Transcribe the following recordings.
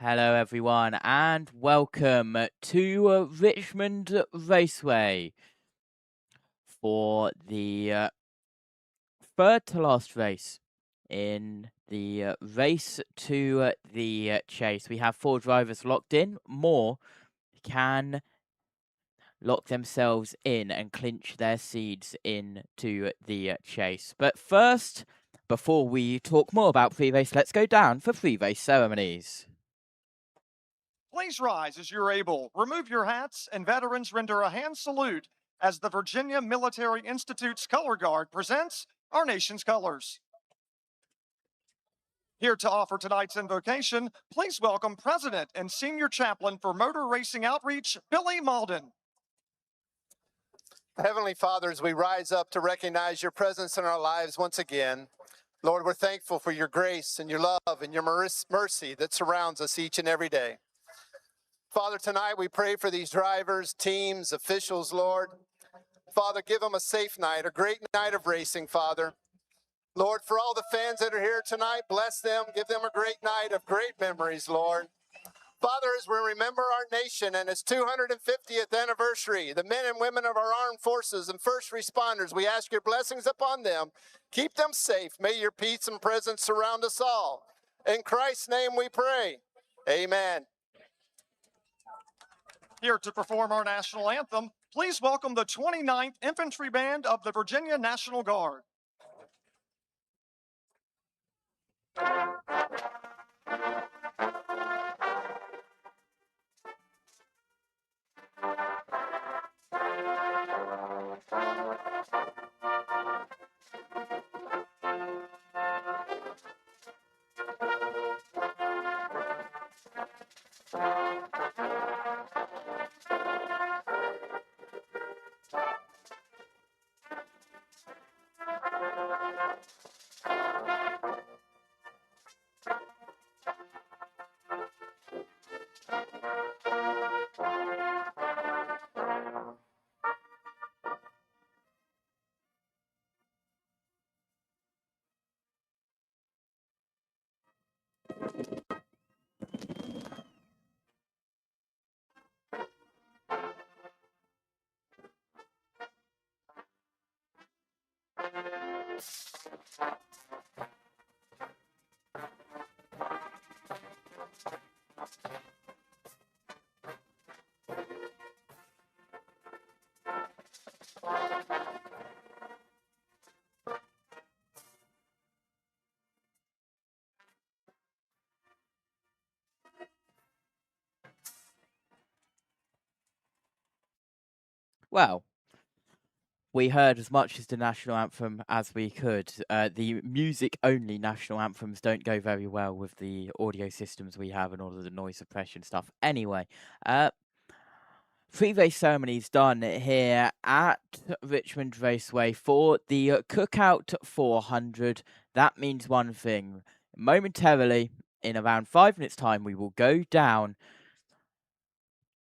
Hello everyone and welcome to Richmond Raceway for the third to last race in the race to the chase. We have 4 drivers locked in. More can lock themselves in and clinch their seeds into the chase. But first, before we talk more about pre-race, let's go down for pre-race ceremonies. Please rise as you're able. Remove your hats, and veterans render a hand salute as the Virginia Military Institute's Color Guard presents our nation's colors. Here to offer tonight's invocation, please welcome President and Senior Chaplain for Motor Racing Outreach, Billy Malden. Heavenly Father, as we rise up to recognize your presence in our lives once again, Lord, we're thankful for your grace and your love and your mercy that surrounds us each and every day. Father, tonight we pray for these drivers, teams, officials, Lord. Father, give them a safe night, a great night of racing, Father. Lord, for all the fans that are here tonight, bless them, give them a great night of great memories, Lord. Father, as we remember our nation and its 250th anniversary, the men and women of our armed forces and first responders, we ask your blessings upon them. Keep them safe. May your peace and presence surround us all. In Christ's name we pray. Amen. Here to perform our national anthem, please welcome the 29th Infantry Band of the Virginia National Guard. Well, we heard as much as the national anthem as we could. The music-only national anthems don't go very well with the audio systems we have and all of the noise suppression stuff. Anyway, pre-race ceremonies done here at Richmond Raceway for the Cookout 400. That means one thing. Momentarily, in around 5 minutes' time, we will go down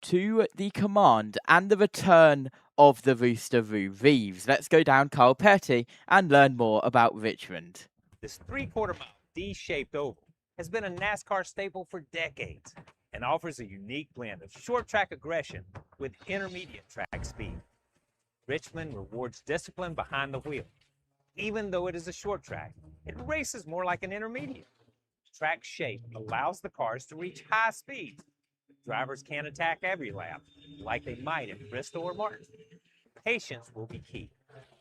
to the command and the return of the Rooster Roo Reeves. Let's go down Carl Petty and learn more about Richmond. This 3/4 mile D-shaped oval has been a NASCAR staple for decades and offers a unique blend of short track aggression with intermediate track speed. Richmond rewards discipline behind the wheel. Even though it is a short track, it races more like an intermediate. Track shape allows the cars to reach high speeds. Drivers can't attack every lap like they might in Bristol or Martin. Patience will be key.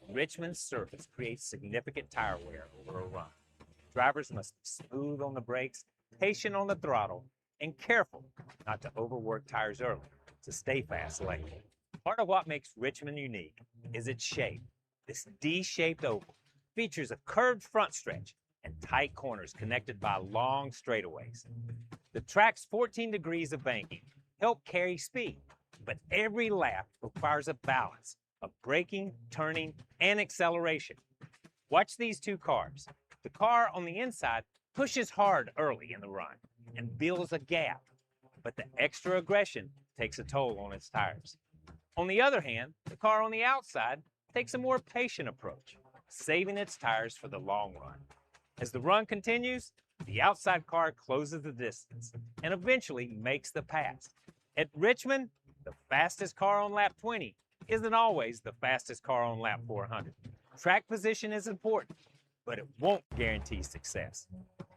Richmond's surface creates significant tire wear over a run. Drivers must be smooth on the brakes, patient on the throttle, and careful not to overwork tires early to stay fast late. Part of what makes Richmond unique is its shape. This D-shaped oval features a curved front stretch and tight corners connected by long straightaways. The track's 14 degrees of banking help carry speed, but every lap requires a balance of braking, turning, and acceleration. Watch these 2 cars. The car on the inside pushes hard early in the run and builds a gap, but the extra aggression takes a toll on its tires. On the other hand, the car on the outside takes a more patient approach, saving its tires for the long run. As the run continues, the outside car closes the distance and eventually makes the pass. At Richmond, the fastest car on lap 20 isn't always the fastest car on lap 400. Track position is important, but it won't guarantee success.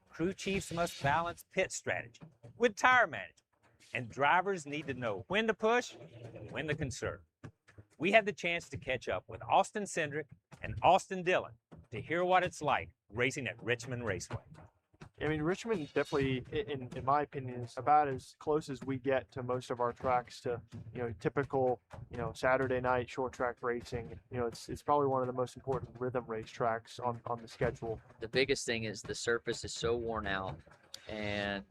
Crew chiefs must balance pit strategy with tire management, and drivers need to know when to push and when to conserve. We had the chance to catch up with Austin Cindric and Austin Dillon to hear what it's like racing at Richmond Raceway. I mean, Richmond definitely, in my opinion, is about as close as we get to most of our tracks to, typical, Saturday night short track racing. It's probably one of the most important rhythm race tracks on the schedule. The biggest thing is the surface is so worn out, and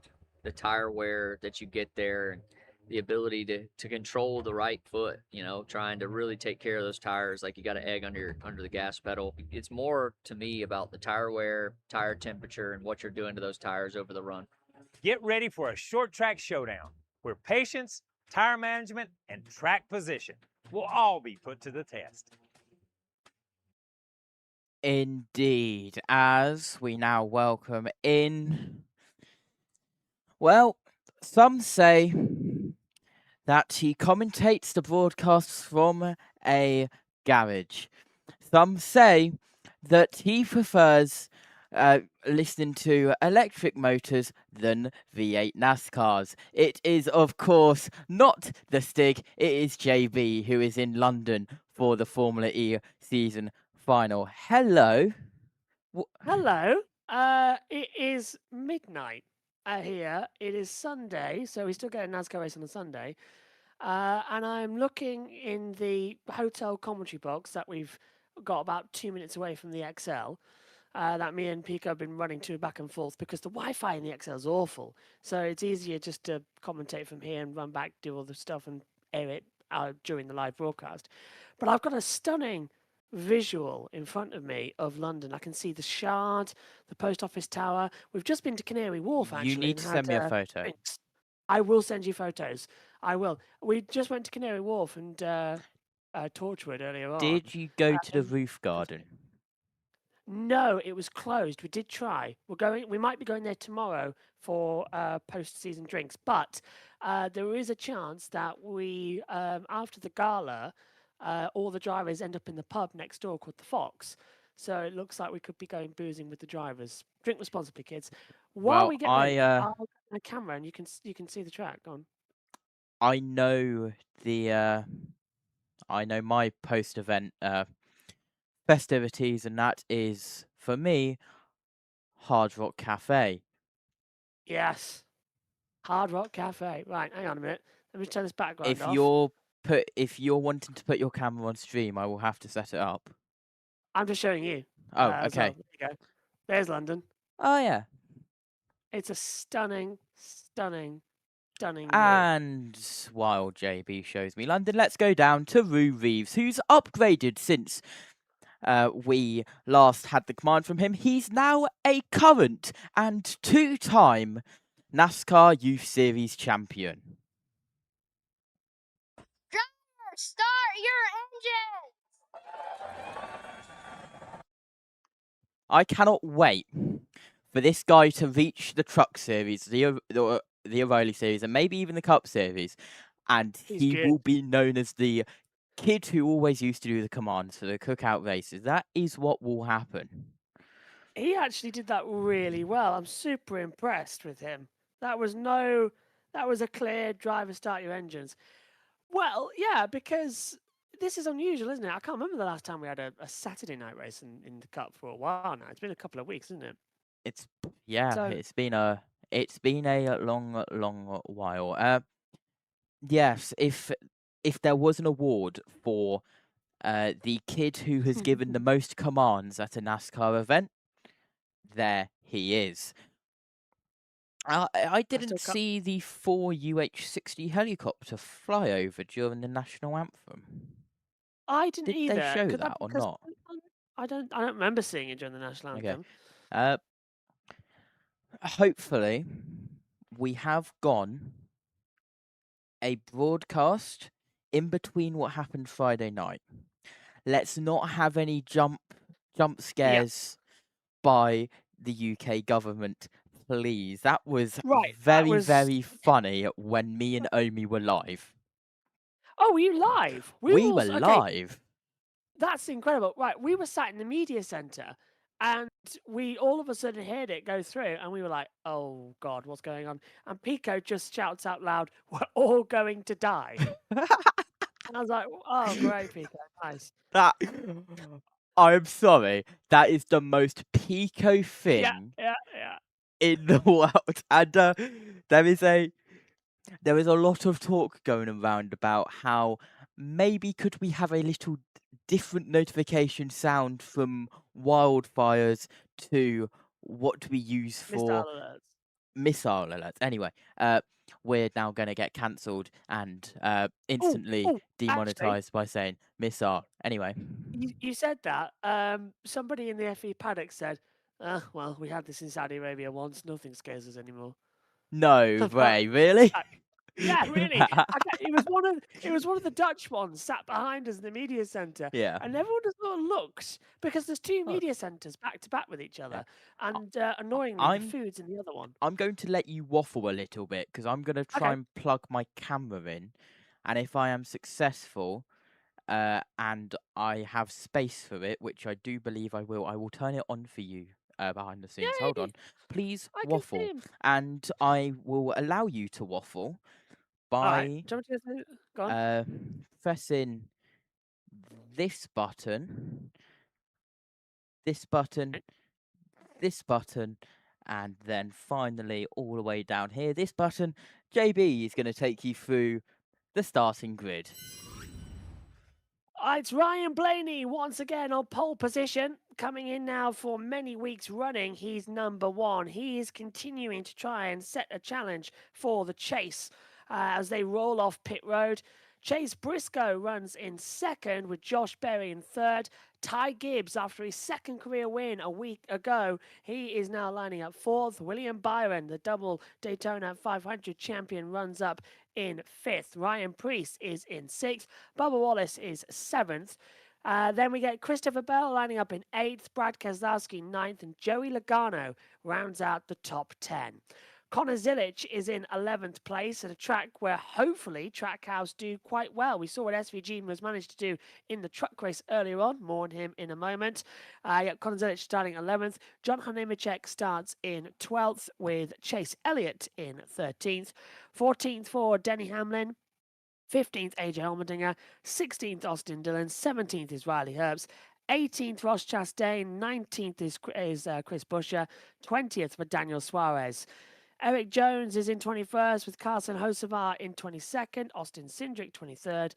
the tire wear that you get there, and the ability to control the right foot, trying to really take care of those tires like you got an egg under the gas pedal. It's more to me about the tire wear, tire temperature, and what you're doing to those tires over the run. Get ready for a short track showdown where patience, tire management, and track position will all be put to the test. Indeed, as we now welcome in, well, some say that he commentates the broadcasts from a garage. Some say that he prefers listening to electric motors than V8 NASCARs. It is, of course, not the Stig. It is JB, who is in London for the Formula E season final. Hello. Hello. It is midnight here. It is Sunday, so we still get a NASCAR race on a Sunday. And I'm looking in the hotel commentary box that we've got about 2 minutes away from the XL. That me and Pico have been running to back and forth because the Wi-Fi in the XL is awful. So it's easier just to commentate from here and run back, do all the stuff and air it during the live broadcast. But I've got a stunning visual in front of me of London. I can see the Shard, the Post Office Tower. We've just been to Canary Wharf, actually. You need to send me a photo. Drinks. I will send you photos. I will. We just went to Canary Wharf and Torchwood earlier on. Did you go to the roof garden? No, it was closed. We did try. We might be going there tomorrow for post-season drinks, but there is a chance that we, after the gala, all the drivers end up in the pub next door called the Fox. So it looks like we could be going boozing with the drivers. Drink responsibly, kids. While we get ready, I'll get my camera and you can see the track. Go on. I know my post-event festivities, and that is, for me, Hard Rock Cafe. Yes. Hard Rock Cafe. Right, hang on a minute. Let me turn this background If off. if you're wanting to put your camera on stream, I will have to set it up. I'm just showing you. Oh, So okay. there you go. There's London. Oh, yeah. It's a stunning view. And while JB shows me London, let's go down to Rue Reeves, who's upgraded since we last had the command from him. He's now a current and two-time NASCAR Youth Series champion. Driver, start your engine! I cannot wait for this guy to reach the Truck Series, the O'Reilly Series, and maybe even the Cup Series, and he will be known as the kid who always used to do the commands for the cookout races. That is what will happen. He actually did that really well. I'm super impressed with him. That was a clear driver start your engines. Well, yeah, because this is unusual, isn't it? I can't remember the last time we had a Saturday night race in the Cup for a while now. It's been a couple of weeks, isn't it? It's been a long while. Yes, if there was an award for the kid who has given the most commands at a NASCAR event, there he is. I didn't see the 4 UH-60 helicopter fly over during the national anthem. I didn't either. Did they show that or not? I don't remember seeing it during the national anthem. Okay. Hopefully, we have gone a broadcast in between what happened Friday night. Let's not have any jump scares by the UK government. please. That was Right, that very, was. very funny when me and Omi were live. Oh, were you live? We were Okay, live. that's incredible. Right, we were sat in the media center, and we all of a sudden heard it go through, and we were like, "Oh God, what's going on?" And Pico just shouts out loud, "We're all going to die." And I was like, "Oh, great, Pico, nice." That I'm sorry. That is the most Pico Yeah, thing yeah, yeah. in the world. And there is a lot of talk going around about how maybe could we have a little different notification sound from wildfires to what we use Missile for alerts. missile alerts. Anyway, we're now going to get cancelled and instantly Oh, actually, demonetized by saying missile. Anyway, you said that. Somebody in the FE paddock said, well, we had this in Saudi Arabia once. Nothing scares us anymore. no way, really? Yeah, really. It was one of the Dutch ones sat behind us in the media center, Yeah. and everyone just sort of looked because there's two Oh, media centers back to back with each other, yeah. and annoyingly, the I'm food's in the other one. I'm going to let you waffle a little bit because I'm going to try Okay. and plug my camera in, and if I am successful, and I have space for it, which I do believe I will turn it on for you behind the scenes. Hold Yay! on, please I can see waffle, him. and I will allow you to waffle All right. by Do you want me to go through? Go on. pressing this button, this button, Okay. this button, and then finally all the way down here, this button. JB is going to take you through the starting grid. It's Ryan Blaney once again on pole position, coming in now for many weeks running. He's number one. He is continuing to try and set a challenge for the chase as they roll off pit road. Chase Briscoe runs in second with Josh Berry in third. Ty Gibbs, after his second career win a week ago, he is now lining up fourth. William Byron, the double Daytona 500 champion, runs up in fifth. Ryan Preece is in sixth. Bubba Wallace is seventh. Then we get Christopher Bell lining up in eighth, Brad Keselowski ninth, and Joey Logano rounds out the top 10. Connor Zilic is in 11th place at a track where hopefully Trackhouse do quite well. We saw what SVG was managed to do in the truck race earlier on. More on him in a moment. Connor Zilic starting 11th. John Honeymichek starts in 12th with Chase Elliott in 13th. 14th for Denny Hamlin. 15th, AJ Allmendinger. 16th, Austin Dillon. 17th is Riley Herbst. 18th, Ross Chastain. 19th is Chris Buescher. 20th for Daniel Suarez. Eric Jones is in 21st with Carson Hocevar in 22nd, Austin Cindric 23rd,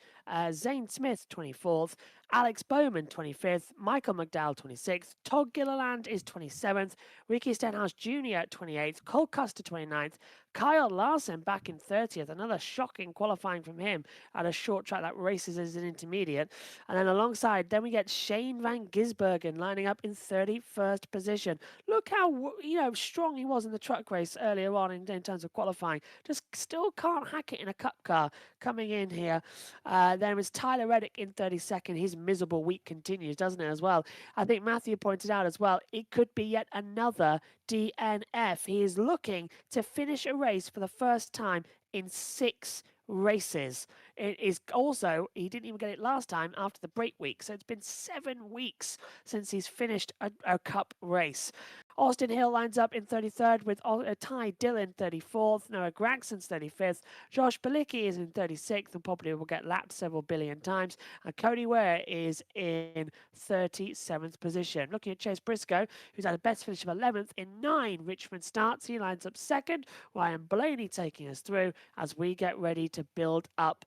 Zane Smith 24th, Alex Bowman 25th, Michael McDowell 26th, Todd Gilliland is 27th, Ricky Stenhouse Jr. 28th, Cole Custer 29th, Kyle Larson back in 30th, another shocking qualifying from him at a short track that races as an intermediate. And then alongside, then we get Shane Van Gisbergen lining up in 31st position. Look how strong he was in the truck race earlier on in terms of qualifying. Just still can't hack it in a cup car coming in here. There is Tyler Reddick in 32nd. His miserable week continues, doesn't it, as well? I think Matthew pointed out as well, it could be yet another DNF. He is looking to finish a race for the first time in 6 races. It is also, he didn't even get it last time after the break week, so it's been 7 weeks since he's finished a cup race. Austin Hill lines up in 33rd with Ty Dillon 34th, Noah Gragson's 35th, Josh Bilicki is in 36th and probably will get lapped several billion times, and Cody Ware is in 37th position. Looking at Chase Briscoe, who's had a best finish of 11th in 9 Richmond starts, he lines up second. Ryan Blaney taking us through as we get ready to build up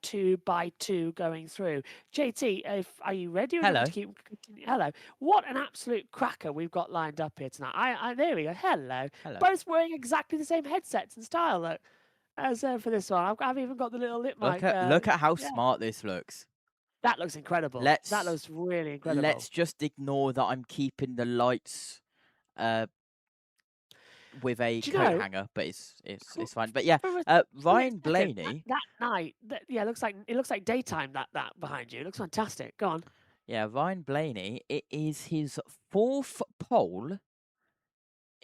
2 by 2 going through. JT, are you ready? Or Hello. to keep Hello. What an absolute cracker we've got lined up here tonight. There we go. Hello. Hello. Both wearing exactly the same headsets and style, look. As for this one, I've even got the little lip mic. Look at how smart this looks. That looks incredible. That looks really incredible. Let's just ignore that I'm keeping the lights with a coat hanger, but it's fine. But yeah, Ryan Blaney. That night, it looks like daytime. That behind you, it looks fantastic. Go on. Yeah, Ryan Blaney. It is his 4th pole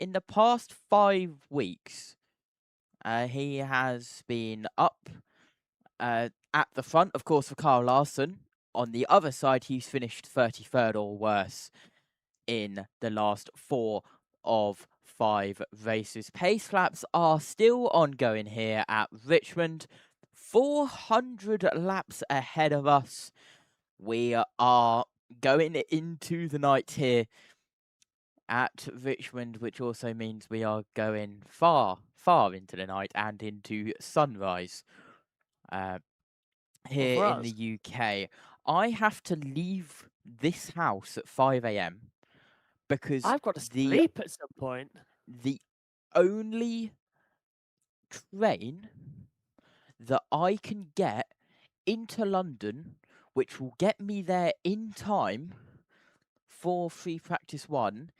in the past 5 weeks, he has been up at the front, of course, for Kyle Larson. On the other side, he's finished 33rd or worse in the last 4 of 5 races. Pace laps are still ongoing here at Richmond. 400 laps ahead of us. We are going into the night here at Richmond, which also means we are going far, far into the night and into sunrise here for in us. the UK. I have to leave this house at 5 a.m. because I've got to sleep at some point. the only train that I can get into London, which will get me there in time for free practice 1,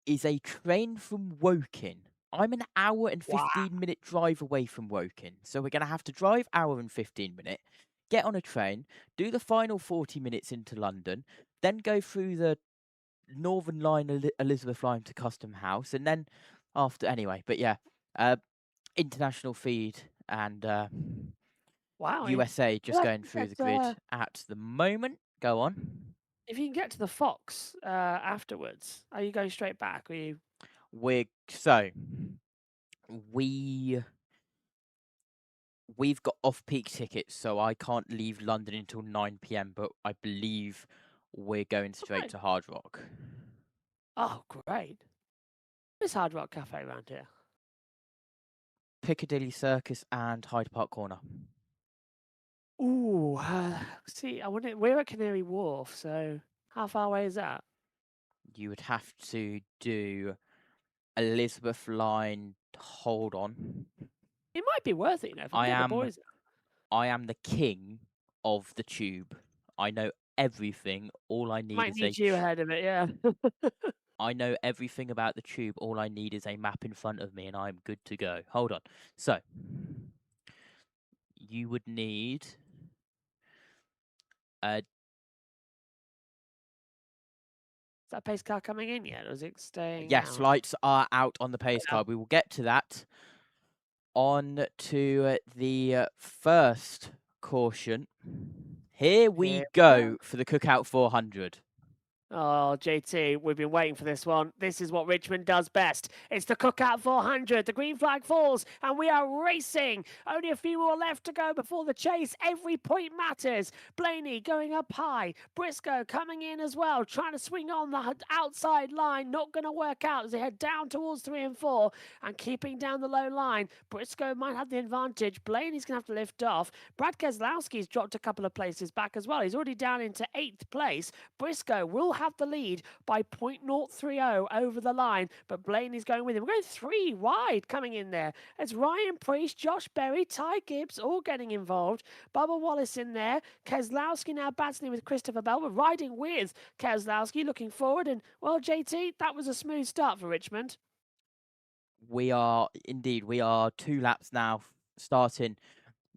is a train from Woking. I'm an hour and 15-minute drive away from Woking, so we're going to have to drive hour and 15 minute, get on a train, do the final 40 minutes into London, then go through the Northern Line Elizabeth Line to Custom House, and then after anyway. But yeah, international feed and USA just going through the grid at the moment. Go on. If you can get to the Fox afterwards, are you going straight back? Or are you? We've got off-peak tickets, so I can't leave London until 9 p.m. But I believe we're going straight to Hard Rock. Oh, great! There's Hard Rock Cafe around here. Piccadilly Circus and Hyde Park Corner. Ooh, see, I wonder. We're at Canary Wharf, so how far away is that? You would have to do Elizabeth Line. Hold on. It might be worth it, you know. If I am the boys. I am the king of the tube. I know everything. All I need Might is need you ahead of it, yeah. I know everything about the tube. All I need is a map in front of me, and I'm good to go. Hold on. So, you would need a. Is that pace car coming in yet, or is it staying? Yes, out? lights are out on the pace car. We will get to that. On to the first caution. Here we go for the Cookout 400. Oh, JT, we've been waiting for this one. This is what Richmond does best. It's the Cookout 400. The green flag falls, and we are racing. Only a few more left to go before the chase. Every point matters. Blaney going up high. Briscoe coming in as well, trying to swing on the outside line. Not going to work out as they head down towards 3 and 4 and keeping down the low line. Briscoe might have the advantage. Blaney's going to have to lift off. Brad Keselowski's dropped a couple of places back as well. He's already down into 8th place. Briscoe will have the lead by 0.030 over the line, but Blaney's going with him. We're going 3 wide coming in there. It's Ryan Priest, Josh Berry, Ty Gibbs all getting involved. Bubba Wallace in there. Keselowski now battling with Christopher Bell. We're riding with Keselowski, looking forward. And, well, JT, that was a smooth start for Richmond. We are 2 laps now, starting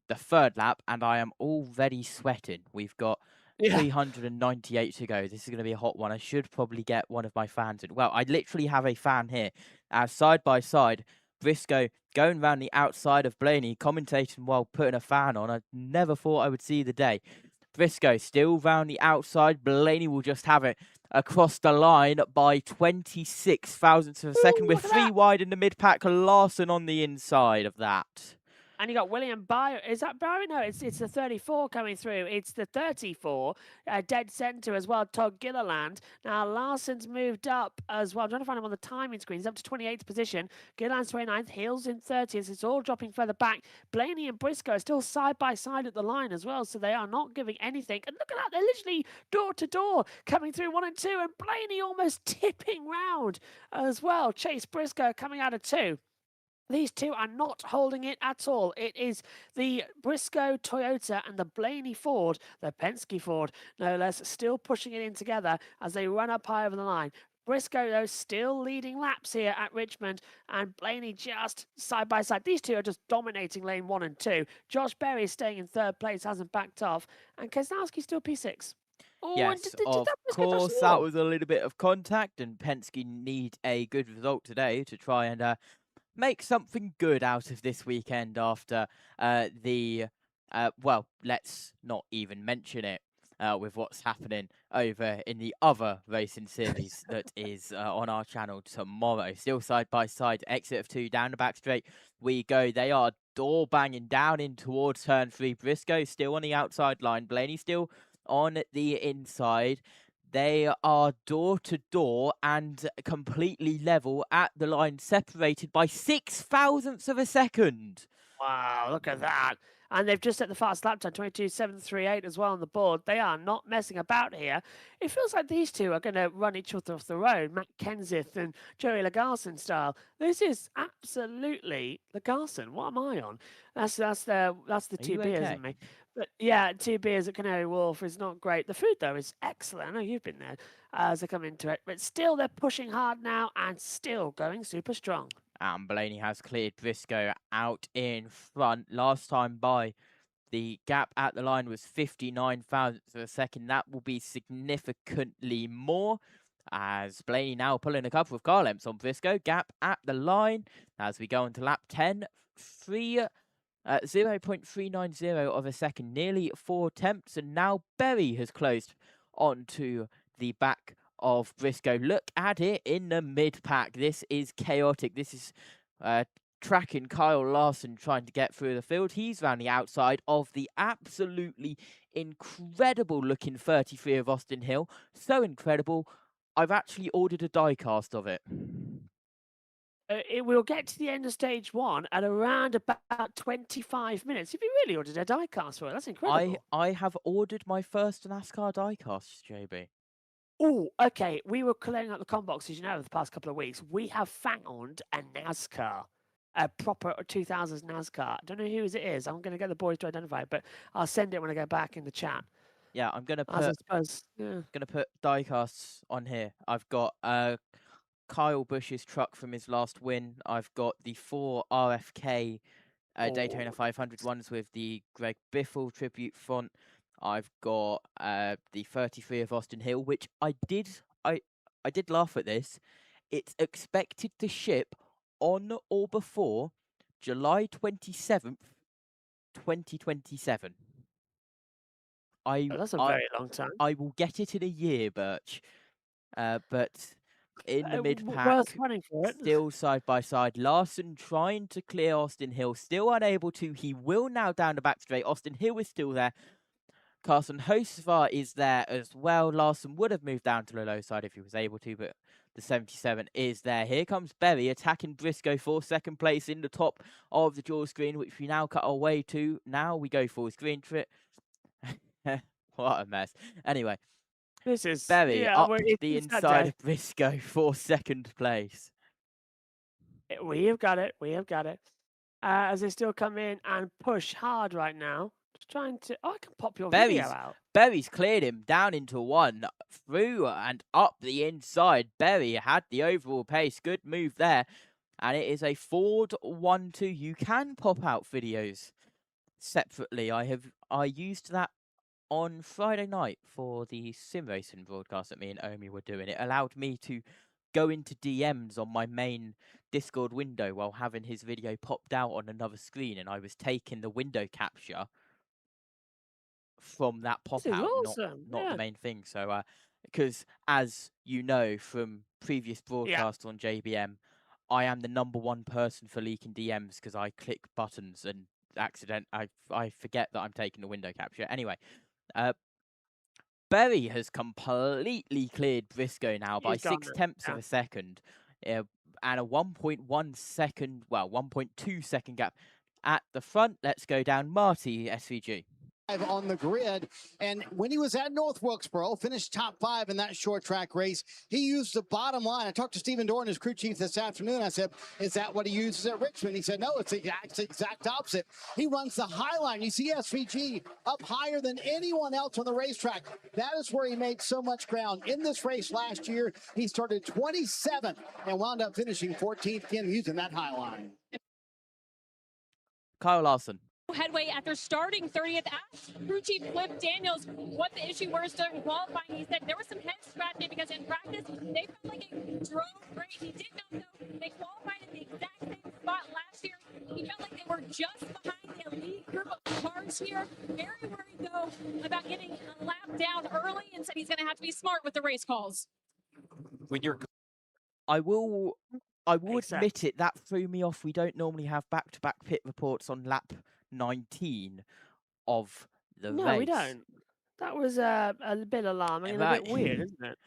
the 3rd lap, and I am already sweating. We've got 398 to go. This is going to be a hot one. I should probably get one of my fans in. Well, I literally have a fan here. Side by side, Briscoe going around the outside of Blaney, commentating while putting a fan on. I never thought I would see the day. Briscoe still round the outside. Blaney will just have it across the line by 26 thousandths of a second. We're 3 wide in the mid-pack. Larson on the inside of that. And you got William Byron. Is that Byron? No, it's the 34 coming through. It's the 34, dead centre as well, Todd Gilliland. Now, Larson's moved up as well. I'm trying to find him on the timing screen. He's up to 28th position. Gilliland's 29th. Hills in 30th. It's all dropping further back. Blaney and Briscoe are still side by side at the line as well, so they are not giving anything. And look at that. They're literally door to door coming through 1 and 2, and Blaney almost tipping round as well. Chase Briscoe coming out of 2. These two are not holding it at all. It is the Briscoe Toyota and the Blaney Ford, the Penske Ford, no less, still pushing it in together as they run up high over the line. Briscoe, though, still leading laps here at Richmond, and Blaney just side by side. These two are just dominating lane 1 and 2. Josh Berry staying in 3rd place, hasn't backed off, and Keselowski still P6. Oh, Yes, did of that Briscoe touch the course, that wall? was a little bit of contact, and Penske need a good result today to try and make something good out of this weekend after well, let's not even mention it with what's happening over in the other racing series that is on our channel tomorrow. Still side by side, exit of 2, down the back straight we go. They are door banging down in towards turn 3. Briscoe still on the outside line. Blaney still on the inside. They are door to door and completely level at the line, separated by 0.06 of a second. Wow, look at that. And they've just set the fast lap time, 22.738 as well on the board. They are not messing about here. It feels like these two are going to run each other off the road, Matt Kenseth and Joey Lagarson style. This is absolutely Lagarson. What am I on? That's the two beers, okay? isn't me? But yeah, 2 beers at Canary Wharf is not great. The food though is excellent. I know you've been there as they come into it, but still they're pushing hard now and still going super strong. And Blaney has cleared Briscoe out in front. Last time by, the gap at the line was 59 thousandths of a second. That will be significantly more, as Blaney now pulling a couple of car lengths on Briscoe. Gap at the line as we go on to lap 10. 0.390 of a second, nearly 4 tenths, and now Berry has closed onto the back of Briscoe. Look at it in the mid-pack. This is chaotic. This is tracking Kyle Larson trying to get through the field. He's round the outside of the absolutely incredible looking 33 of Austin Hill. So incredible, I've actually ordered a die cast of it. It will get to the end of stage 1 at around about 25 minutes. If you really ordered a die cast for it, that's incredible. I have ordered my first NASCAR die cast, JB. Oh, okay. We were clearing out the com boxes, over the past couple of weeks. We have found a NASCAR, a proper 2000s NASCAR. I don't know whose it is. I'm going to get the boys to identify it, but I'll send it when I go back in the chat. Yeah, I'm gonna As I put suppose, yeah. gonna put die casts on here. I've got Kyle Busch's truck from his last win. I've got the 4 RFK Daytona 500 ones with the Greg Biffle tribute font. I've got the 33 of Austin Hill, which I did laugh at this. It's expected to ship on or before July 27th, 2027. That's a very long time. I will get it in a year, Birch. But in the Worth mid-pack, running for it. still side by side. Larson trying to clear Austin Hill, still unable to. He will now down the back straight. Austin Hill is still there. Carson Hocevar is there as well. Larson would have moved down to the low side if he was able to, but the 77 is there. Here comes Berry attacking Briscoe for second place in the top of the dual screen, which we now cut our way to. Now we go for his green trip. What a mess. Anyway, this is Berry up the inside of Briscoe for second place. We have got it. We have got it. As they still come in and push hard right now. Just trying to... Oh, I can pop your video out. Berry's cleared him down into 1, through and up the inside. Berry had the overall pace. Good move there. And it is a Ford 1-2. You can pop out videos separately. I used that on Friday night for the sim racing broadcast that me and Omi were doing. It allowed me to go into DMs on my main Discord window while having his video popped out on another screen, and I was taking the window capture from that pop out, awesome. not the main thing. So because as you know from previous broadcasts on JBM, I am the #1 person for leaking DMs because I click buttons and I forget that I'm taking the window capture. Anyway, Berry has completely cleared Briscoe now by 0.6 of a second, and a 1.1 second, well, 1.2 second gap at the front. Let's go down Marty SVG. On the grid, and when he was at North Wilkesboro, finished top 5 in that short track race. He used the bottom line. I talked to Stephen Dorn, his crew chief, this afternoon. I said, is that what he uses at Richmond? He said, no, it's the exact opposite. He runs the high line. You see SVG up higher than anyone else on the racetrack. That is where he made so much ground. In this race last year, he started 27th and wound up finishing 14th again using that high line. Kyle Larson. headway after starting 30th. Asked crew chief Cliff Daniels what the issue was during qualifying. He said there was some head scratching because in practice they felt like it drove great. He did not know they qualified in the exact same spot last year. He felt like they were just behind the elite group of cars here. Very worried though about getting a lap down early, and said he's going to have to be smart with the race calls. When you're, I will Makes admit it. That threw me off. We don't normally have back-to-back pit reports on lap 19 of the race. No, we don't. That was a bit alarming and a bit weird, isn't it?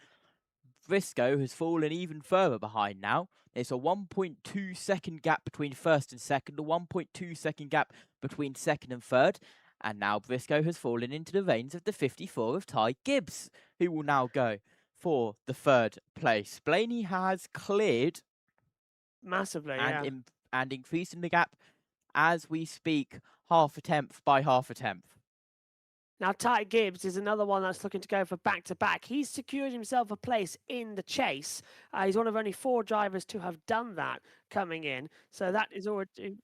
Briscoe has fallen even further behind now. It's a 1.2 second gap between first and second, a 1.2 second gap between second and third. And now Briscoe has fallen into the reins of the 54 of Ty Gibbs, who will now go for the third place. Blaney has cleared massively, and increasing the gap as we speak, half a tenth by half a tenth. Now, Ty Gibbs is another one that's looking to go for back-to-back. He's secured himself a place in the chase. He's one of only 4 drivers to have done that coming in. So that is already...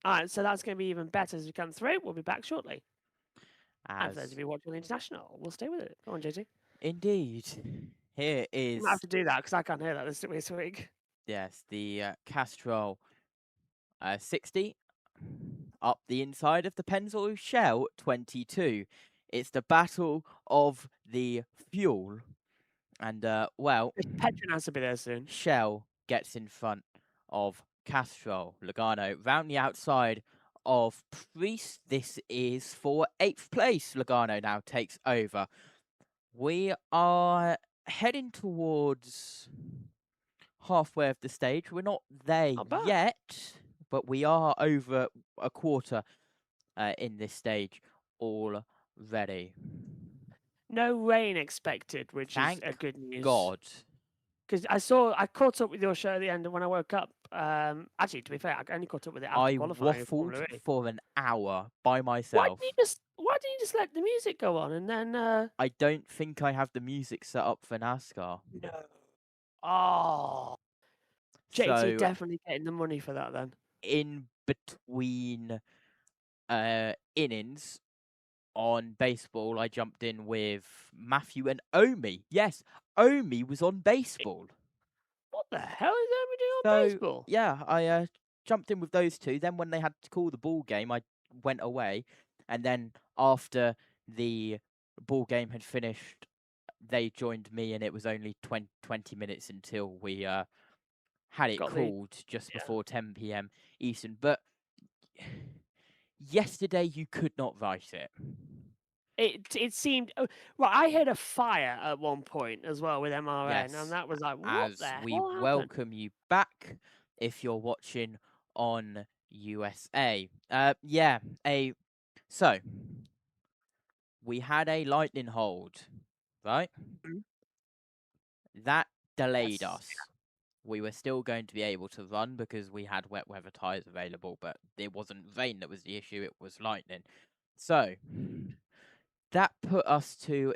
All right, so that's going to be even better as we come through. We'll be back shortly. And for those of you watching the International, we'll stay with it. Go on, JT. Indeed. Here is... I have to do that because I can't hear that this week. Yes, the Castrol 60 up the inside of the Pennzoil Shell 22. It's the battle of the fuel. And, well... Petronas will be there soon. Shell gets in front of Castrol. Logano round the outside of Priest. This is for 8th place. Logano now takes over. We are heading towards halfway of the stage. We're not there yet, but we are over a quarter in this stage already. No rain expected, which is a good news. God. Because I caught up with your show at the end when I woke up. Actually, to be fair, I only caught up with it after qualifying. I waffled for an hour by myself. Why didn't you just let the music go on and then... I don't think I have the music set up for NASCAR. No. Oh. JT definitely getting the money for that then. In between innings on baseball, I jumped in with Matthew and Omi. Yes, Omi was on baseball. What the hell is Omi doing on baseball? Yeah, I jumped in with those two. Then when they had to call the ball game, I went away. And then after the ball game had finished, they joined me, and it was only 20 minutes until we had it called just before 10 p.m. Eastern. But yesterday you could not write it. It seemed... Well, I heard a fire at one point as well with MRN, yes, and that was like, what as the hell we happened? welcome you back if you're watching on USA. So, we had a lightning hold, right? Mm-hmm. That delayed us. We were still going to be able to run because we had wet weather tyres available, but it wasn't rain that was the issue, it was lightning. So, that put us to...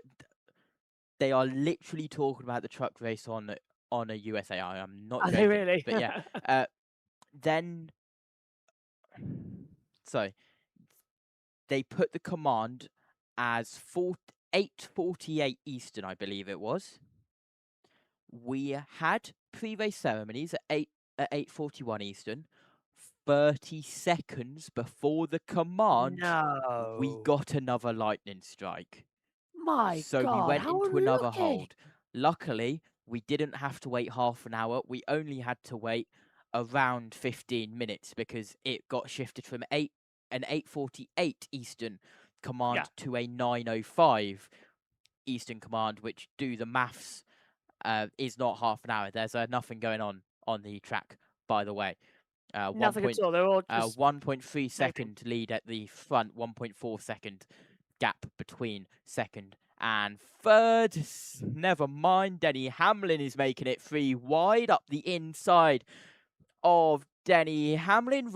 They are literally talking about the truck race on a USA. I'm not joking. Are they really? But yeah. Then... So... They put the command as 8:48 Eastern, I believe it was. We had pre-race ceremonies at 8:41 Eastern. 30 seconds before the command, we got another lightning strike. So we went into another hold. Luckily, we didn't have to wait half an hour. We only had to wait around 15 minutes because it got shifted from an 8:48 Eastern command to a 9:05 Eastern command, which, do the maths, is not half an hour. There's nothing going on the track, by the way. Nothing at all. They're all just 1.3 second lead at the front, 1.4 second gap between second and third. Never mind. Denny Hamlin is making it 3 wide up the inside of Denny Hamlin.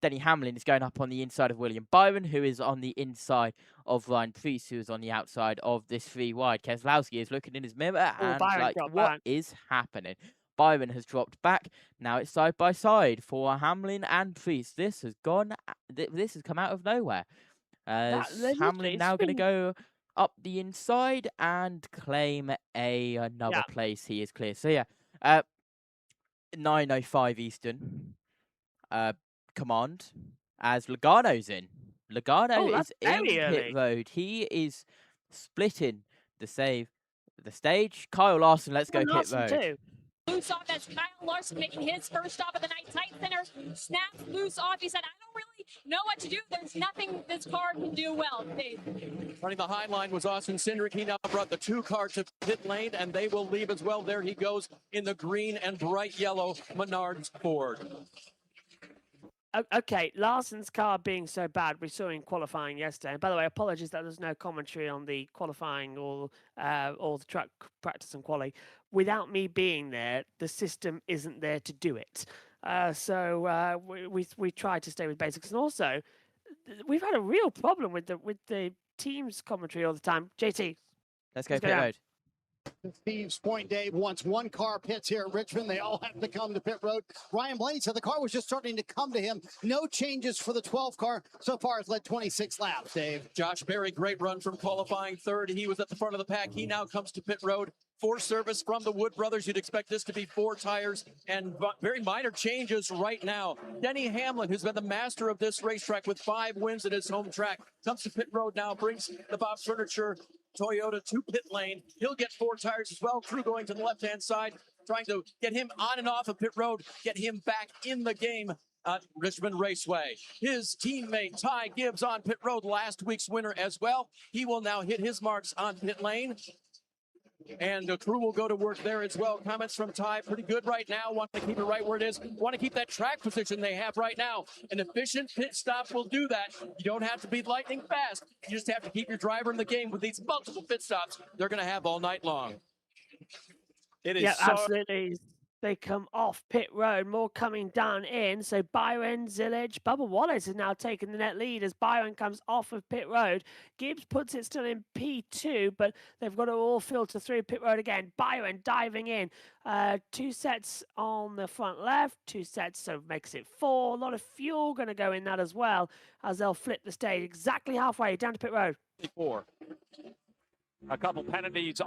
Denny Hamlin is going up on the inside of William Byron, who is on the inside of Ryan Preece, who is on the outside of this 3 wide. Keselowski is looking in his mirror and like, what is happening? Byron has dropped back. Now it's side by side for Hamlin and Priest. This has gone. This has come out of nowhere. Hamlin now going to go up the inside and claim another place. He is clear. So yeah, 9:05 Eastern. Command as Logano's in. Logano is in pit road. He is splitting the stage. Kyle Larson, let's go pit road. Too. Loose off as Kyle Larson making his first stop of the night. Tight center, snaps loose off. He said, I don't really know what to do. There's nothing this car can do well. Dave. Running the high line was Austin Cindric. He now brought the 2 car to pit lane, and they will leave as well. There he goes in the green and bright yellow Menards Ford. Okay, Larson's car being so bad, we saw in qualifying yesterday. And by the way, apologies that there's no commentary on the qualifying or the track practice and quali. Without me being there, the system isn't there to do it. So we try to stay with basics, and also we've had a real problem with the team's commentary all the time. JT, let's go pit road. Steve's point, Dave, once one car pits here at Richmond, they all have to come to pit road. Ryan Blaney said the car was just starting to come to him. No changes for the 12 car. So far, it's led 26 laps, Dave. Josh Berry, great run from qualifying third. He was at the front of the pack. He now comes to pit road. 4 service from the Wood brothers. You'd expect this to be 4 tires and very minor changes right now. Denny Hamlin, who's been the master of this racetrack with 5 wins at his home track, comes to pit road now, brings the Bob Furniture Toyota to pit lane. He'll get 4 tires as well. Crew going to the left-hand side, trying to get him on and off of pit road, get him back in the game at Richmond Raceway. His teammate, Ty Gibbs, on pit road, last week's winner as well. He will now hit his marks on pit lane. And the crew will go to work there as well. Comments from Ty, pretty good right now. Want to keep it right where it is. Want to keep that track position they have right now. An efficient pit stop will do that. You don't have to be lightning fast. You just have to keep your driver in the game with these multiple pit stops they're going to have all night long. It is absolutely. They come off pit road, more coming down in. So Byron, Zillage, Bubba Wallace is now taking the net lead as Byron comes off of pit road. Gibbs puts it still in P2, but they've got to all filter through pit road again. Byron diving in. 2 sets on the front left, 2 sets, so makes it 4. A lot of fuel going to go in that as well as they'll flip the stage exactly halfway down to pit road. 4. A couple penalties.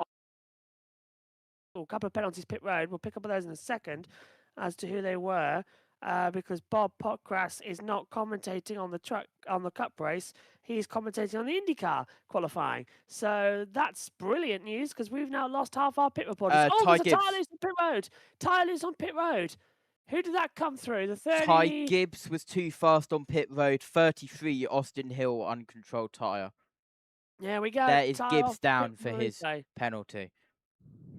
A couple of penalties pit road. We'll pick up those in a second as to who they were, because Bob Potcrass is not commentating on the Cup race. He's commentating on the IndyCar qualifying. So that's brilliant news because we've now lost half our pit reporters. There's a tire loose on pit road. Tire loose on pit road. Who did that come through? The 30. Ty Gibbs was too fast on pit road. 33 Austin Hill uncontrolled tire. There we go. There is Gibbs down for his penalty.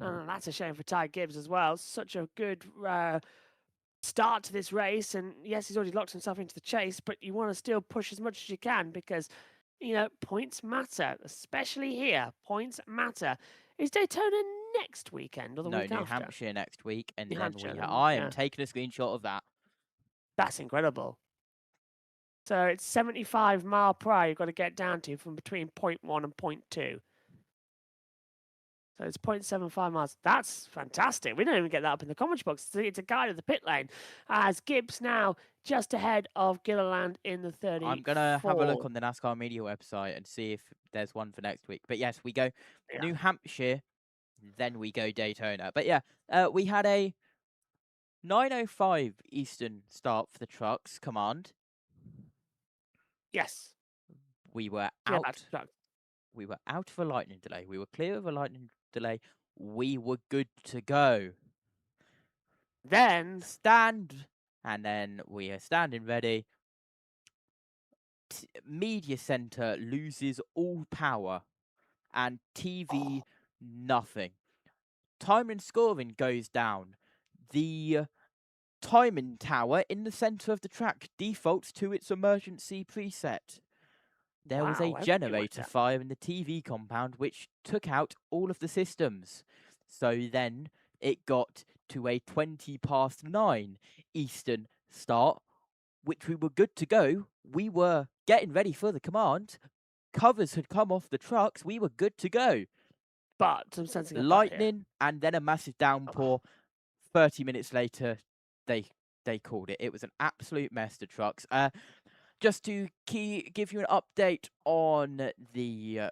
Oh, that's a shame for Ty Gibbs as well. Such a good start to this race. And yes, he's already locked himself into the chase, but you want to still push as much as you can because, you know, points matter, especially here. Points matter. Is Daytona next weekend or the week after? No, New Hampshire next week. And then I am taking a screenshot of that. That's incredible. So it's 75 mile per hour you've got to get down to from between 0.1 and 0.2. So it's 0.75 miles. That's fantastic. We don't even get that up in the commentary box. It's a guide of the pit lane. As Gibbs now just ahead of Gilliland in the 30. I'm going to have a look on the NASCAR media website and see if there's one for next week. But yes, we go New Hampshire, then we go Daytona. But yeah, we had a 9:05 Eastern start for the trucks. Command. Yes. We were out. We were out of a lightning delay. We were clear of a lightning delay. We were good to go. Then stand, and then we are standing ready. Media center loses all power, and TV nothing. Timing scoring goes down. The timing tower in the center of the track defaults to its emergency preset. There was a generator fire in the TV compound which took out all of the systems. So then it got to a 9:20 Eastern start, which we were good to go. We were getting ready for the command. Covers had come off the trucks. We were good to go. But I'm sensing lightning and then a massive downpour. 30 minutes later, they called it. It was an absolute mess, the trucks. Just to give you an update on the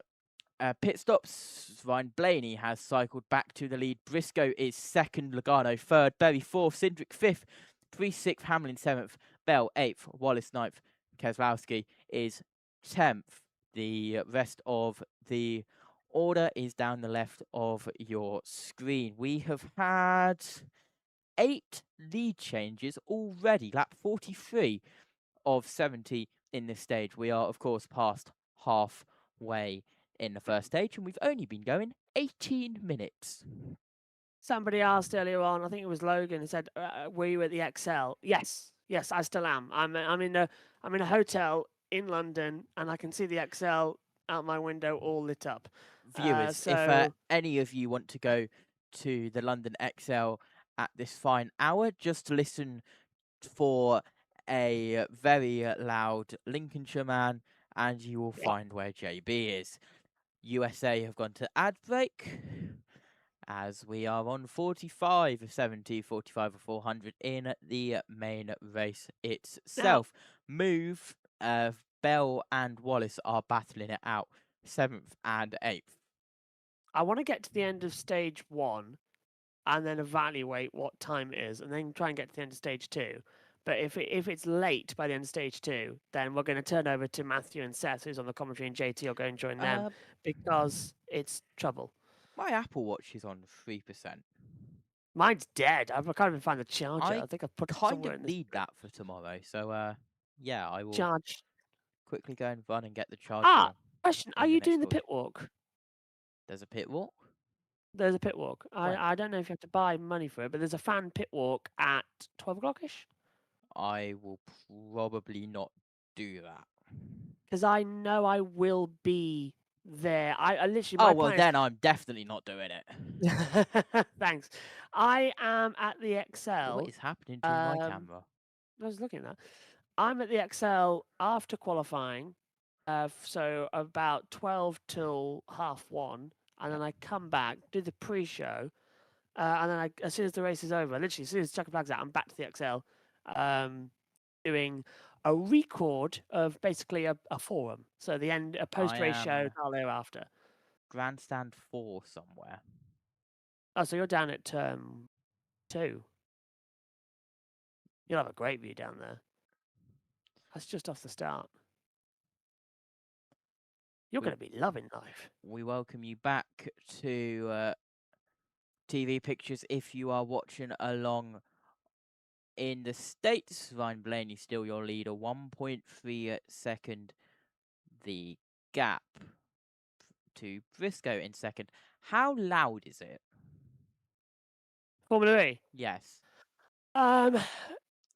pit stops, Ryan Blaney has cycled back to the lead. Briscoe is second, Logano third, Berry fourth, Cindric fifth, Preece sixth, Hamlin seventh, Bell eighth, Wallace ninth, Keselowski is 10th. The rest of the order is down the left of your screen. We have had 8 lead changes already, lap 43 of 70 in this stage. We are, of course, past halfway in the first stage, and we've only been going 18 minutes. Somebody asked earlier on, I think it was Logan, who said, "Were you at the XL?" Yes, I still am. I'm in a hotel in London, and I can see the XL out my window, all lit up. Viewers, if any of you want to go to the London XL at this fine hour, just to listen for a very loud Lincolnshire man, and you will find where JB is. USA have gone to ad break, as we are on 45 of 70, 45 of 400 in the main race itself. Move, Bell and Wallace are battling it out, 7th and 8th. I want to get to the end of stage 1 and then evaluate what time it is, and then try and get to the end of stage 2. But if it's late by the end of stage 2, then we're going to turn over to Matthew and Seth, who's on the commentary, and JT will go and join them, because it's trouble. My Apple Watch is on 3%. Mine's dead. I can't even find the charger. I think I've put it somewhere. I need that for tomorrow, so yeah, I will quickly go and run and get the charger. Question: Are you doing the pit walk? There's a pit walk? There's a pit walk. I don't know if you have to buy money for it, but there's a fan pit walk at 12 o'clock-ish. I will probably not do that. Because I know I will be there. I literally... Oh, well, then I'm definitely not doing it. Thanks. I am at the XL. What is happening to my camera? I was looking at that. I'm at the XL after qualifying, so about 12 till 1:30, and then I come back, do the pre-show, and then as soon as the race is over, literally as soon as the checkered flag's out, I'm back to the XL, doing a record of basically a forum. So a post-race show thereafter. Grandstand 4 somewhere. Oh, so you're down at 2. You'll have a great view down there. That's just off the start. You're going to be loving life. We welcome you back to TV pictures if you are watching along in the States. Ryan Blaney still your leader, 1.3 second the gap to Briscoe in second. How loud is it? Formula E? Yes.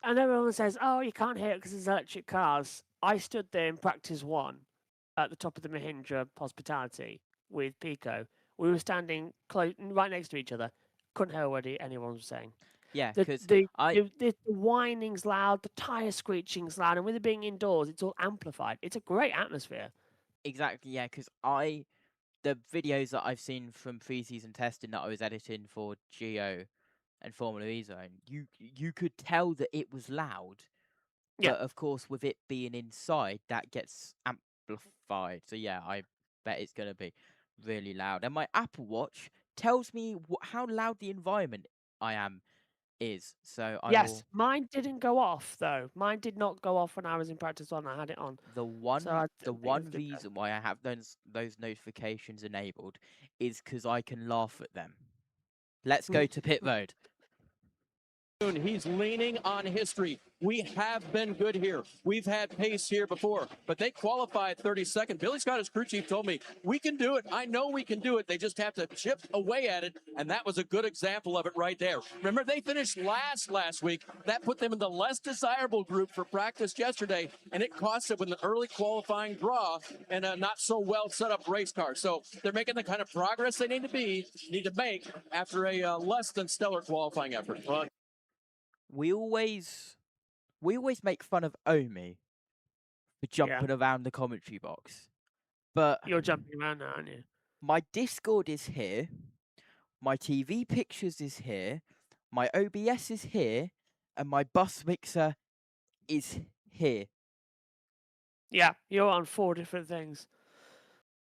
And everyone says, "Oh, you can't hear it because it's electric cars." I stood there in practice 1 at the top of the Mahindra Hospitality with Pico. We were standing right next to each other. Couldn't hear what anyone was saying. Yeah, because the whining's loud, the tyre screeching's loud, and with it being indoors, it's all amplified. It's a great atmosphere. Exactly, yeah, because the videos that I've seen from pre-season testing that I was editing for Geo and Formula E Zone, you could tell that it was loud. Yeah. But of course, with it being inside, that gets amplified. So yeah, I bet it's going to be really loud. And my Apple Watch tells me how loud the environment I am is. So mine didn't go off though. Mine did not go off when I was in practice 1. I had it on. The one reason why I have those notifications enabled is because I can laugh at them. Let's go to pit road. He's leaning on history. We have been good here. We've had pace here before, but they qualified 32nd. Billy Scott, his crew chief, told me, we can do it. I know we can do it. They just have to chip away at it, and that was a good example of it right there. Remember, they finished last week. That put them in the less desirable group for practice yesterday, and it cost them with an early qualifying draw and a not so well set up race car. So they're making the kind of progress they need to make after a less than stellar qualifying effort. We always make fun of Omi for jumping around the commentary box. But you're jumping around now, aren't you? My Discord is here. My TV pictures is here. My OBS is here, and my bus mixer is here. Yeah, you're on 4 different things.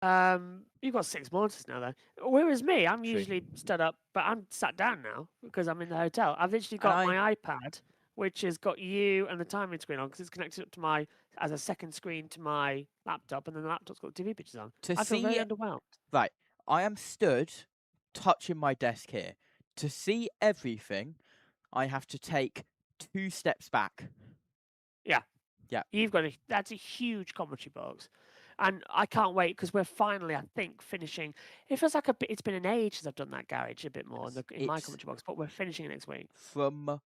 You've got 6 monitors now, though. Whereas me, I'm True. usually stood up, but I'm sat down now because I'm in the hotel. I've literally And got my iPad, which has got you and the timing screen on because it's connected up to my as a second screen to my laptop, and then the laptop's got TV pictures on. To I feel very see underwhelmed. Right, I am stood, touching my desk here. To see everything, I have to take 2 steps back. Yeah. Yeah. You've got that's a huge commentary box. And I can't wait because we're finally, I think, finishing. It feels like it's been an age since I've done that garage a bit more in my commentary box, but we're finishing it next week. From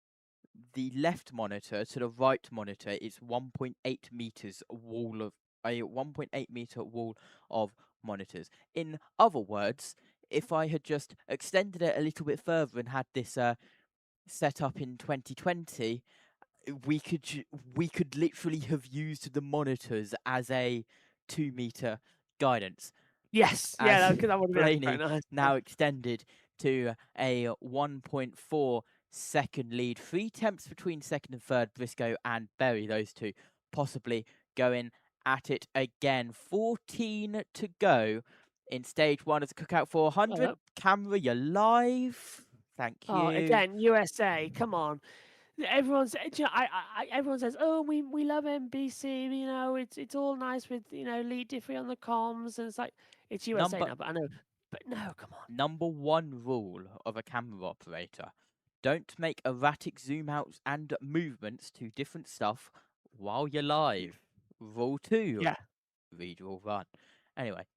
the left monitor to the right monitor, it's 1.8 meters wall of a 1.8 meter wall of monitors. In other words, if I had just extended it a little bit further and had this set up in 2020, we could literally have used the monitors as a 2-meter guidance. Yes, yeah, that would have been very Blaney nice. now extended to a 1.4 second lead, 3 tenths between second and third, Briscoe and Berry, those two possibly going at it again. 14 to go in stage 1 of the Cookout 400. Camera, you're live. Thank you. Oh, again, USA, come on. Everyone's, you know, everyone says, "Oh, we love NBC. You know, it's all nice with Lee Diffie on the comms," and it's like it's USA now. But I know, but no, come on. Number 1 rule of a camera operator: don't make erratic zoom outs and movements to different stuff while you're live. Rule 2. Yeah. Read or run. Anyway,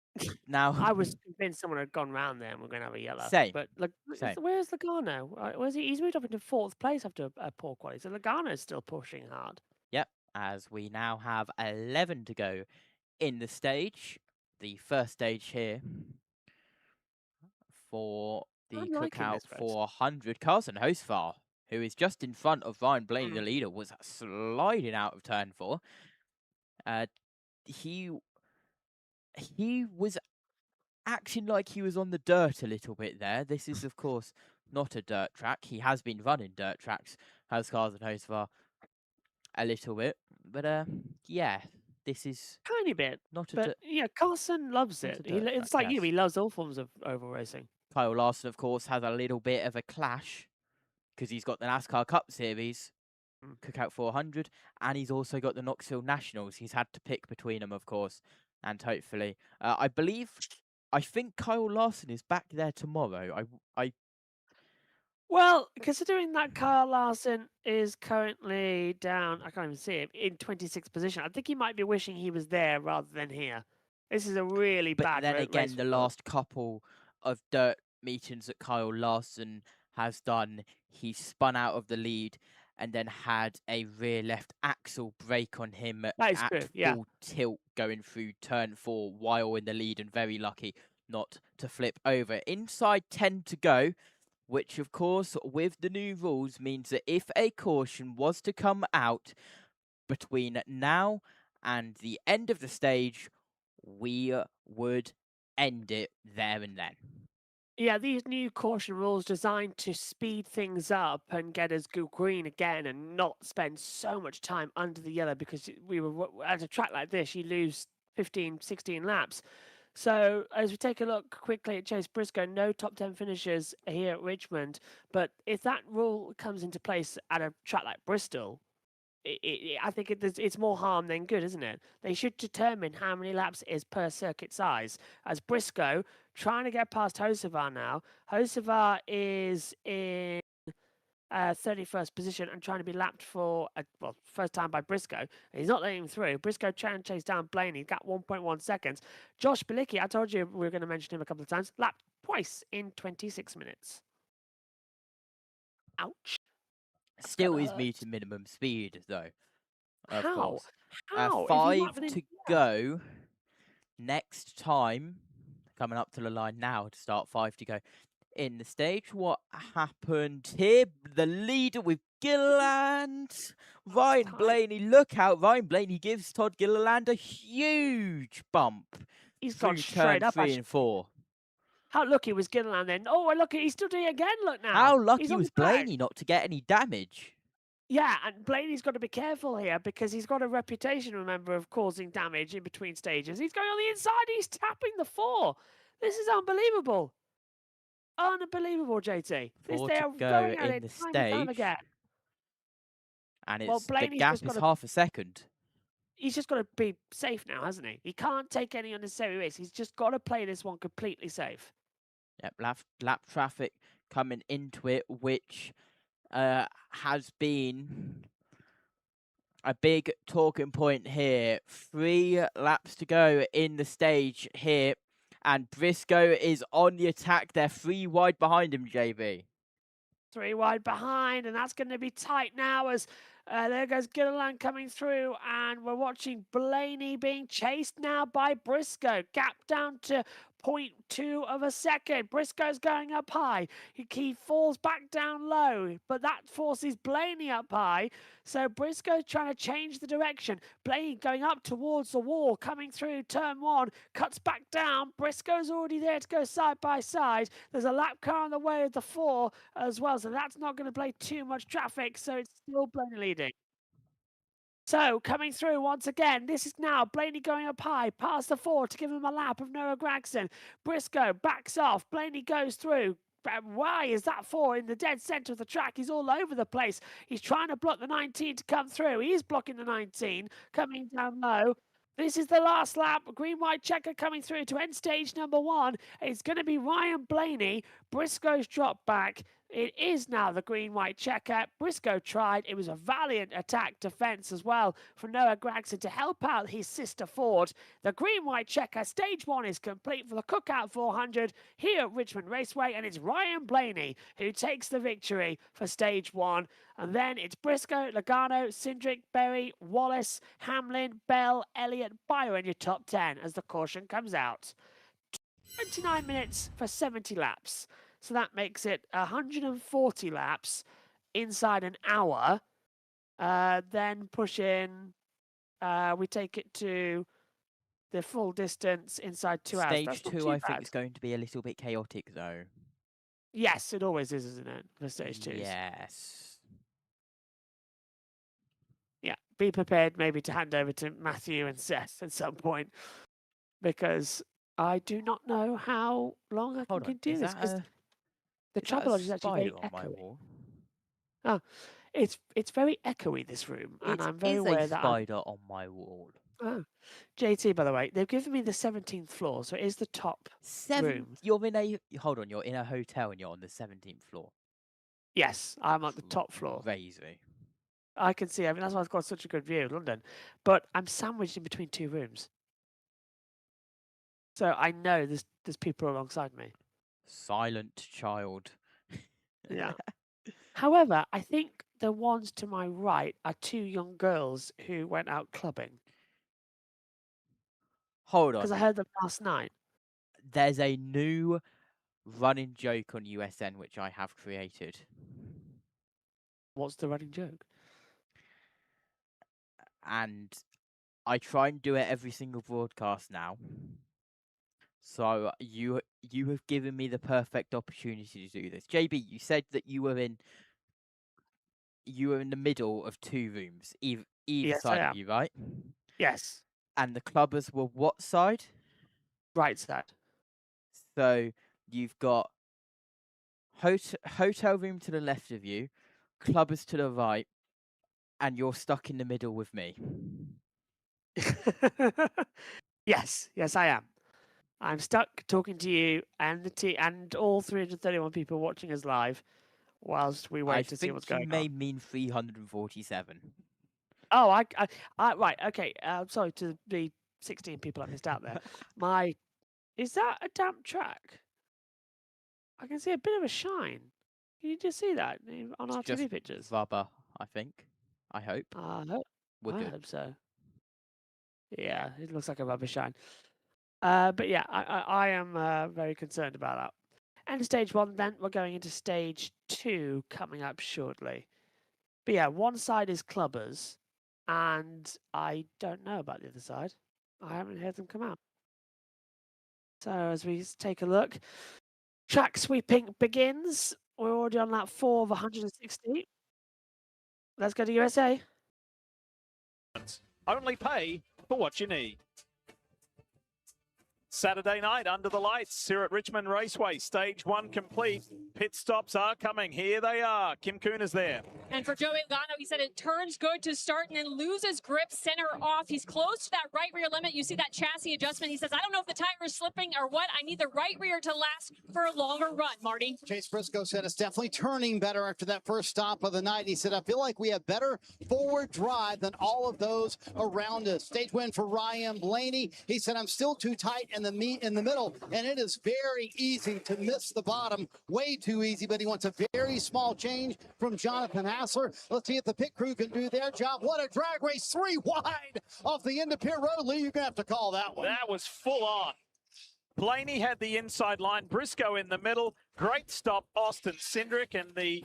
now I was convinced someone had gone round there and we're going to have a yellow. Same. But look, Same. where's Logano? Where's he? He's moved up into 4th place after a poor quality. So Logano's still pushing hard. Yep. As we now have 11 to go in the stage, the first stage here for the Cookout 400. Carson Hosfar, who is just in front of Ryan Blaney, the leader, was sliding out of turn 4. He was acting like he was on the dirt a little bit there. This is, of course, not a dirt track. He has been running dirt tracks, has Carson Hosfar, a little bit. But, yeah, this is... Tiny bit. Not a but, yeah, Carson loves it. It's like you, he loves all forms of oval racing. Kyle Larson, of course, has a little bit of a clash because he's got the NASCAR Cup Series, Cookout 400, and he's also got the Knoxville Nationals. He's had to pick between them, of course, and hopefully. I think Kyle Larson is back there tomorrow. Well, considering that Kyle Larson is currently down, I can't even see him, in 26th position, I think he might be wishing he was there rather than here. This is a really bad race. But then again, the last couple of dirt meetings that Kyle Larson has done, he spun out of the lead and then had a rear left axle brake on him at full tilt going through turn 4 while in the lead, and very lucky not to flip over. Inside 10 to go, which of course with the new rules means that if a caution was to come out between now and the end of the stage, we would end it there and then. Yeah, these new caution rules designed to speed things up and get us go green again and not spend so much time under the yellow, because we were at a track like this, you lose 15, 16 laps. So as we take a look quickly at Chase Briscoe, no top 10 finishers here at Richmond. But if that rule comes into place at a track like Bristol, I think it's more harm than good, isn't it? They should determine how many laps is per circuit size. As Briscoe trying to get past Hocevar now. Hocevar is in 31st position and trying to be lapped for first time by Briscoe. He's not letting him through. Briscoe trying to chase down Blaney, got 1.1 seconds. Josh Bilicki, I told you we were going to mention him a couple of times, lapped twice in 26 minutes. Ouch. Still is meeting minimum speed, though. Of course. How? 5 to go. Next time, coming up to the line now to start 5 to go in the stage. What happened here? The leader with Gilliland. Ryan Blaney, look out. Ryan Blaney gives Todd Gilliland a huge bump. He's gone straight up. 3 and 4. How lucky was Gilliland then? Oh, and look, he's still doing it again. Look now. How He's lucky on was the track. Blaney not to get any damage? Yeah, and Blaney's got to be careful here because he's got a reputation, remember, of causing damage in between stages. He's going on the inside. He's tapping the 4. This is unbelievable. Unbelievable, JT. They Four to are go going at in it the time and time stage. again. And Well, it's the Blaney's gap just is got to. half a second. He's just got to be safe now, hasn't he? He can't take any unnecessary risks. He's just got to play this one completely safe. Yep, lap traffic coming into it, which has been a big talking point here. 3 laps to go in the stage here, and Briscoe is on the attack. They're 3 wide behind him, JB. 3 wide behind, and that's going to be tight now as there goes Gilliland coming through, and we're watching Blaney being chased now by Briscoe. Gap down to 0.2 of a second. Briscoe's going up high. He falls back down low, but that forces Blaney up high. So Briscoe's trying to change the direction. Blaney going up towards the wall, coming through turn 1, cuts back down. Briscoe's already there to go side by side. There's a lap car on the way of the 4 as well, so that's not going to play too much traffic, so it's still Blaney leading. So, coming through once again, this is now Blaney going up high, past the 4 to give him a lap of Noah Gragson. Briscoe backs off, Blaney goes through. Why is that 4 in the dead centre of the track? He's all over the place. He's trying to block the 19 to come through. He is blocking the 19, coming down low. This is the last lap. Green-white checker coming through to end stage number 1. It's going to be Ryan Blaney. Briscoe's dropped back. It is now the green-white checker. Briscoe tried. It was a valiant attack defence as well from Noah Gragson to help out his sister Ford. The green-white checker, stage 1 is complete for the Cookout 400 here at Richmond Raceway, and it's Ryan Blaney who takes the victory for stage 1. And then it's Briscoe, Logano, Cindric, Berry, Wallace, Hamlin, Bell, Elliott, Byron, your top 10 as the caution comes out. 29 minutes for 70 laps. So that makes it 140 laps inside an hour. Then push in, we take it to the full distance inside 2 hours. Stage 2, I think, is going to be a little bit chaotic, though. Yes, it always is, isn't it, for stage 2s? Yes. Yeah, be prepared maybe to hand over to Matthew and Seth at some point, because I do not know how long I can continue this. The trouble is actually very echoey. Oh, it's very echoey, this room, and I'm very aware that spider on my wall. Oh, JT, by the way, they've given me the 17th floor, so it is the top room. You're in a you're in a hotel and you're on the 17th floor. Yes, I'm at the top floor. Crazy. I can see. I mean, that's why I've got such a good view of London. But I'm sandwiched in between 2 rooms, so I know there's people alongside me. Silent child. Yeah. However, I think the ones to my right are 2 young girls who went out clubbing. Hold on. Because I heard them last night. There's a new running joke on USN which I have created. What's the running joke? And I try and do it every single broadcast now. So you have given me the perfect opportunity to do this. JB, you said that you were in the middle of 2 rooms, either Yes, side I of am. you, right? Yes. And the clubbers were what side? Right side. So you've got hotel room to the left of you, clubbers to the right, and you're stuck in the middle with me. Yes, I am. I'm stuck talking to you and and all 331 people watching us live, whilst we wait to see what's going on. I think you may mean 347. Oh, I right, okay. Sorry to the 16 people I missed out there. Is that a damp track? I can see a bit of a shine. Can you just see that on our TV pictures? Rubber, I think. I hope. I hope so. Yeah, it looks like a rubber shine. But yeah, I am very concerned about that. And stage 1, then we're going into stage 2 coming up shortly. But yeah, one side is clubbers, and I don't know about the other side. I haven't heard them come out. So as we take a look, Track sweeping begins. We're already on lap 4 of 160. Let's go to USA. Only pay for what you need. Saturday night under the lights here at Richmond Raceway. Stage 1 complete. Pit stops are coming. Here they are. Kim Kuhn is there. And for Joey Logano, he said it turns good to start and then loses grip center off. He's close to that right rear limit. You see that chassis adjustment. He says, I don't know if the tire is slipping or what. I need the right rear to last for a longer run, Marty. Chase Briscoe said it's definitely turning better after that first stop of the night. He said, I feel like we have better forward drive than all of those around us. Stage win for Ryan Blaney. He said, I'm still too tight in the middle, and it is very easy to miss the bottom. Way too easy, but he wants a very small change from Jonathan Hassler. Let's see if the pit crew can do their job. What a drag race, 3 wide off the end of pit road. Lee, you're going to have to call that one. That was full on. Blaney had the inside line. Briscoe in the middle. Great stop, Austin Cindric and the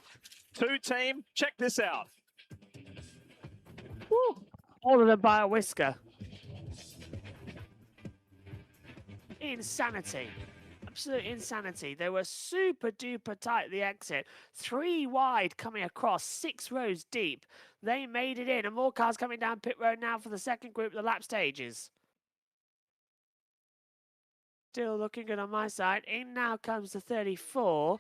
2 team. Check this out. Woo. All of them by a whisker. Insanity. Absolute insanity. They were super duper tight at the exit. 3 wide coming across, 6 rows deep. They made it in, and more cars coming down pit road now for the second group of the lap stages. Still looking good on my side. In now comes the 34.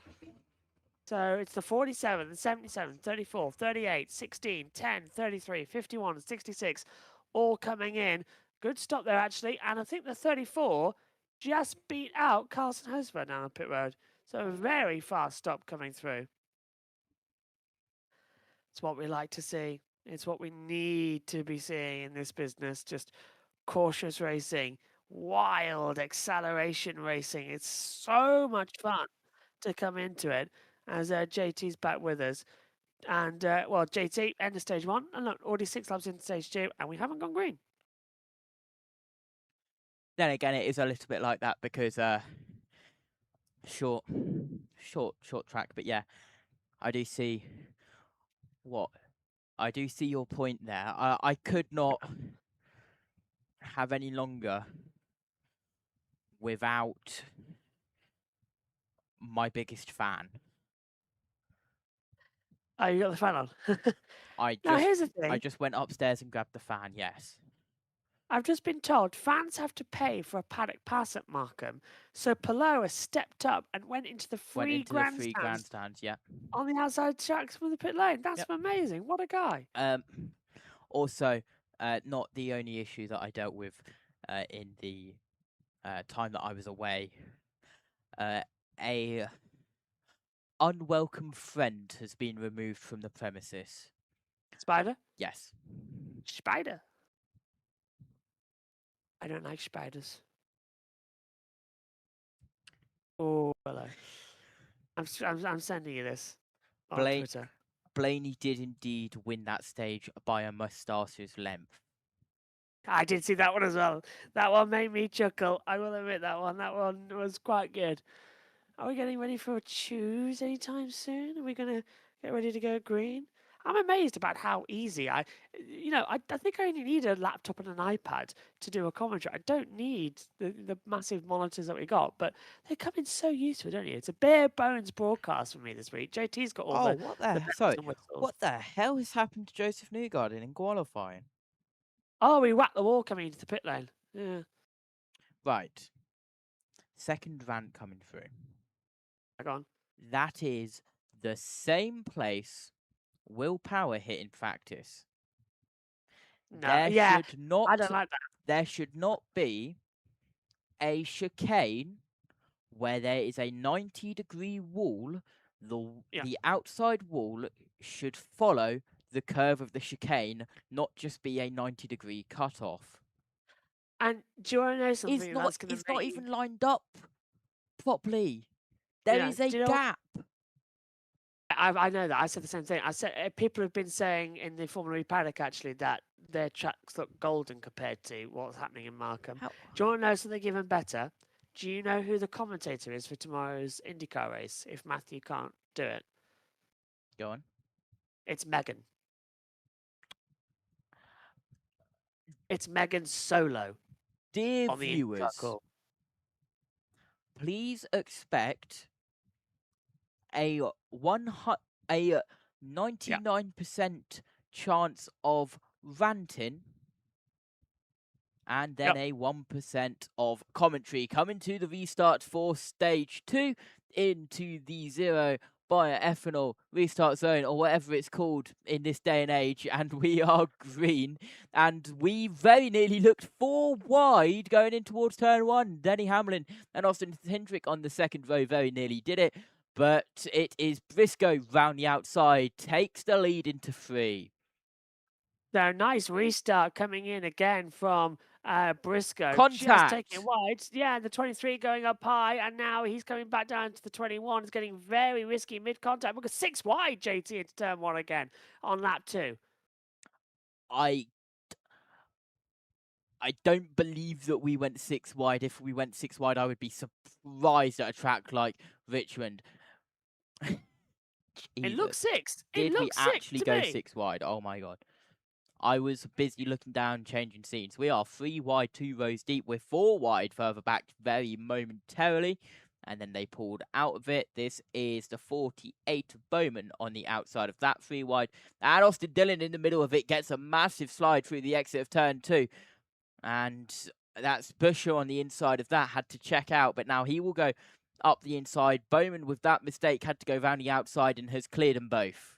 So it's the 47, the 77, 34, 38, 16, 10, 33, 51, and 66 all coming in. Good stop there, actually. And I think the 34 just beat out Carlson Hosberg down on pit road. So a very fast stop coming through. It's what we like to see. It's what we need to be seeing in this business. Just cautious racing, wild acceleration racing. It's so much fun to come into it as JT's back with us. And, well, JT, end of stage 1. And look, already 6 laps into stage 2, and we haven't gone green. Then again, it is a little bit like that because short track. But yeah, I do see your point there. I could not have any longer without my biggest fan. Oh, you got the fan on? Now, here's the thing. I just went upstairs and grabbed the fan, yes. I've just been told fans have to pay for a paddock pass at Markham. So Palou has stepped up and went into the free grandstands yeah. on the outside tracks from the pit lane. That's amazing. What a guy. Also, not the only issue that I dealt with in the time that I was away. A unwelcome friend has been removed from the premises. Spider? Yes. Spider. I don't like spiders. Oh, hello. I'm sending you this on Twitter. Blaney did indeed win that stage by a mustache's length. I did see that one as well. That one made me chuckle. I will admit that one. That one was quite good. Are we getting ready for a choose anytime soon? Are we going to get ready to go green? I'm amazed about how easy I think I only need a laptop and an iPad to do a commentary. I don't need the massive monitors that we got, but they come in so useful, don't you? It's a bare bones broadcast for me this week. JT's got all what the hell has happened to Joseph Newgarden in qualifying? Oh, we whacked the wall coming into the pit lane. Yeah. Right. Second rant coming through. Hang on. That is the same place Will Power hit in practice. No, I don't like that. There should not be a chicane where there is a 90-degree wall. The outside wall should follow the curve of the chicane, not just be a 90-degree cutoff. And do you want to know something? It's not even lined up properly. There is a gap. I know that. I said the same thing. I said people have been saying in the Formula E paddock actually that their tracks look golden compared to what's happening in Markham. Do you want to know something even better? Do you know who the commentator is for tomorrow's IndyCar race if Matthew can't do it? Go on. It's Megan. It's Megan Solo. Dear viewers, please expect a 99% chance of ranting, and then a 1% of commentary. Coming to the restart for stage 2 into the zero bioethanol restart zone, or whatever it's called in this day and age, and we are green, and we very nearly looked 4 wide going in towards turn 1. Denny Hamlin and Austin Hendrick on the second row very nearly did it, but it is Briscoe round the outside, takes the lead into 3. So nice restart coming in again from Briscoe. Just Contact! taking it wide. Yeah, the 23 going up high, and now he's coming back down to the 21. It's getting very risky mid-contact. Look at 6 wide, JT, into turn 1 again on lap 2. I don't believe that we went 6 wide. If we went 6 wide, I would be surprised at a track like Richmond. It looks 6. Did we actually go me. 6 wide? Oh my god. I was busy looking down, changing scenes. We are 3 wide, 2 rows deep. We're 4 wide further back very momentarily. And then they pulled out of it. This is the 48 of Bowman on the outside of that 3 wide. And Austin Dillon in the middle of it gets a massive slide through the exit of turn 2. And that's Busher on the inside of that, had to check out. But now he will go up the inside. Bowman, with that mistake, had to go round the outside and has cleared them both.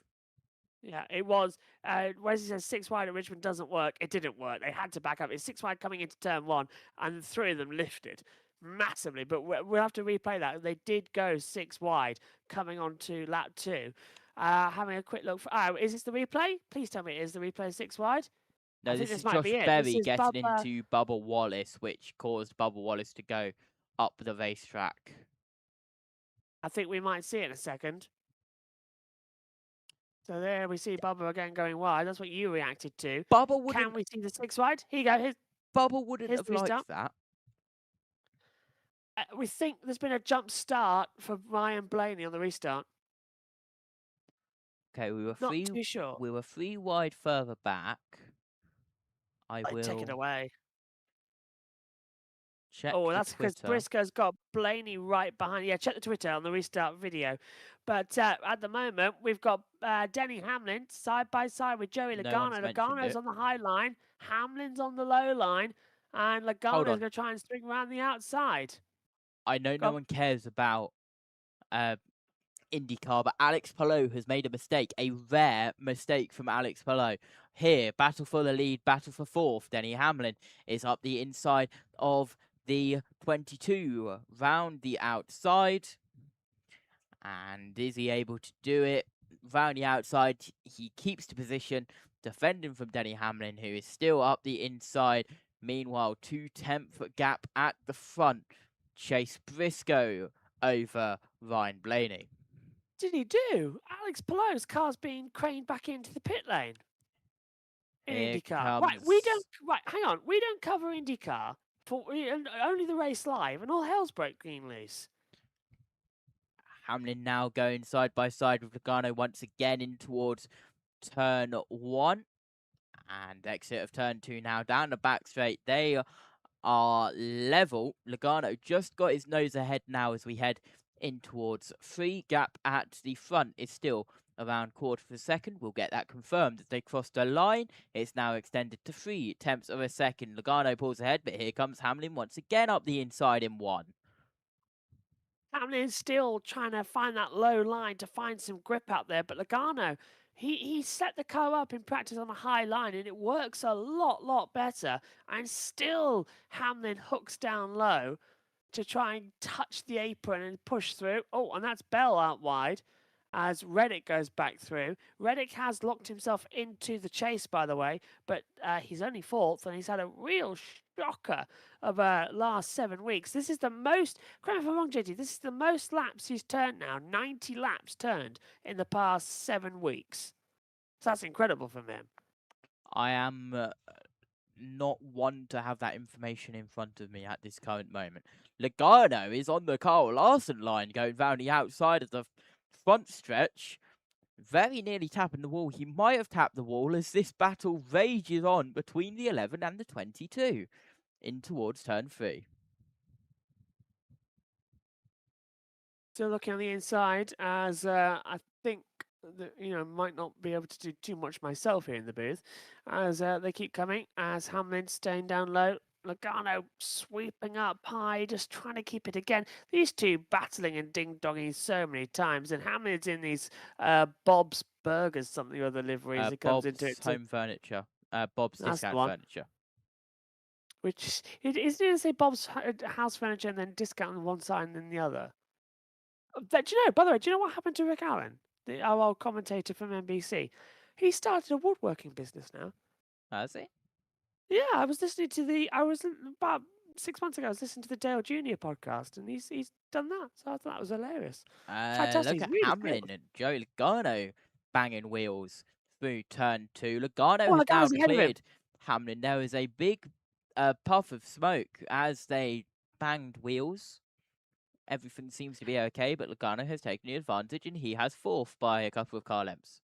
Yeah, it was. Wesley says 6 wide at Richmond doesn't work. It didn't work. They had to back up. It's 6 wide coming into turn 1, and 3 of them lifted massively. But we'll have to replay that. They did go 6 wide coming on to lap 2. Having a quick look. Is this the replay? Please tell me it is the replay 6 wide. No, this is Josh Berry getting into Bubba Wallace, which caused Bubba Wallace to go up the racetrack. I think we might see it in a second. So there we see Bubba again going wide. That's what you reacted to. Bubba wouldn't... Can we see the 6 wide? Here you go. Bubba wouldn't have liked that. We think there's been a jump start for Ryan Blaney on the restart. Okay, we were Not too sure. We were 3 wide further back. I will take it away. Check that's because Briscoe's got Blaney right behind. Yeah, check the Twitter on the restart video. But at the moment, we've got Denny Hamlin side by side with Joey Logano. Logano's on the high line. Hamlin's on the low line. And Logano's going to try and swing around the outside. I know no one cares about IndyCar, but Alex Palou has made a mistake. A rare mistake from Alex Palou. Here, battle for the lead, battle for 4th. Denny Hamlin is up the inside of the 22, round the outside. And is he able to do it? Round the outside, he keeps the position, defending from Denny Hamlin, who is still up the inside. Meanwhile, 2/10 gap at the front. Chase Briscoe over Ryan Blaney. Did he do? Alex Palou's car's being craned back into the pit lane. In IndyCar. Right, hang on. We don't cover IndyCar. Only the race live, and all hell's breaking loose. Hamlin now going side by side with Logano once again in towards turn 1. And exit of turn 2 now down the back straight. They are level. Logano just got his nose ahead now as we head in towards 3. Gap at the front is still around 1/4 of a second. We'll get that confirmed as they cross the line. It's now extended to 3/10 of a second. Logano pulls ahead, but here comes Hamlin once again up the inside in 1. Hamlin's still trying to find that low line to find some grip out there, but Logano, he set the car up in practice on a high line, and it works a lot better. And still, Hamlin hooks down low to try and touch the apron and push through. Oh, and that's Bell out wide as Reddick goes back through. Reddick has locked himself into the chase, by the way, but he's only 4th, and he's had a real shocker of last 7 weeks. This is the most, correct me if I'm wrong, JT, this is the most laps he's turned now. 90 laps turned in the past 7 weeks. So that's incredible from him. I am not one to have that information in front of me at this current moment. Logano is on the Carl Larson line going round the outside of the front stretch, very nearly tapping the wall. He might have tapped the wall as this battle rages on between the 11 and the 22 in towards turn 3. Still looking on the inside, as I think that, might not be able to do too much myself here in the booth, as they keep coming, as Hamlin staying down low. Logano sweeping up high, just trying to keep it again. These two battling and ding-donging so many times, and Hamlin's in these Bob's Burgers, something or other liveries. He comes Bob's into it. Home Furniture. Bob's That's the Discount one. Furniture. Which isn't it to say Bob's House Furniture and then discount on one side and then the other? Do you know? By the way, do you know what happened to Rick Allen, our old commentator from NBC? He started a woodworking business now. Has he? Yeah, I was about 6 months ago. I was listening to the Dale Jr. podcast, and he's done that. So I thought that was hilarious. Fantastic. Look at He's really Hamlin good. and Joe Logano banging wheels through turn 2. Logano Oh, has now Logano's ahead of him. cleared Hamlin. There is a big puff of smoke as they banged wheels. Everything seems to be okay, but Logano has taken the advantage, and he has 4th by a couple of car lengths.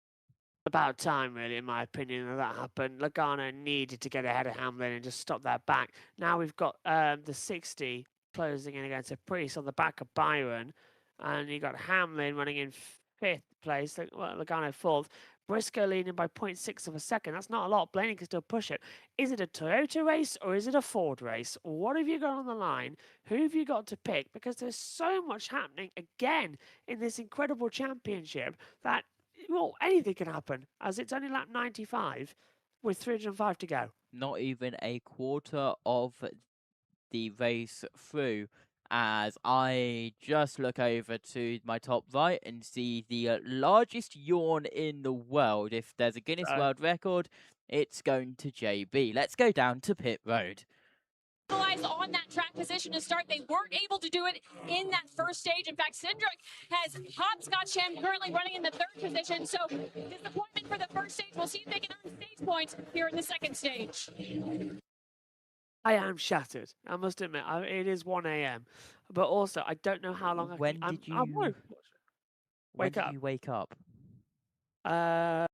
About time, really, in my opinion, that happened. Logano needed to get ahead of Hamlin and just stop that back. Now we've got the 60 closing in against a Priest on the back of Byron, and you got Hamlin running in 5th place. Logano 4th. Briscoe leading by 0.6 of a second. That's not a lot. Blaney can still push it. Is it a Toyota race or is it a Ford race? What have you got on the line? Who have you got to pick? Because there's so much happening again in this incredible championship that, well, anything can happen, as it's only lap 95 with 305 to go. Not even a quarter of the race through, as I just look over to my top right and see the largest yawn in the world. If there's a Guinness World Record, it's going to JB. Let's go down to pit road. On that track position to start. They weren't able to do it in that first stage. In fact, Cindric has hopscotched him, currently running in the 3rd position. So disappointment for the first stage. We'll see if they can earn stage points here in the 2nd stage. I am shattered. I must admit, it is 1 a.m. But also, I don't know how long. When did you wake up? 7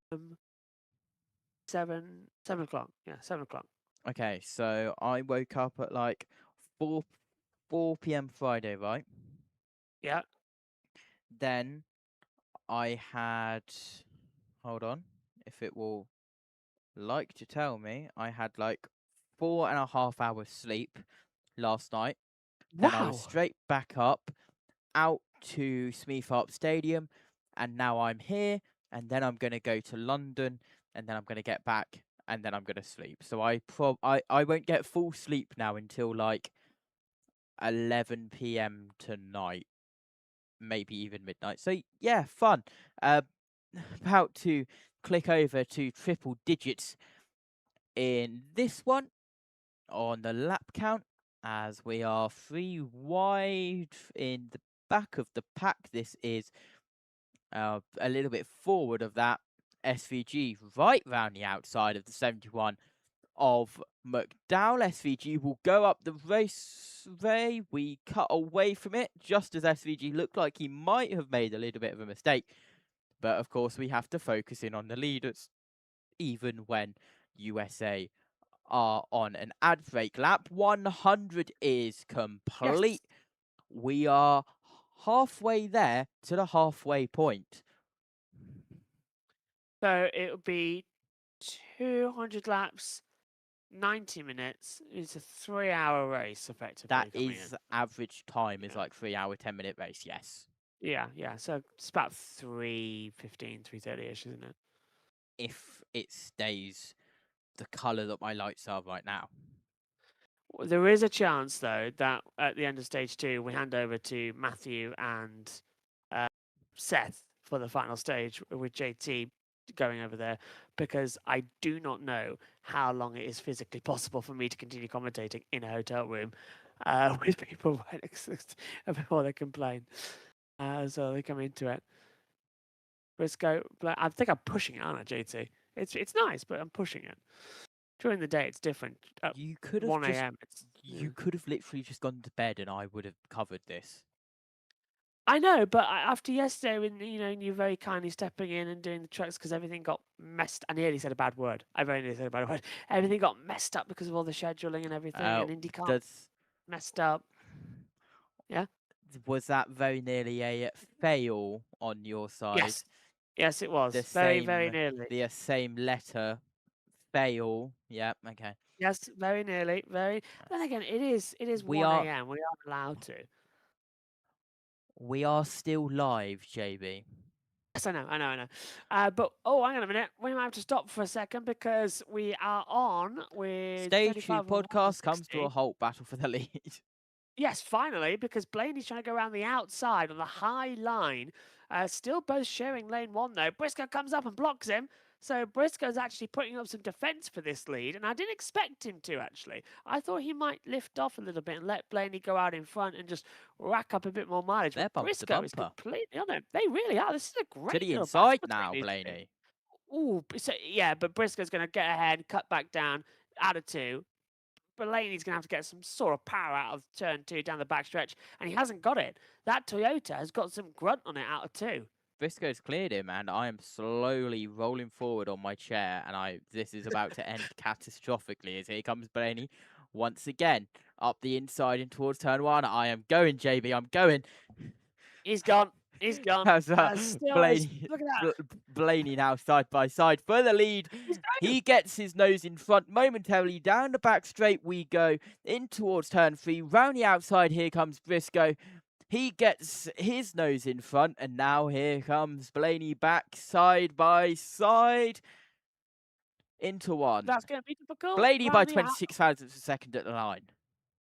o'clock. Yeah, 7 o'clock. Okay, so I woke up at like 4 p.m. Friday, right? Yeah. Then I had, hold on, if it will like to tell me, I had like 4.5 hours sleep last night. Wow. Then I was straight back up, out to Smeethorpe Stadium, and now I'm here, and then I'm going to go to London, and then I'm going to get back, and then I'm going to sleep. So I won't get full sleep now until like 11 p.m. tonight, maybe even midnight. So yeah, fun. About to click over to triple digits in this one on the lap count, as we are 3 wide in the back of the pack. This is a little bit forward of that SVG, right round the outside of the 71 of McDowell. SVG will go up the raceway. We cut away from it just as SVG looked like he might have made a little bit of a mistake. But of course, we have to focus in on the leaders, even when USA are on an ad break. Lap 100 is complete. Yes. We are halfway there to the halfway point. So it'll be 200 laps, 90 minutes. It's a 3-hour race, effectively. That is average time, is like 3-hour, 10-minute race, yes. Yeah. So it's about 3:15, 3:30-ish, isn't it? If it stays the colour that my lights are right now. There is a chance, though, that at the end of stage 2, we hand over to Matthew and Seth for the final stage, with JT going over there, because I do not know how long it is physically possible for me to continue commentating in a hotel room with people right next to before they complain. So they come into it. Briscoe, I think I'm pushing it, aren't I, JT? It's nice, but I'm pushing it. During the day, it's different. You could have 1 a.m. You could have literally just gone to bed, and I would have covered this. I know, but after yesterday, when you very kindly stepping in and doing the trucks, because everything got messed. I nearly said a bad word. I very nearly said a bad word. Everything got messed up because of all the scheduling and everything, and IndyCar messed up. Yeah. was that very nearly a fail on your side? Yes. Yes, it was. The Very, same, very nearly. the same letter, fail. Yeah, okay. Yes, very nearly. Very. Then again, it is We 1 are- a.m. We aren't allowed to. We are still live, JB. Yes, I know. But hang on a minute. We might have to stop for a second because we are on with Stay 35 tuned. and Podcast comes to a 160. halt. Battle for the lead. Yes, finally, because Blaney's trying to go around the outside on the high line. Still both sharing lane 1, though. Briscoe comes up and blocks him. So Briscoe's actually putting up some defence for this lead, and I didn't expect him to, actually. I thought he might lift off a little bit and let Blaney go out in front and just rack up a bit more mileage. They're But bumper to Briscoe is bumper. completely on it. They really are. This is a great To the little inside battle now, between these two. Blaney. Ooh, so, yeah, but Briscoe's going to get ahead, cut back down, out of 2. Blaney's going to have to get some sort of power out of turn 2 down the backstretch, and he hasn't got it. That Toyota has got some grunt on it out of 2. Briscoe's cleared him, and I am slowly rolling forward on my chair, and this is about to end catastrophically as here comes Blaney once again up the inside and towards turn 1. I am going, JB. I'm going. He's gone. He's gone. Blaney, Look at that. Blaney now side by side for the lead. He gets his nose in front momentarily. Down the back straight we go in towards turn 3. Round the outside, here comes Briscoe. He gets his nose in front, and now here comes Blaney back side by side into 1. That's going to be difficult. Blaney by 26 thousandths a second at the line.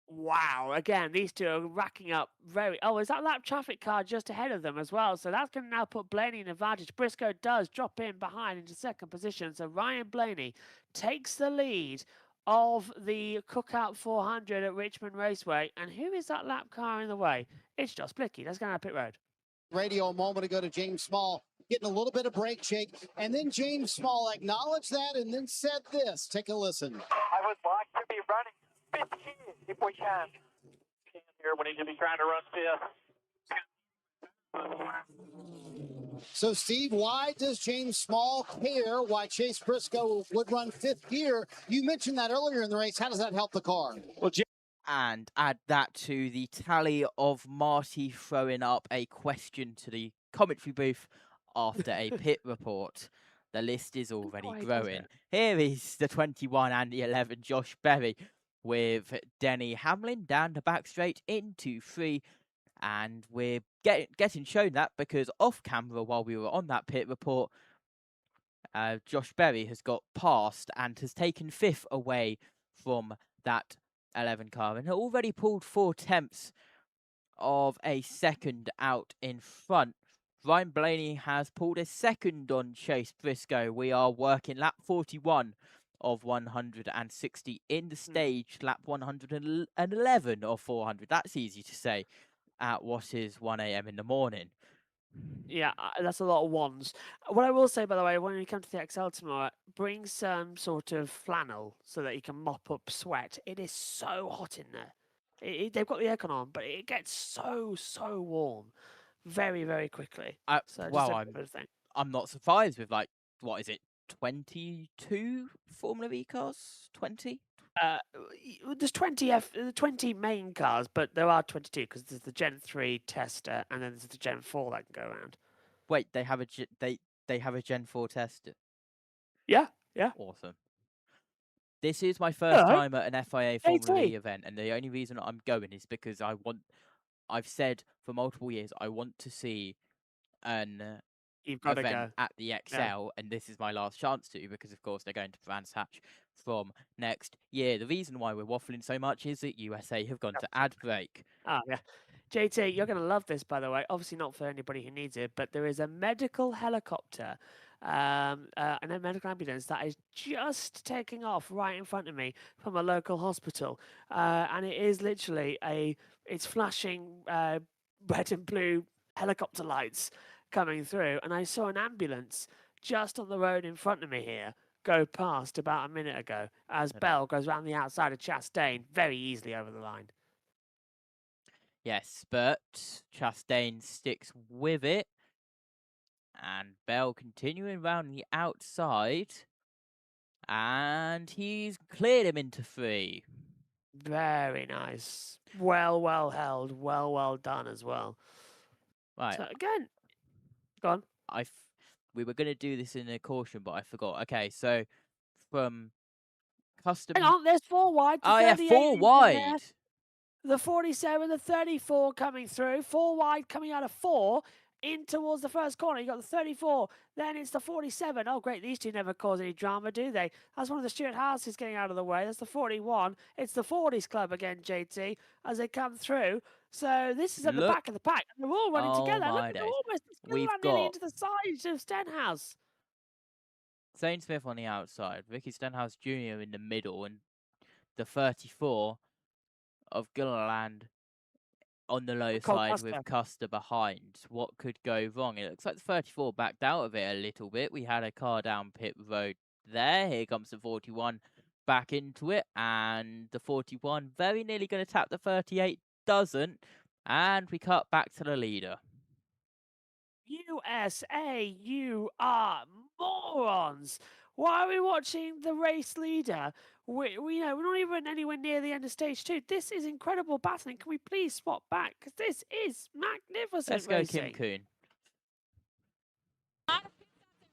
Wow. Again, these two are racking up very... Oh, is that lap traffic car just ahead of them as well? So that's going to now put Blaney in advantage. Briscoe does drop in behind into second position. So Ryan Blaney takes the lead of the Cookout 400 at Richmond Raceway. And who is that lap car in the way? It's Josh Blicky. That's going to pit road. Radio a moment ago to James Small, getting a little bit of brake shake. And then James Small acknowledged that and then said this. Take a listen. I would like to be running 15 if we can. Here when he could be trying to run 5th. So, Steve, why does James Small care why Chase Briscoe would run 5th gear? You mentioned that earlier in the race. How does that help the car? Well, and add that to the tally of Marty throwing up a question to the commentary booth after a pit report. The list is already growing. Here is the 21 and the 11, Josh Berry, with Denny Hamlin down the back straight into 3. And we're getting shown that because off camera while we were on that pit report, Josh Berry has got past and has taken 5th away from that 11 car and already pulled 4/10 of a second out in front. Ryan Blaney has pulled a second on Chase Briscoe. We are working lap 41 of 160 in the stage, lap 111 of 400. That's easy to say at what is 1 a.m. in the morning. Yeah, that's a lot of ones. What I will say, by the way, when you come to the XL tomorrow, bring some sort of flannel so that you can mop up sweat. It is so hot in there. They've got the aircon on, but it gets so warm very, very quickly. I'm not surprised with, like, what is it, 22 Formula E cars? 20? There's 20 main cars, but there are 22 because there's the Gen 3 tester and then there's the Gen 4 that can go around. Wait, they have a Gen 4 tester? Yeah. Awesome. This is my first time at an FIA Formula E event, and the only reason I'm going is because I've said for multiple years I want to see an event at the XL, and this is my last chance to, because of course they're going to Brands Hatch from next year. The reason why we're waffling so much is that USA have gone to ad break. Oh, yeah. JT, you're going to love this, by the way. Obviously not for anybody who needs it, but there is a medical helicopter and a medical ambulance that is just taking off right in front of me from a local hospital. And it is literally it's flashing red and blue helicopter lights coming through. And I saw an ambulance just on the road in front of me here go past about a minute ago as Bell goes around the outside of Chastain very easily over the line. Yes, but Chastain sticks with it. And Bell continuing round the outside. And he's cleared him into 3. Very nice. Well held. Well done as well. Right. So again, go on. We were going to do this in a caution, but I forgot. Okay, so from custom. Hang on, there's 4 wide. Oh yeah, 4 wide. The 47, the 34 coming through. 4 wide coming out of 4 in towards the first corner. You got the 34. Then it's the 47. Oh, great. These two never cause any drama, do they? That's one of the Stuart Houses getting out of the way. That's the 41. It's the 40s club again, JT, as they come through. So this is at the back of the pack. They're all running together. Look, they're almost nearly into the side of Stenhouse. Zane Smith on the outside, Ricky Stenhouse Jr. in the middle, and the 34 of Gilliland on the low side with Custer behind. What could go wrong? It looks like the 34 backed out of it a little bit. We had a car down pit road there. Here comes the 41 back into it, and the 41 very nearly going to tap the 38. Doesn't, and we cut back to the leader. USA, you are morons. Why are we watching the race leader? We're not even anywhere near the end of stage 2. This is incredible battling. Can we please swap back? Because this is magnificent. Let's go, racing. Kim Kuhn.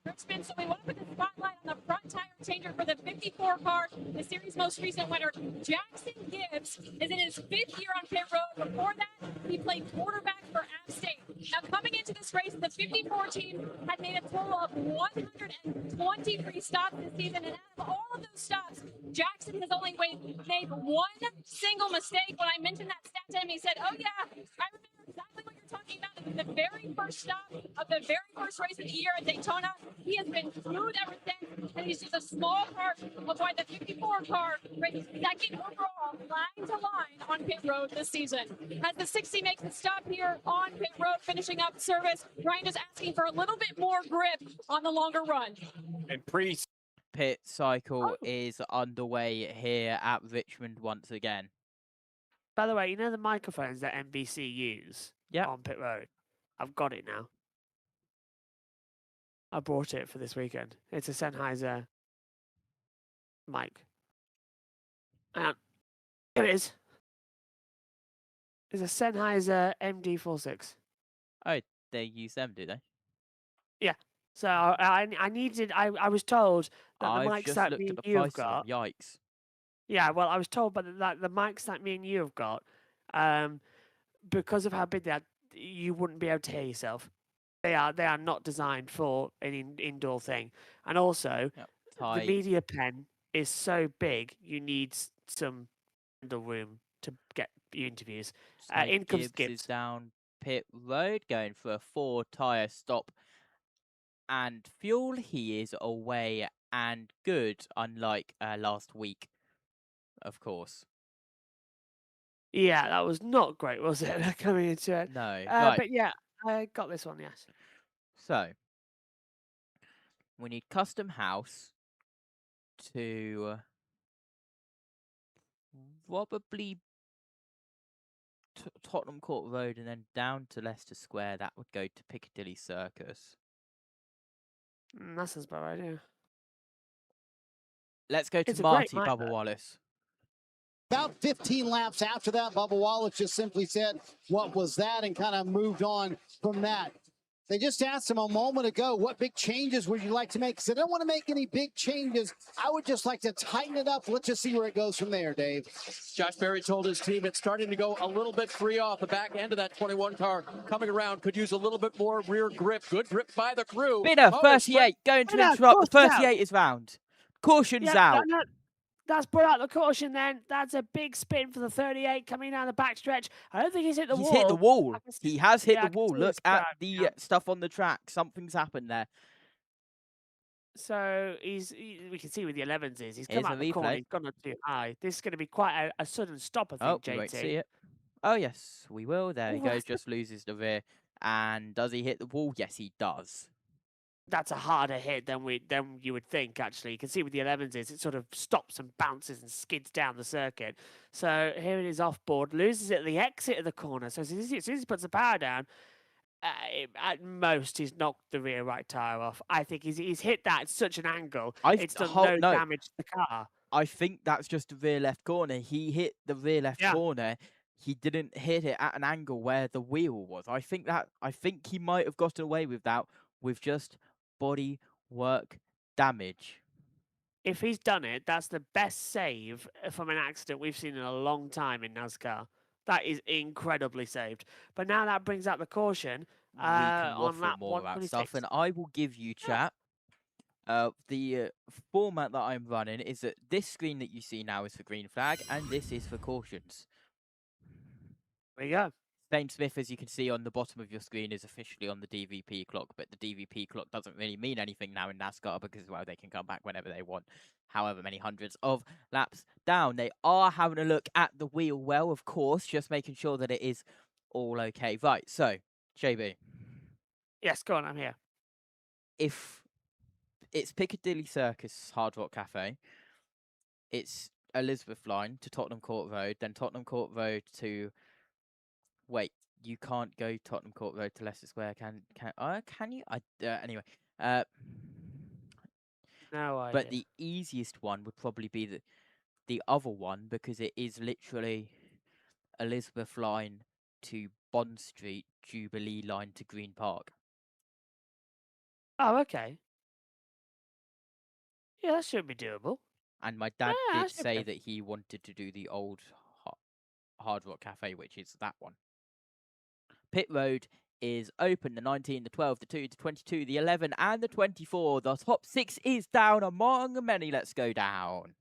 Richmond, so we want to put the spotlight on the front tire changer for the 54 car, the series' most recent winner. Jackson Gibbs is in his 5th year on pit road. Before that, he played quarterback for App State. Now, coming into this race, the 54 team had made a total of 123 stops this season, and out of all of those stops, Jackson has only made one single mistake. When I mentioned that stat to him, he said, "Oh yeah, I remember exactly what you're talking about. It was the very first stop of the very first race of the year at Daytona. He has been smooth ever since, and he's just a small part of why the 54 car races second overall, line to line on pit road this season. As the 60 makes the stop here on pit road, finishing up service, Ryan is asking for a little bit more grip on the longer run. And pit cycle is underway here at Richmond once again. By the way, you know the microphones that NBC use on pit road? I've got it now. I bought it for this weekend. It's a Sennheiser mic. And here it is. It's a Sennheiser MD46. Oh, they use them, do they? Yeah. So I was told that the mics just that looked me at and the you have price of them. got. Yikes. Yeah, well, I was told by the mics that me and you have got, because of how big they are, you wouldn't be able to hear yourself. They are not designed for an indoor thing, and also the media pen is so big you need some handle room to get your interviews. In comes Gibbs is down pit road, going for a 4-tyre stop and fuel. He is away and good, unlike last week, of course. Yeah, that was not great, was it? Coming into it. No, right. But yeah, I got this one. Yes. So we need custom house to probably Tottenham Court Road and then down to Leicester Square. That would go to Piccadilly Circus. That sounds about right, yeah. Let's go to Marty Bubba Wallace. About 15 laps after that, Bubba Wallace just simply said, "What was that?" and kind of moved on from that. They just asked him a moment ago, what big changes would you like to make? He said, I don't want to make any big changes. I would just like to tighten it up. Let's just see where it goes from there, Dave. Josh Berry told his team it's starting to go a little bit free off the back end of that 21 car. Coming around, could use a little bit more rear grip. Good grip by the crew. Bitter, 38, going to interrupt. The 38 is round. Caution's out. That's brought out the caution then. That's a big spin for the 38 coming down the backstretch. I don't think he's hit the wall. He's hit the wall. He has hit the wall. Look at the stuff on the track. Something's happened there. So we can see where the 11s is. He's come out the corner. He's gone up too high. This is going to be quite a sudden stop, I think, JT. We won't see it. Oh, yes, we will. There he goes. Just loses the rear. And does he hit the wall? Yes, he does. That's a harder hit than you would think, actually. You can see with the 11s is it sort of stops and bounces and skids down the circuit. So here it is off board, loses it at the exit of the corner. So as soon as he puts the power down, at most he's knocked the rear right tyre off. I think he's hit that at such an angle, it's done no damage to the car. I think that's just the rear left corner. He hit the rear left Yeah. corner. He didn't hit it at an angle where the wheel was. I think he might have gotten away with that with just body work damage. If he's done it, that's the best save from an accident we've seen in a long time in NASCAR. That is incredibly saved. But now that brings out the caution We can on waffle lap more about 126. stuff, and I will give you, chat. The format that I'm running is that this screen that you see now is for green flag, and this is for cautions. There you go. Same Smith, as you can see on the bottom of your screen, is officially on the DVP clock, but the DVP clock doesn't really mean anything now in NASCAR because, well, they can come back whenever they want, however many hundreds of laps down. They are having a look at the wheel well, of course, just making sure that it is all okay. Right, so, JB. Yes, go on, I'm here. If it's Piccadilly Circus Hard Rock Cafe, it's Elizabeth Line to Tottenham Court Road, then Tottenham Court Road to... Wait, you can't go Tottenham Court Road to Leicester Square, can you? Anyway, no idea. but the easiest one would probably be the other one, because it is literally Elizabeth Line to Bond Street, Jubilee Line to Green Park. Oh, okay. Yeah, that should be doable. And my dad Yeah, did that should say be. that he wanted to do the old Hard Rock Cafe, which is that one. Pit Road is open, the 19, the 12, the 2, the 22, the 11, and the 24. The top 6 is down among many. Let's go down.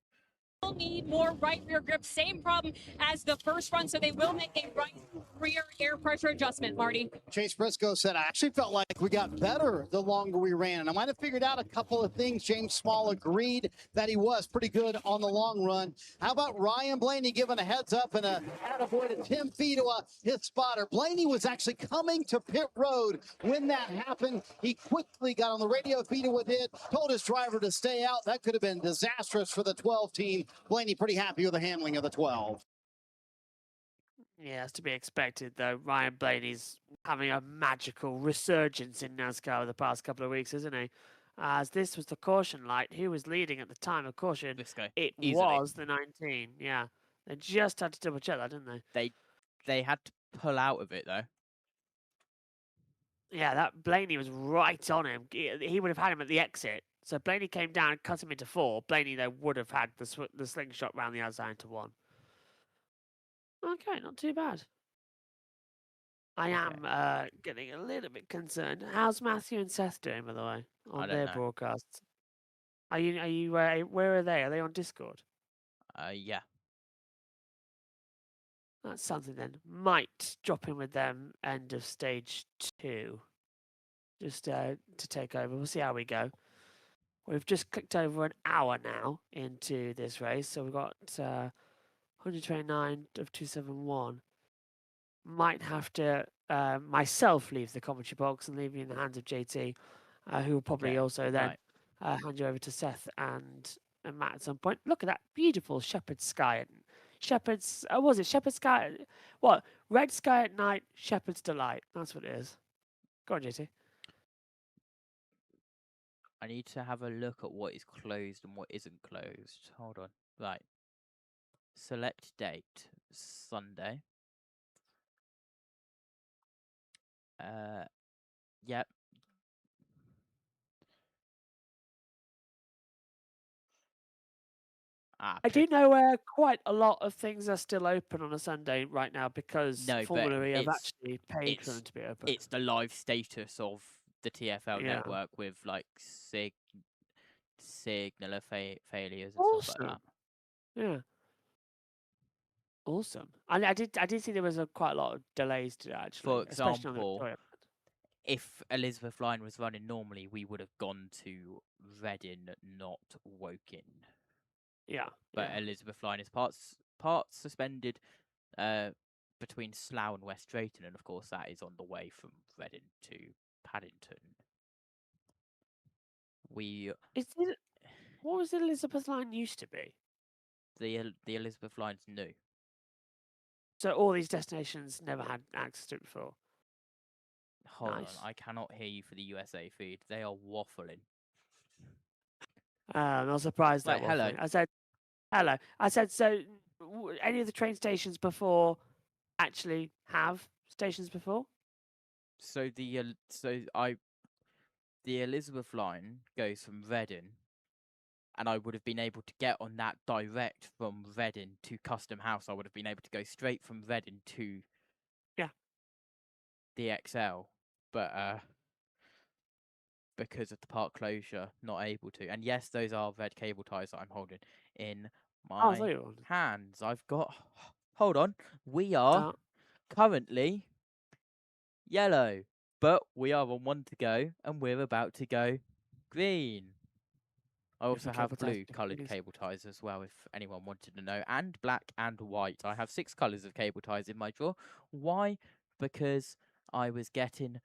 Need more right rear grip. Same problem as the first run, so they will make a right rear air pressure adjustment, Marty. Chase Briscoe said, I actually felt like we got better the longer we ran. And I might have figured out a couple of things. James Small agreed that he was pretty good on the long run. How about Ryan Blaney giving a heads up and a attaboy to Tim Fedowa, his spotter. Blaney was actually coming to pit road when that happened. He quickly got on the radio. Fedowa did, told his driver to stay out. That could have been disastrous for the 12 team. Blaney pretty happy with the handling of the 12. Yeah, that's to be expected, though. Ryan Blaney's having a magical resurgence in NASCAR the past couple of weeks, isn't he? As this was the caution light, who was leading at the time of caution? BlueSky. It Easily. was the 19, yeah. They just had to double check that, didn't they? They had to pull out of it, though. Yeah, that Blaney was right on him. He would have had him at the exit. So Blaney came down and cut him into 4. Blaney, though, would have had the slingshot round the outside into 1. Okay, not too bad. I am getting a little bit concerned. How's Matthew and Seth doing, by the way, on their broadcasts? Are you where are they? Are they on Discord? Yeah. That's something then. Might drop in with them end of stage 2. Just to take over. We'll see how we go. We've just clicked over an hour now into this race, so we've got 129 of 271. Might have to myself leave the commentary box and leave you in the hands of JT, who will probably also then hand you over to Seth and Matt at some point. Look at that beautiful shepherd sky. Shepherd's, was it shepherd sky? What? Red sky at night, shepherd's delight. That's what it is. Go on, JT. I need to have a look at what is closed and what isn't closed. Hold on. Right. Select date. Sunday. Yep. I do know quite a lot of things are still open on a Sunday right now because Formula E have actually paid for them to be open. It's the live status of the TFL network with like signaler failures and stuff like that. Yeah. Awesome. I did see there was quite a lot of delays to that, actually. For especially on the example, Victoria. if Elizabeth Line was running normally, we would have gone to Reading, not Woking. Yeah. But Elizabeth Line is parts suspended between Slough and West Drayton, and of course that is on the way from Reading to Paddington. What was the Elizabeth Line used to be? The Elizabeth Line's new. So all these destinations never had access to it before. Hold on, I cannot hear you for the USA feed. They are waffling. I'm not surprised that hello. I said Hello. I said, so any of the train stations before actually have stations before? So the Elizabeth line goes from Reading, and I would have been able to get on that direct from Reading to Custom House. I would have been able to go straight from Reading to the XL, but because of the park closure, not able to. And yes, those are red cable ties that I'm holding in my hands. I've got. Hold on, we are currently yellow, but we are on one to go, and we're about to go green. I also have blue coloured cable ties as well, if anyone wanted to know, and black and white. I have 6 colours of cable ties in my drawer. Why? Because I was getting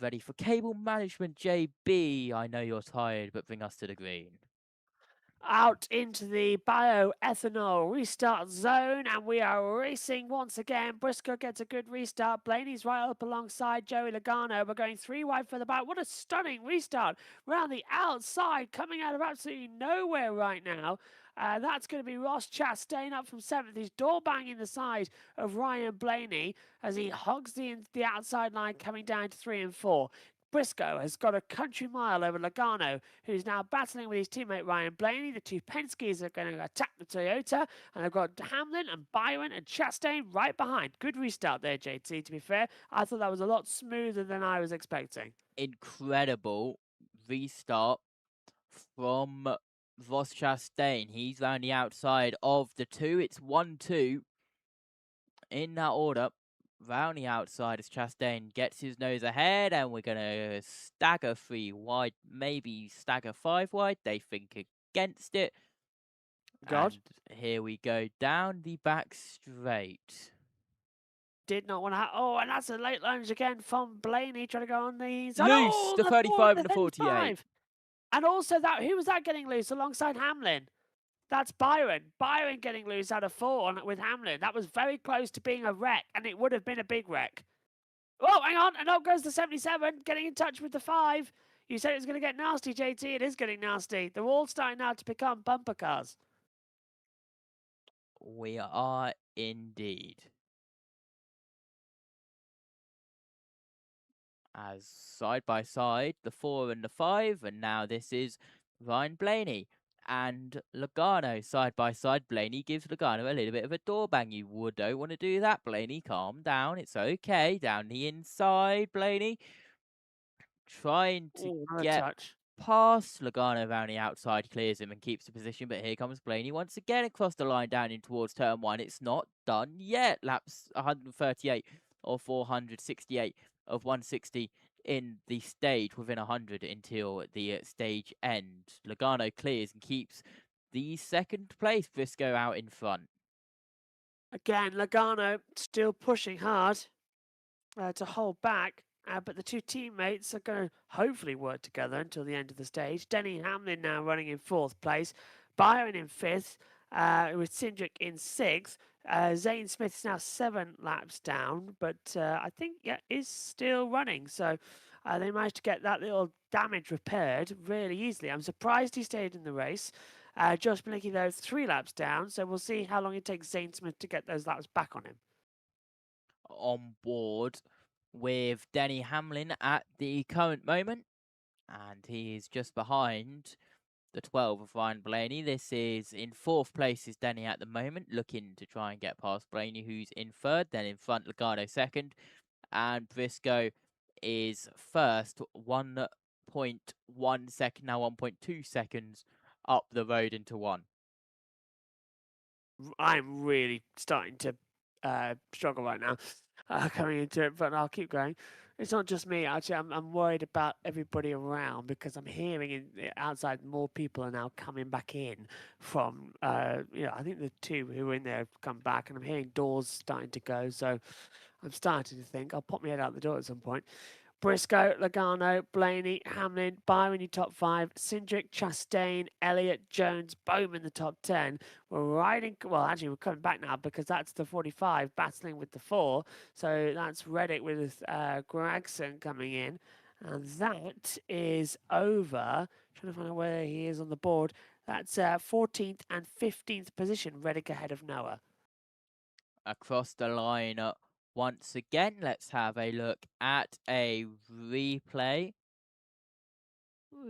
ready for cable management. JB, I know you're tired, but bring us to the green. Out into the bioethanol restart zone, and we are racing once again. Briscoe gets a good restart. Blaney's right up alongside Joey Logano. We're going 3 wide for the back. What a stunning restart round the outside, coming out of absolutely nowhere right now. That's going to be Ross Chastain up from 7th. He's door banging the side of Ryan Blaney as he hogs the outside line, coming down to 3 and 4. Briscoe has got a country mile over Logano, who's now battling with his teammate Ryan Blaney. The 2 Penske's are going to attack the Toyota, and they've got Hamlin and Byron and Chastain right behind. Good restart there, JT, to be fair. I thought that was a lot smoother than I was expecting. Incredible restart from Ross Chastain. He's round the outside of the 2. It's 1-2 in that order. Round the outside as Chastain gets his nose ahead, and we're going to stagger 3 wide, maybe stagger 5 wide. They think against it. God. And here we go down the back straight. Did not want to oh, and that's a late lunge again from Blaney trying to go on these. Loose, the 35 and the 48. And also that, who was that getting loose alongside Hamlin? That's Byron. Byron getting loose out of 4 with Hamlin. That was very close to being a wreck, and it would have been a big wreck. Oh, hang on. And up goes the 77, getting in touch with the 5. You said it was going to get nasty, JT. It is getting nasty. They're all starting now to become bumper cars. We are indeed. As side by side, the 4 and the 5, and now this is Ryan Blaney and Logano side by side. Blaney gives Logano a little bit of a door bang. You don't want to do that, Blaney. Calm down. It's okay. Down the inside, Blaney. Trying to get past Logano around the outside, clears him and keeps the position. But here comes Blaney once again across the line down in towards turn 1. It's not done yet. Laps 138 or 468 of 160 in the stage, within 100 until the stage end. Logano clears and keeps the 2nd place. Briscoe out in front. Again, Logano still pushing hard to hold back, but the 2 teammates are going to hopefully work together until the end of the stage. Denny Hamlin now running in 4th place, Byron in 5th, with Cindric in 6th. Zane Smith is now 7 laps down, but I think, is still running. So they managed to get that little damage repaired really easily. I'm surprised he stayed in the race. Josh Malicki, though, 3 laps down. So we'll see how long it takes Zane Smith to get those laps back on him. On board with Denny Hamlin at the current moment, and he is just behind the 12 of Ryan Blaney. This is in 4th place is Denny at the moment, looking to try and get past Blaney, who's in 3rd. Then in front, Logano 2nd, and Briscoe is 1st, 1.1 second, now 1.2 seconds up the road into 1. I'm really starting to struggle right now coming into it, but I'll keep going. It's not just me, actually. I'm worried about everybody around because I'm hearing outside more people are now coming back in from, I think the 2 who were in there have come back, and I'm hearing doors starting to go. So I'm starting to think I'll pop my head out the door at some point. Briscoe, Logano, Blaney, Hamlin, Byron in top 5, Cindric, Chastain, Elliott, Jones, Bowman the top 10. We're riding, well, actually, we're coming back now because that's the 45 battling with the 4. So that's Reddick with Gregson coming in. And that is over. Trying to find out where he is on the board. That's 14th and 15th position, Reddick ahead of Noah. Across the line once again, let's have a look at a replay.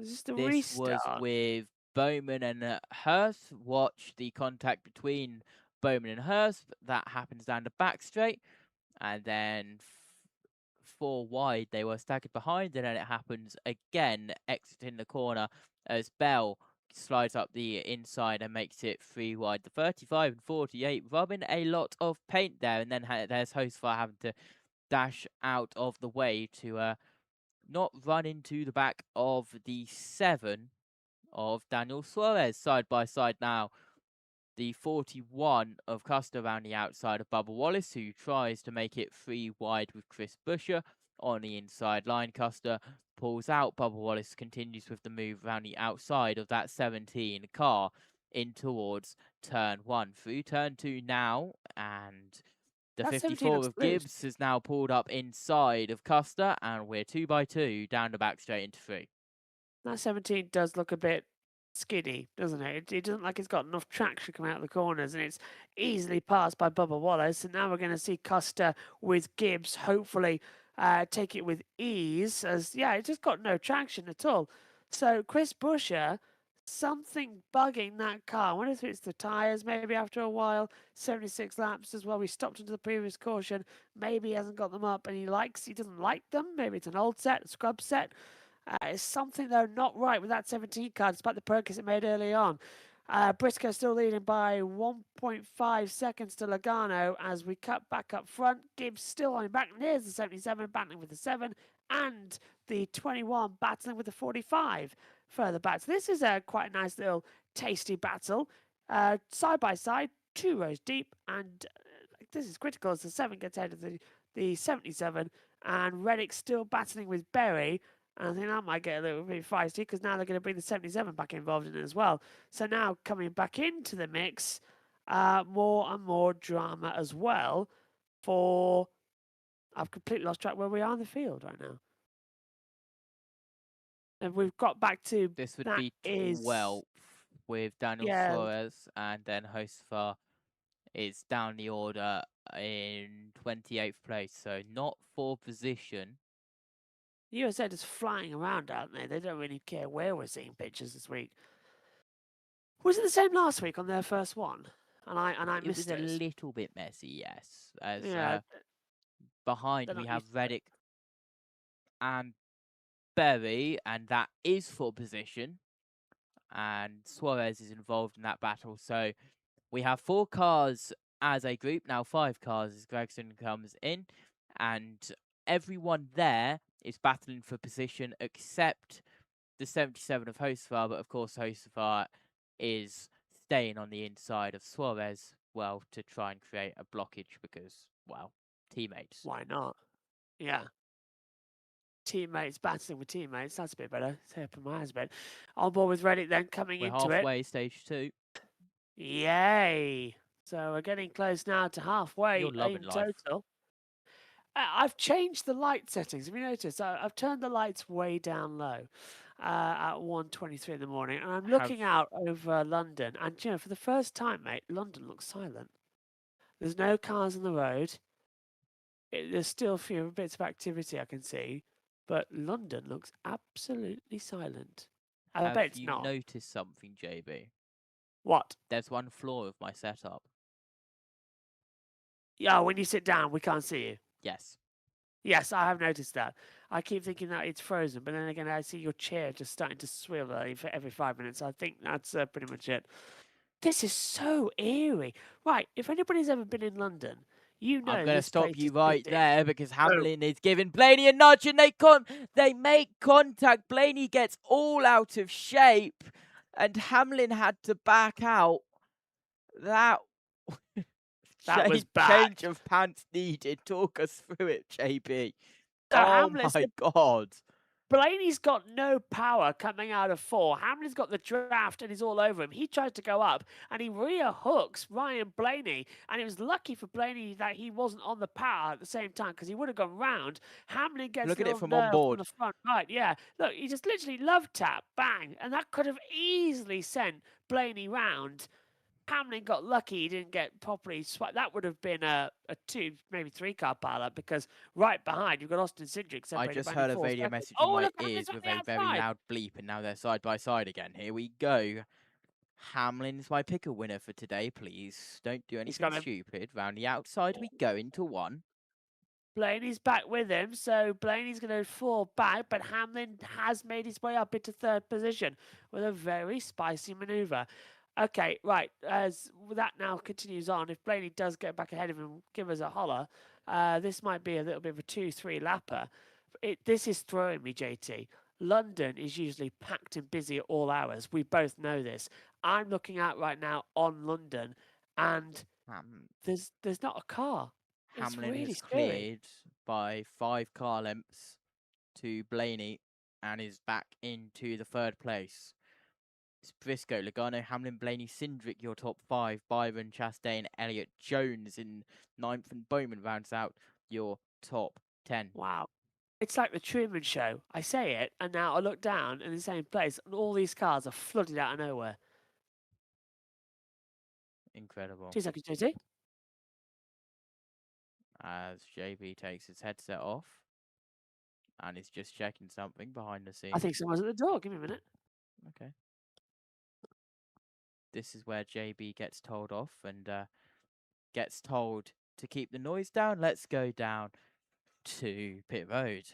Is this the This restart? was with Bowman and Hurst. Watch the contact between Bowman and Hurst. That happens down the back straight. And then 4 wide, they were staggered behind. And then it happens again, exiting the corner as Bell slides up the inside and makes it 3 wide. The 35 and 48 rubbing a lot of paint there. And then there's Hostfire having to dash out of the way to not run into the back of the 7 of Daniel Suarez. Side by side now. The 41 of Custer around the outside of Bubba Wallace, who tries to make it 3 wide with Chris Buescher on the inside line. Custer pulls out. Bubba Wallace continues with the move around the outside of that 17 car in towards turn 1. Through turn 2 now, and the 54 of Gibbs has now pulled up inside of Custer, and we're 2 by 2 down the back straight into 3. That 17 does look a bit skinny, doesn't it? It doesn't like it's got enough traction coming out of the corners, and it's easily passed by Bubba Wallace. And now we're going to see Custer with Gibbs hopefully take it with ease, as it just got no traction at all. So Chris Buescher, something bugging that car. I wonder if it's the tyres, maybe after a while. 76 laps as well. We stopped into the previous caution. Maybe he hasn't got them up and he doesn't like them. Maybe it's an old set, a scrub set. It's something, though, not right with that 17 car, despite the progress it made early on. Briscoe still leading by 1.5 seconds to Logano as we cut back up front. Gibbs still on back. There's the 77 battling with the 7 and the 21 battling with the 45 further back. So this is quite a nice little tasty battle. Side by side, 2 rows deep, and this is critical as the 7 gets ahead of the 77, and Reddick still battling with Berry. And I think that might get a little bit feisty because now they're going to bring the 77 back involved in it as well. So now coming back into the mix, more and more drama as well for... I've completely lost track where we are in the field right now. And we've got back to... This would be 12th with Daniel Suarez, and then Hostfar is down the order in 28th place. So not for position. The USA just flying around, aren't they? They don't really care where we're seeing pictures this week. Was it the same last week on their first one? And I missed it. It was a little bit messy, yes. As behind we have Reddick and Berry, and that is for position. And Suarez is involved in that battle. So we have 4 cars as a group, now 5 cars as Gregson comes in. And everyone there is battling for position except the 77 of Hostfar, but of course Hostfar is staying on the inside of Suarez, well, to try and create a blockage because, well, teammates. Why not? Yeah. Teammates battling with teammates, that's a bit better. It's open my eyes a bit. On board with Reddick then coming into it. We're halfway, stage 2. Yay! So we're getting close now to halfway in total. I've changed the light settings. Have you noticed? I've turned the lights way down low at 1:23 in the morning, and I'm looking out over London. And for the first time, mate, London looks silent. There's no cars on the road. There's still a few bits of activity I can see, but London looks absolutely silent. I bet it's not. Have you noticed something, JB? What? There's one flaw of my setup. Yeah, when you sit down, we can't see you. Yes. Yes, I have noticed that. I keep thinking that it's frozen, but then again, I see your chair just starting to swivel every 5 minutes. I think that's pretty much it. This is so eerie. Right, if anybody's ever been in London, you know I'm going to stop you right there because Hamlin is giving Blaney a nudge and they make contact. Blaney gets all out of shape and Hamlin had to back out. That was bad. Change of pants needed. Talk us through it, JB. So oh my God. Blaney's got no power coming out of 4. Hamlin's got the draft and he's all over him. He tries to go up and he rear hooks Ryan Blaney. And it was lucky for Blaney that he wasn't on the power at the same time because he would have gone round. Hamlin gets Look at it little from on nerves board. the front right. Yeah, look, he just literally love tap, bang, and that could have easily sent Blaney round. Hamlin got lucky; he didn't get properly swept. That would have been a 2, maybe 3 car pileup because right behind you've got Austin Cindric. I separated just by heard a 4 radio seconds. message Oh, in my look, Hamlin's ears on with the a very outside. loud bleep, and now they're side by side again. Here we go. Hamlin's my picker winner for today, please. Don't do anything stupid. Round the outside we go into 1. Blaney's back with him, so Blaney's going to fall back, but Hamlin has made his way up into 3rd position with a very spicy manoeuvre. Okay, right, as that now continues on, if Blaney does get back ahead of him, give us a holler, this might be a little bit of a 2-3 lapper. This is throwing me, JT. London is usually packed and busy at all hours. We both know this. I'm looking out right now on London, and there's not a car. Hamlin really has scary. cleared by 5 car lengths to Blaney and is back into the 3rd place. It's Briscoe, Logano, Hamlin, Blaney, Cindric, your top 5. Byron, Chastain, Elliott, Jones in 9th, and Bowman rounds out your top 10. Wow. It's like the Truman Show. I say it, and now I look down in the same place, and all these cars are flooded out of nowhere. Incredible. 2 seconds, JT. As JB takes his headset off and is just checking something behind the scenes. I think someone's at the door. Give me a minute. Okay. This is where JB gets told off and gets told to keep the noise down. Let's go down to pit road.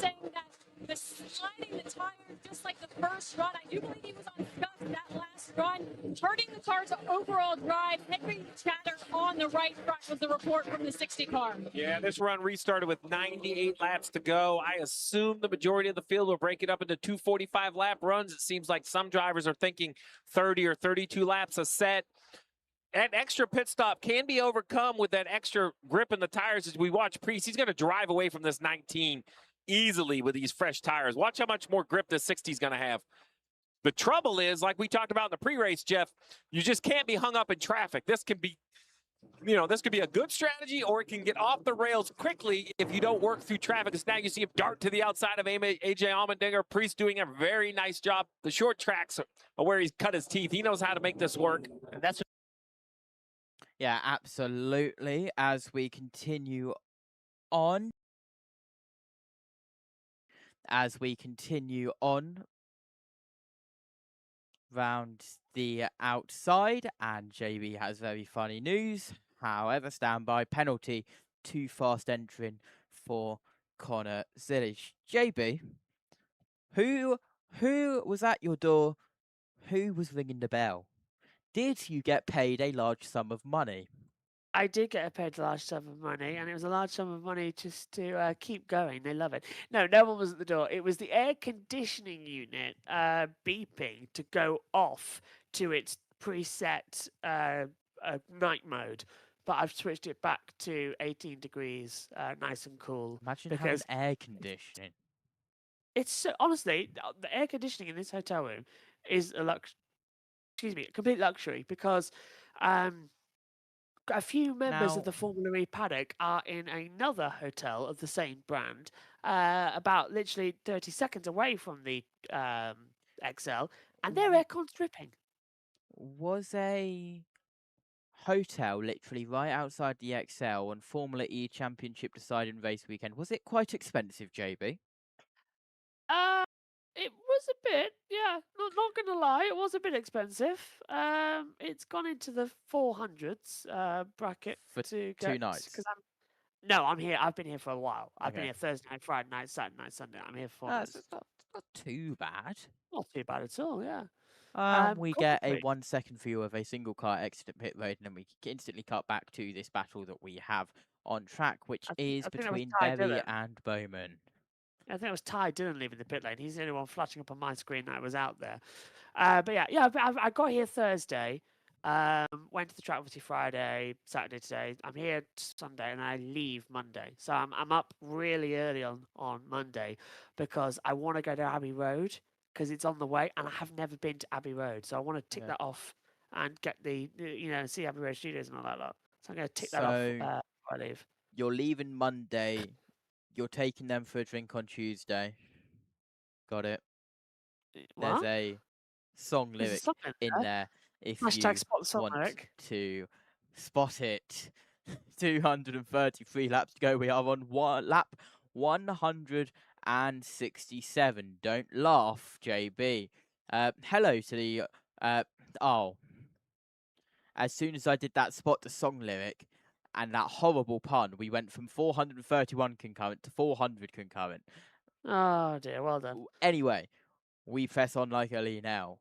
Saying that the sliding the tire, just like the first run, I do believe he was on scuff that last run, hurting the car's overall drive. Henry Chatter on the right front was the report from the 60 car. Yeah, this run restarted with 98 laps to go. I assume the majority of the field will break it up into 245 lap runs. It seems like some drivers are thinking 30 or 32 laps a set. That extra pit stop can be overcome with that extra grip in the tires. As we watch Priest, he's going to drive away from this 19 easily with these fresh tires. Watch how much more grip this 60 is going to have. The trouble is, like we talked about in the pre-race, Jeff, you just can't be hung up in traffic. This can be, this could be a good strategy, or it can get off the rails quickly if you don't work through traffic. Because now you see him dart to the outside of AJ Allmendinger. Priest doing a very nice job. The short tracks are where he's cut his teeth. He knows how to make this work. And that's yeah, absolutely. As we continue on. Round the outside, and JB has very funny news. However, standby penalty, too fast entering for Connor Zilish. JB, who was at your door? Who was ringing the bell? Did you get paid a large sum of money? I did get paid a large sum of money, and it was a large sum of money just to keep going. They love it. No one was at the door. It was the air conditioning unit beeping to go off to its preset night mode. But I've switched it back to 18 degrees, nice and cool. Imagine having air conditioning. It's honestly, the air conditioning in this hotel room is a complete luxury because a few members of the Formula E paddock are in another hotel of the same brand, about literally 30 seconds away from the XL, and their aircon's dripping. Was a hotel literally right outside the XL on Formula E Championship deciding race weekend? Was it quite expensive, JB? It was a bit, yeah. Not gonna lie, it was a bit expensive. It's gone into the 400s bracket for to two nights. I'm here. I've been here for a while. I've been here Thursday night, Friday night, Saturday night, Sunday. I'm here for 4 nights. It's not too bad. Not too bad at all. Yeah. We get a 1 second view of a single car exit at pit road, and then we instantly cut back to this battle that we have on track, which is between Berry and Bowman. I think it was Ty Dillon leaving the pit lane. He's the only one flashing up on my screen that I was out there. But yeah, I got here Thursday. Went to the track obviously Friday, Saturday today. I'm here Sunday and I leave Monday. So I'm up really early on Monday because I want to go to Abbey Road because it's on the way and I have never been to Abbey Road. So I want to tick that off and get the see Abbey Road Studios and all that lot. So I'm going to tick that off before I leave. You're leaving Monday. You're taking them for a drink on Tuesday. Got it. What? There's a song There's a lyric song in there. If Hashtag you spot the song want lyric. to spot it. 233 laps to go. We are on lap 167. Don't laugh, JB. Hello to the... As soon as I did that spot the song lyric and that horrible pun, we went from 431 concurrent to 400 concurrent. Oh dear, well done. Anyway, we press on like a Lee now.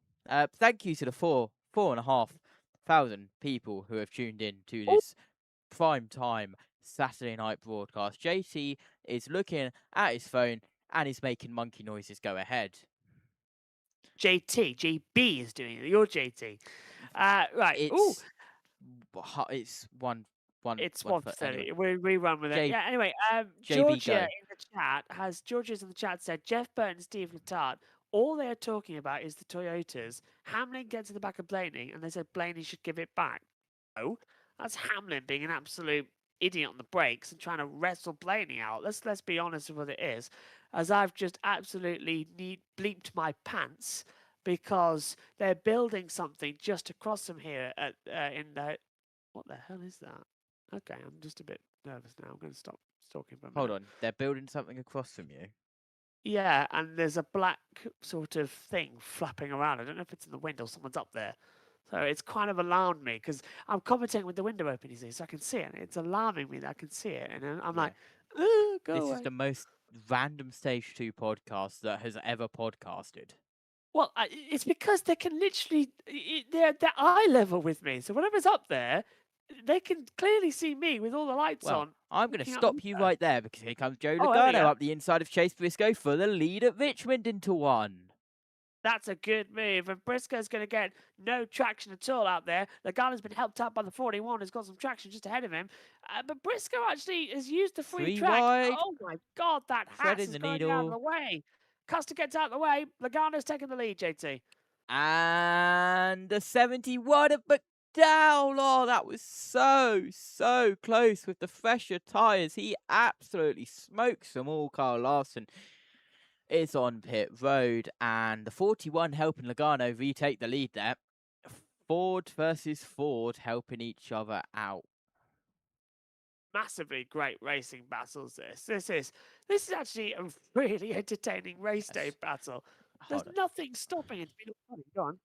Thank you to the 4,500 people who have tuned in to this prime time Saturday night broadcast. JT is looking at his phone and he's making monkey noises. Go ahead. JB is doing it. You're JT. Right. It's one. It's 1:30. Anyway. We run with it. Yeah. Anyway, Georgia's in the chat said Jeff Burton and Steve Letarte. All they're talking about is the Toyotas. Hamlin gets in the back of Blaney, and they said Blaney should give it back. No, that's Hamlin being an absolute idiot on the brakes and trying to wrestle Blaney out. Let's be honest with what it is. As I've just absolutely bleeped my pants because they're building something just across from here in the. What the hell is that? Okay, I'm just a bit nervous now. I'm going to stop talking for a minute. Hold on, they're building something across from you. Yeah, and there's a black sort of thing flapping around. I don't know if it's in the wind or someone's up there. So it's kind of alarmed me because I'm commentating with the window open, you see, so I can see it. It's alarming me that I can see it. And I'm like, go This away. is the most random Stage 2 podcast that has ever podcasted. Well, it's because they can literally, they're eye level with me. So whatever's up there, they can clearly see me with all the lights on. I'm going to stop you right there because here comes Joe Oh, Logano up the inside of Chase Briscoe for the lead at Richmond into one. That's a good move. And Briscoe's going to get no traction at all out there. Logano's been helped out by the 41, who's got some traction just ahead of him. But Briscoe actually has used the free track. Wide. Oh, my God, that hat is going out of the way. Custer gets out of the way. Logano's taking the lead, JT. And the 71 of McDowell. Oh, that was so close with the fresher tyres. He absolutely smokes them all. Carl Larson is on pit road. And the 41 helping Logano retake the lead there. Ford versus Ford helping each other out. Massively great racing battles. This is actually a really entertaining race day battle. There's nothing stopping it. Go on.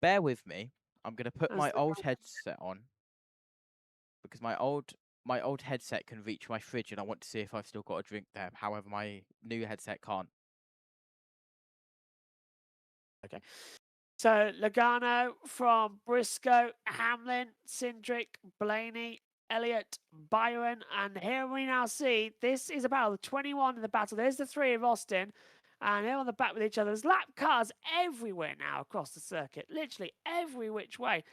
Bear with me. I'm going to put my old headset on because my old headset can reach my fridge, and I want to see if I've still got a drink there. However, my new headset can't. Okay. So Logano from Briscoe, Hamlin, Cindric, Blaney, Elliott, Byron, and here we now see this is about the 21 in the battle. There's the three of Austin, and they're on the back with each other. There's lap cars everywhere now across the circuit, literally every which way.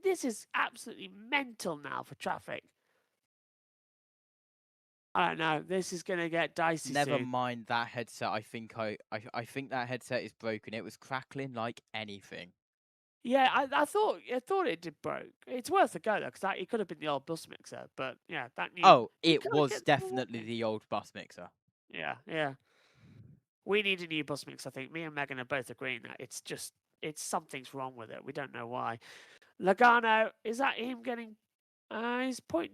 This is absolutely mental now for traffic. I don't know. This is going to get dicey. Never soon. mind that headset. I think that headset is broken. It was crackling like anything. Yeah, I thought it did broke. It's worth a go though, because it could have been the old bus mixer. But yeah, that new. Oh, it was definitely the old bus mixer. Yeah. We need a new bus mix. I think me and Megan are both agreeing that it's something's wrong with it. We don't know why. Logano, is that him getting? He's 0.9.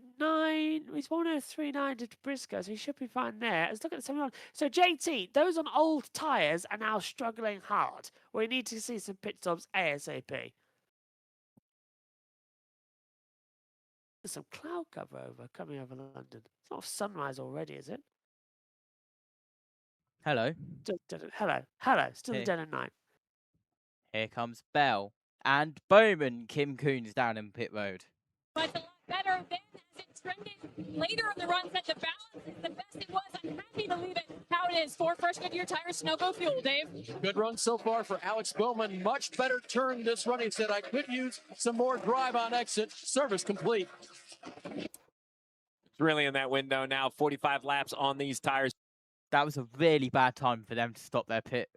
He's 1:039 to Briscoe, so he should be fine there. Let's look at the 71. So JT, those on old tyres are now struggling hard. We need to see some pit stops ASAP. There's some cloud cover coming over London. It's not sunrise already, is it? Hello. Hello. Still the dead of night. Here comes Bell and Bowman. Kim Coons down in pit road. But a lot better than as it trended later in the run. That the balance is the best it was. I'm happy to leave it how it is. for fresh Goodyear tires, no go fuel. Dave? Good run so far for Alex Bowman. Much better turn this run. He said, I could use some more drive on exit. Service complete. It's really in that window now. 45 laps on these tires. That was a really bad time for them to stop their pit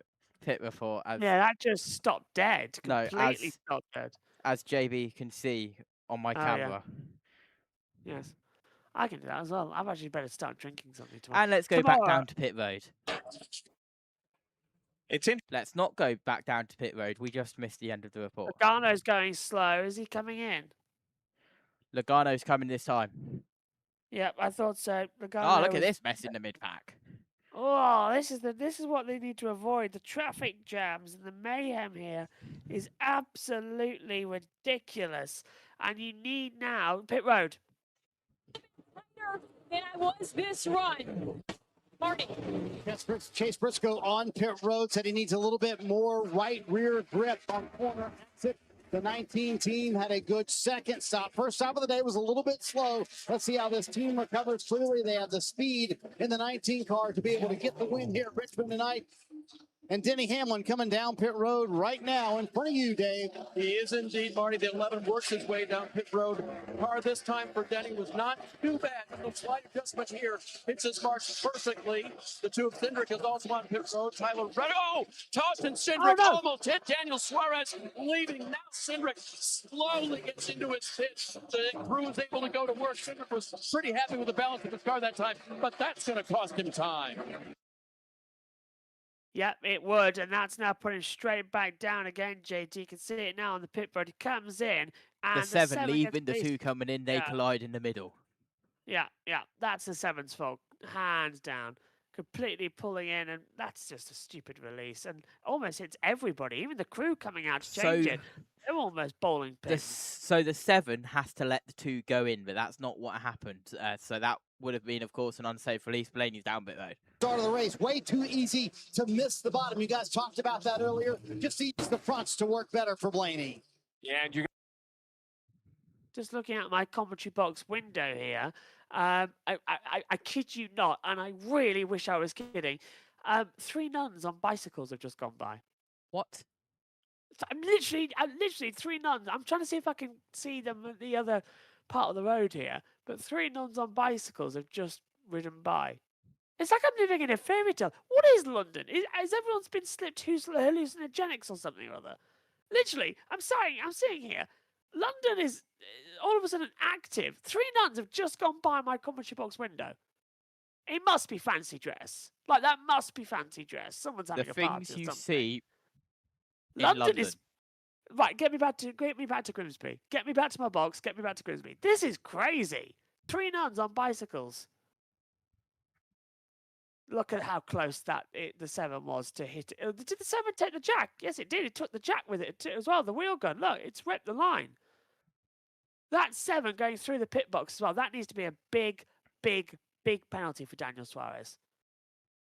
before. Yeah, that just stopped dead. No, Completely stopped dead. As JB can see on my camera. Yeah. Yes. I can do that as well. I've actually better start drinking something tomorrow. And let's go back down to pit road. Let's not go back down to pit road. We just missed the end of the report. Logano's going slow. Is he coming in? Logano's coming this time. Yep, I thought so. Oh, look at this mess in the mid-pack. Oh, this is what they need to avoid. The traffic jams and the mayhem here is absolutely ridiculous. And you need now pit road. Than I was this run. Marty. Yes, Chase Briscoe on pit road said he needs a little bit more right rear grip on corner exit. The 19 team had a good second stop. First stop of the day was a little bit slow. Let's see how this team recovers. Clearly, they have the speed in the 19 car to be able to get the win here at Richmond tonight. And Denny Hamlin coming down pit road right now in front of you, Dave. He is indeed, Marty. The 11 works his way down pit road. Car this time for Denny was not too bad. A little slight adjustment here. Hits his mark perfectly. The two of Cindric is also on pit road. Tyler Reddick. Oh! Tostin Cindric almost hit Daniel Suarez, leaving. Now Cindric slowly gets into his pit. The crew is able to go to work. Cindric was pretty happy with the balance of his car that time, but that's going to cost him time. Yep, it would, and that's now putting straight back down again, JT. You can see it now on the pit road. He comes in, and the seven leaving, the two coming in, they yeah. collide in the middle. Yeah, that's the seven's fault, hands down. Completely pulling in, and that's just a stupid release, and almost hits everybody, even the crew coming out to change it. They're almost bowling pins. So the 7 has to let the 2 go in, but that's not what happened. So that would have been, of course, an unsafe release. Blaney's down bit though. Start of the race, way too easy to miss the bottom. You guys talked about that earlier. Just needs the fronts to work better for Blaney. Yeah, and you're just looking at my commentary box window here. I kid you not, and I really wish I was kidding. 3 nuns on bicycles have just gone by. What? I'm literally 3 nuns. I'm trying to see if I can see them at the other part of the road here. But 3 nuns on bicycles have just ridden by. It's like I'm living in a fairy tale. What is London? Has everyone been slipped hallucinogenics or something or other? Literally, I'm seeing here. London is all of a sudden active. 3 nuns have just gone by my commentary box window. It must be fancy dress. Like, that must be fancy dress. Someone's having a party or something. The things you see London is... Right, get me back to Grimsby. Get me back to my box. Get me back to Grimsby. This is crazy. 3 nuns on bicycles. Look at how close the 7 was to hit it. Did the 7 take the jack? Yes, it did. It took the jack with it as well. The wheel gun. Look, it's ripped the line. That 7 going through the pit box as well. That needs to be a big, big, big penalty for Daniel Suarez.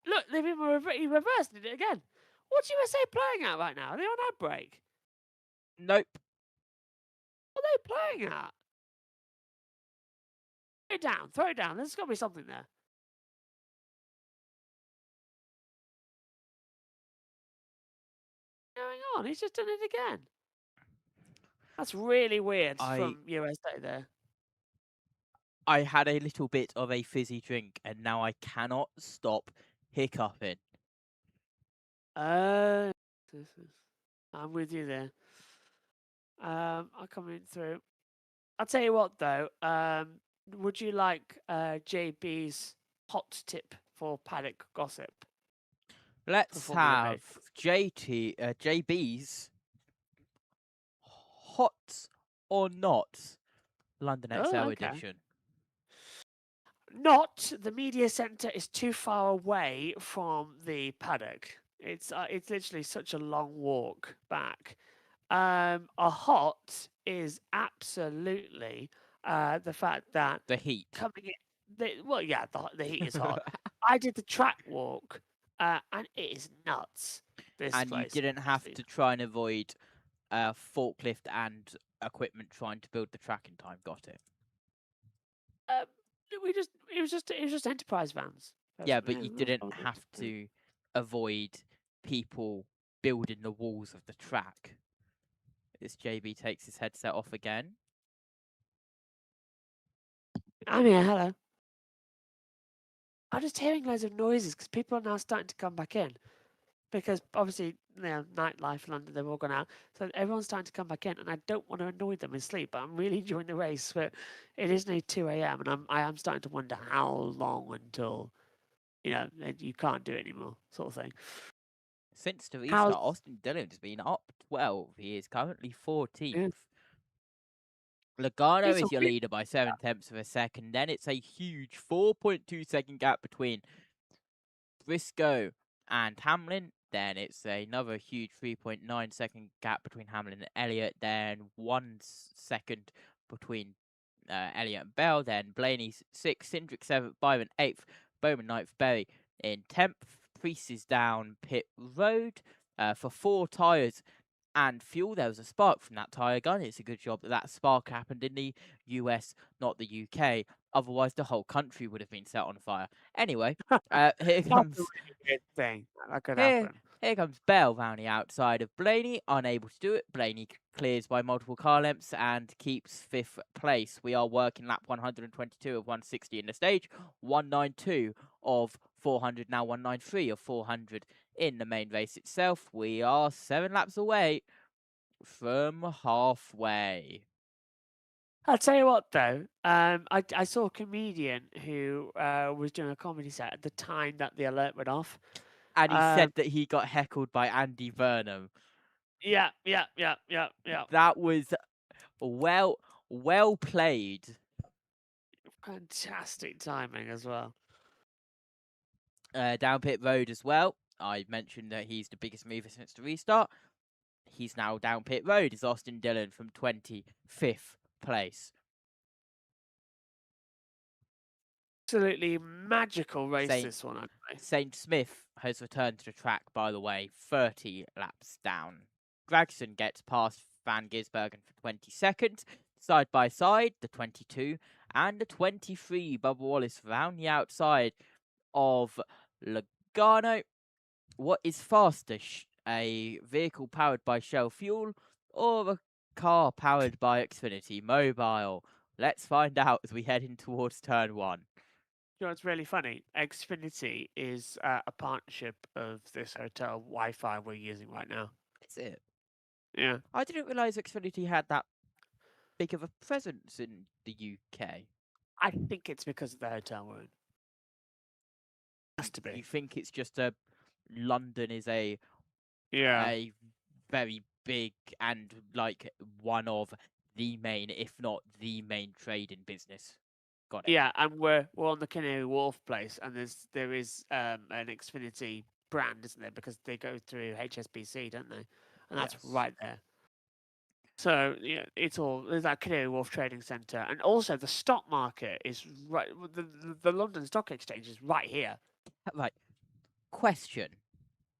Look, he reversed it again. What's USA playing at right now? Are they on ad break? Nope. What are they playing at? Throw it down. There's got to be something there. What's going on? He's just done it again. That's really weird from USA there. I had a little bit of a fizzy drink, and now I cannot stop hiccuping. I'm with you there. I'm coming through. I'll tell you what, though. Would you like JB's hot tip for paddock gossip? Let's have JB's hot or not London XL edition. Not. The media centre is too far away from the paddock. It's literally such a long walk back. A hot is absolutely the fact that the heat coming in. The heat is hot. I did the track walk, and it is nuts. And you didn't have to try and avoid forklift and equipment trying to build the track in time. Got it. It was just enterprise vans. Yeah, but you didn't have to avoid people building the walls of the track. As JB takes his headset off again. I'm here, hello. I'm just hearing loads of noises because people are now starting to come back in. Because obviously, nightlife in London, they've all gone out. So everyone's starting to come back in, and I don't want to annoy them in sleep, but I'm really enjoying the race. But it is nearly 2 a.m., and I am starting to wonder how long until, you can't do it anymore, sort of thing. Since the restart, Austin Dillon's been up 12. He is currently 14th. Yeah. Logano is your leader by 0.7 of a second. Then it's a huge 4.2 second gap between Briscoe and Hamlin. Then it's another huge 3.9 second gap between Hamlin and Elliott. Then 1 second between Elliott and Bell. Then Blaney 6th, Cindric 7th, Byron 8th, Bowman 9th, Berry in 10th. Priest is down pit road for 4 tyres and fuel. There was a spark from that tyre gun. It's a good job that that spark happened in the US, not the UK. Otherwise, the whole country would have been set on fire. Anyway, here comes... That's a really good thing. That could happen. Here comes Bell round the outside of Blaney, unable to do it. Blaney clears by multiple car lengths and keeps 5th place. We are working lap 122 of 160 in the stage, 192 of 400, now 193 of 400 in the main race itself. We are 7 laps away from halfway. I'll tell you what, though. I saw a comedian who was doing a comedy set at the time that the alert went off. And he said that he got heckled by Andy Burnham. Yeah. That was well played. Fantastic timing as well. Down pit road as well. I mentioned that he's the biggest mover since the restart. He's now down pit road. Is Austin Dillon from 25th place. Absolutely magical race, this one. Saint Smith has returned to the track, by the way, 30 laps down. Gregson gets past Van Gisbergen for 22nd. Side by side, the 22 and the 23. Bubba Wallace round the outside of Logano. What is faster, a vehicle powered by Shell Fuel or a car powered by Xfinity Mobile? Let's find out as we head in towards turn 1. You know, it's really funny. Xfinity is a partnership of this hotel Wi-Fi we're using right now. Is it? Yeah. I didn't realise Xfinity had that big of a presence in the UK. I think it's because of the hotel we're in. Has to be. You think it's just London is a very big and like one of the main, if not the main trade in business. Got it. Yeah, and we're on the Canary Wharf place, and there is an Xfinity brand, isn't there? Because they go through HSBC, don't they? And that's right there. So yeah, it's all there's that Canary Wharf Trading Centre, and also the stock market is right. The London Stock Exchange is right here. Right. Question.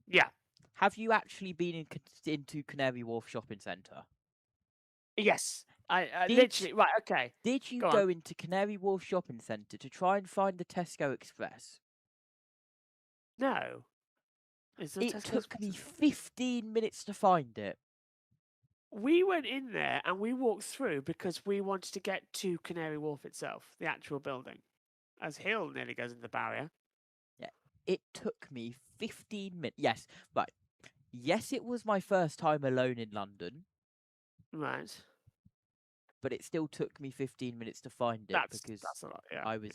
Yeah. Have you actually been into Canary Wharf Shopping Centre? Yes. I literally right. Okay. Did you go into Canary Wharf Shopping Centre to try and find the Tesco Express? No. It took me 15 minutes to find it. We went in there and we walked through because we wanted to get to Canary Wharf itself, the actual building, as Hill nearly goes into the barrier. Yeah, it took me 15 minutes. Yes, right. Yes, it was my first time alone in London. Right. But it still took me 15 minutes to find it because that's a lot, yeah, I was...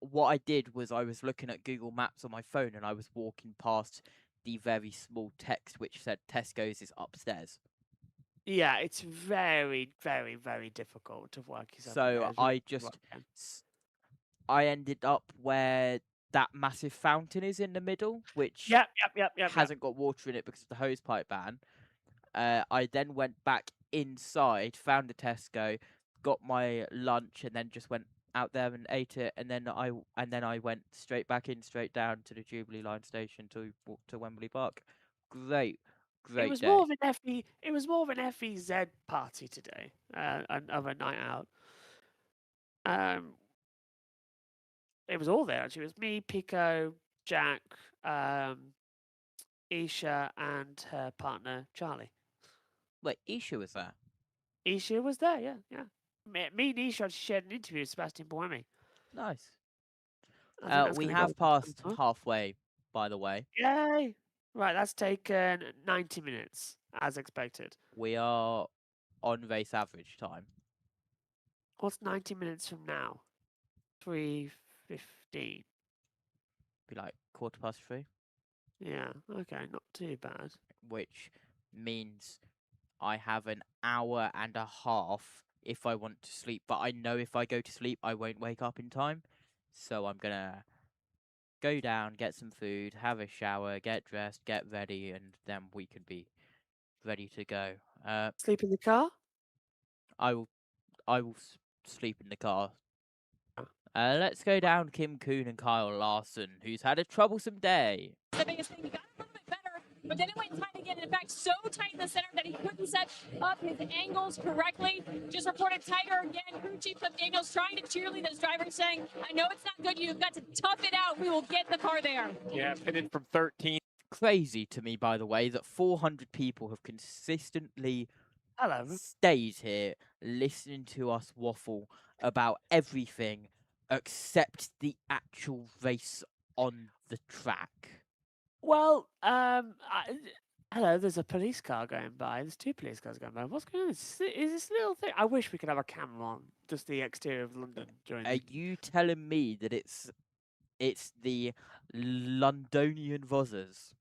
What I did was I was looking at Google Maps on my phone and I was walking past the very small text which said Tesco's is upstairs. Yeah, it's very, very, very difficult to work yourself. So I ended up where that massive fountain is in the middle, which hasn't got water in it because of the hose pipe ban. I then went back inside, found a Tesco, got my lunch, and then just went out there and ate it. And then I went straight back in, straight down to the Jubilee Line station to walk to Wembley Park. Great it was day. more of an FE. It was more of an FEZ party today, of a night out. It was all there actually. It was me, Pico, Jack, Isha, and her partner Charlie. Wait, Isha was there? Isha was there, yeah. Me and Isha shared an interview with Sebastian Buemi. Nice. I think that's We gonna have go passed halfway, by the way. Yay! Right, that's taken 90 minutes, as expected. We are on race average time. What's 90 minutes from now? 3:15. Be like 3:15. Yeah, okay, not too bad. Which means I have an hour and a half if I want to sleep. But I know if I go to sleep, I won't wake up in time. So I'm gonna go down, get some food, have a shower, get dressed, get ready, and then we can be ready to go. Sleep in the car? I will sleep in the car. Let's go down Kim Kuhn and Kyle Larson, who's had a troublesome day. The biggest thing, he got a little bit better, but then it went tight again. In fact, so tight in the center that he couldn't set up his angles correctly. Just reported tighter again. Crew Chief Cliff Daniels trying to cheerlead his driver, saying, I know it's not good. You've got to tough it out. We will get the car there. Yeah, pitted from 13. Crazy to me, by the way, that 400 people have consistently stayed here listening to us waffle about everything except the actual race on the track. Well, hello, there's a police car going by. There's 2 police cars going by. What's going on? Is this little thing? I wish we could have a camera on just the exterior of London during. Are you telling me that it's the Londonian Vozzers?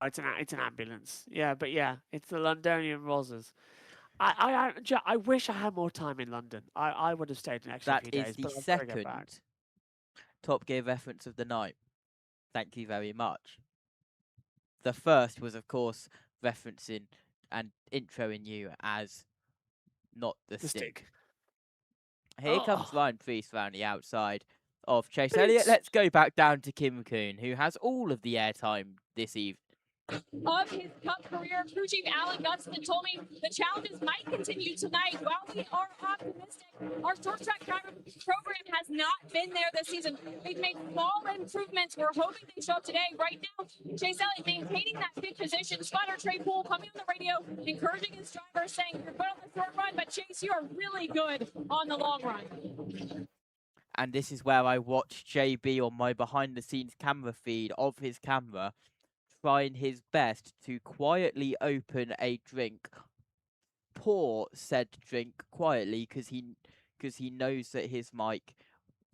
It's an ambulance. Yeah, but yeah, it's the Londonian Rozzers. I wish I had more time in London. I would have stayed an extra few days. That is the but I've gotta get back. second Top Gear reference of the night. Thank you very much. The first was, of course, referencing and introing you as not the stick. Here comes Ryan Priest around the outside of Chase Elliott. Let's go back down to Kim Kuhn, who has all of the airtime this evening. Of his Cup career, Crew Chief Alan Gutsman told me the challenges might continue tonight. While we are optimistic, our short track driver program has not been there this season. They've made small improvements. We're hoping they show up today. Right now, Chase Elliott maintaining that 5th position. Spotter Trey Poole coming on the radio, encouraging his driver, saying, you're good on the short run, but Chase, you are really good on the long run. And this is where I watch JB on my behind-the-scenes camera feed of his camera, trying his best to quietly open a drink, pour said drink quietly because he knows that his mic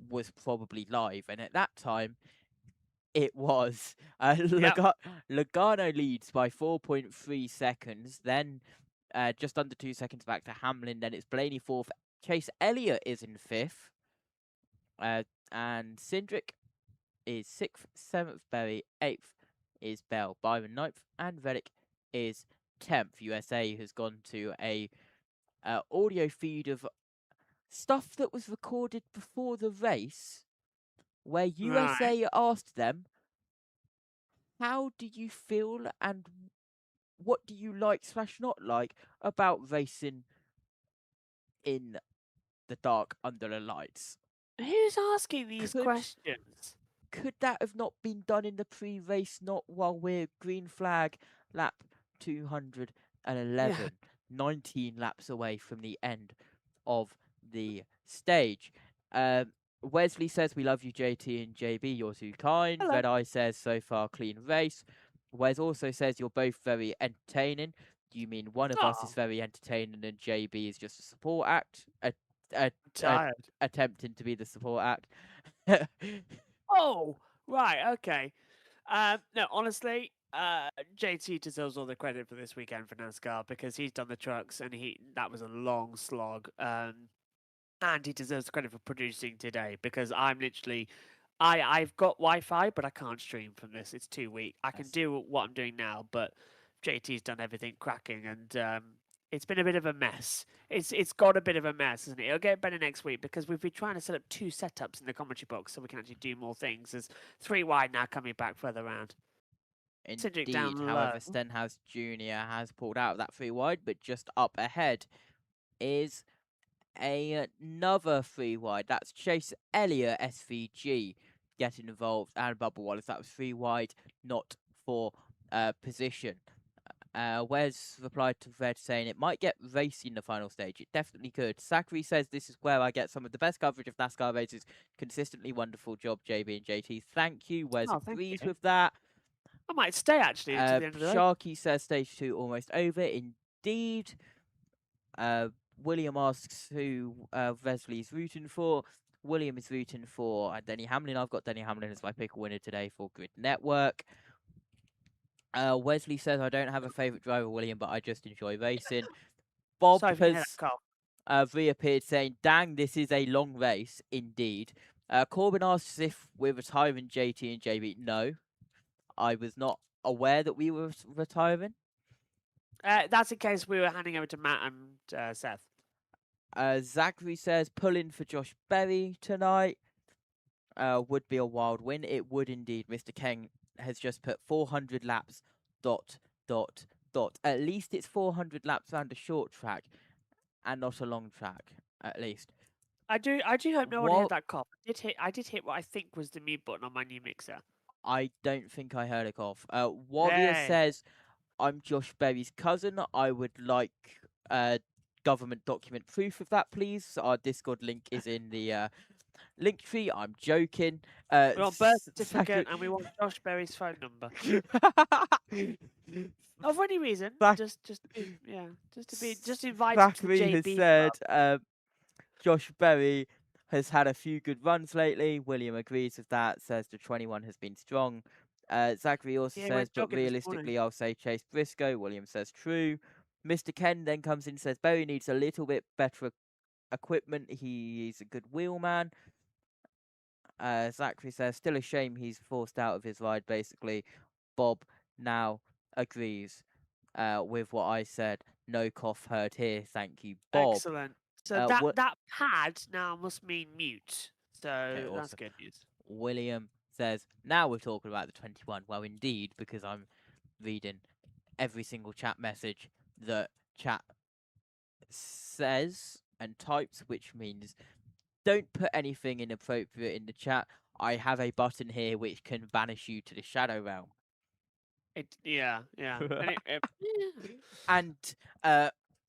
was probably live, and at that time it was. Logano leads by 4.3 seconds, then just under 2 seconds back to Hamlin, then it's Blaney 4th, Chase Elliott is in 5th, and Cindric is 6th, 7th Berry, 8th is Bell, Byron 9th, and Reddick is 10th. USA has gone to a audio feed of stuff that was recorded before the race, where USA asked them, how do you feel and what do you like / not like about racing in the dark under the lights? Who's asking these questions? Could that have not been done in the pre-race, not while we're green flag lap 211, 19 laps away from the end of the stage? Wesley says, we love you, JT and JB, you're too kind. Hello. Red Eye says, so far, clean race. Wes also says, you're both very entertaining. Do you mean one of us is very entertaining and JB is just a support act? Attempting to be the support act. Oh, right, okay. No, honestly, JT deserves all the credit for this weekend for NASCAR because he's done the trucks and that was a long slog. And he deserves the credit for producing today because I'm literally, I've got Wi-Fi, but I can't stream from this. It's too weak. I can do what I'm doing now, but JT's done everything cracking and it's been a bit of a mess. It's got a bit of a mess, isn't it? It'll get better next week because we've been trying to set up 2 setups in the commentary box so we can actually do more things. There's 3 wide now coming back further round. Indeed, however, Stenhouse Jr. has pulled out of that 3 wide, but just up ahead is another 3 wide. That's Chase Elliott, SVG. getting involved, and Bubba Wallace. That was 3 wide, not for position. Wes replied to Red saying it might get racy in the final stage. It definitely could. Zachary says this is where I get some of the best coverage of NASCAR races. Consistently wonderful job, JB and JT. Thank you. Wes agrees with that. I might stay actually until the end of the day. Sharky says stage 2 almost over. Indeed. William asks who Wesley's rooting for. William is rooting for Denny Hamlin. I've got Denny Hamlin as my pick winner today for Grid Network. Wesley says, I don't have a favourite driver, William, but I just enjoy racing. Bob has reappeared saying, dang, this is a long race, indeed. Corbin asks if we're retiring JT and JB. No, I was not aware that we were retiring. That's in case we were handing over to Matt and Seth. Zachary says, pulling for Josh Berry tonight. Would be a wild win. It would indeed. Mr. King has just put 400 laps, ... At least it's 400 laps around a short track and not a long track, at least. I do hope no one heard that cough. I did hit what I think was the mute button on my new mixer. I don't think I heard a cough. Warrior says, I'm Josh Berry's cousin. I would like government document proof of that, please. Our Discord link is in the Linktree. I'm joking. We want birth certificate and we want Josh Berry's phone number. Not for any reason. Just invite him to the JB has said Josh Berry has had a few good runs lately. William agrees with that. Says the 21 has been strong. Zachary also says, but realistically, I'll say Chase Briscoe. William says true. Mr. Ken then comes in and says Berry needs a little bit better equipment. He's a good wheelman. Zachary says, still a shame he's forced out of his ride, basically. Bob now agrees with what I said. No cough heard here. Thank you, Bob. Excellent. So that pad now must mean mute. So that's good news. William says, now we're talking about the 21. Well, indeed, because I'm reading every single chat message that chat says and types, which means don't put anything inappropriate in the chat. I have a button here which can banish you to the shadow realm. Yeah. And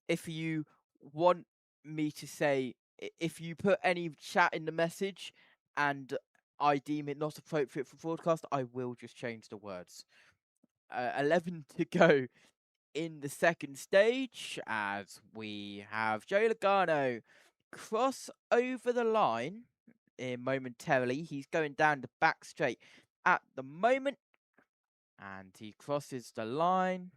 if you want me to say, if you put any chat in the message and I deem it not appropriate for broadcast, I will just change the words. 11 to go in the second stage as we have Joey Logano cross over the line momentarily. He's going down the back straight at the moment and he crosses the line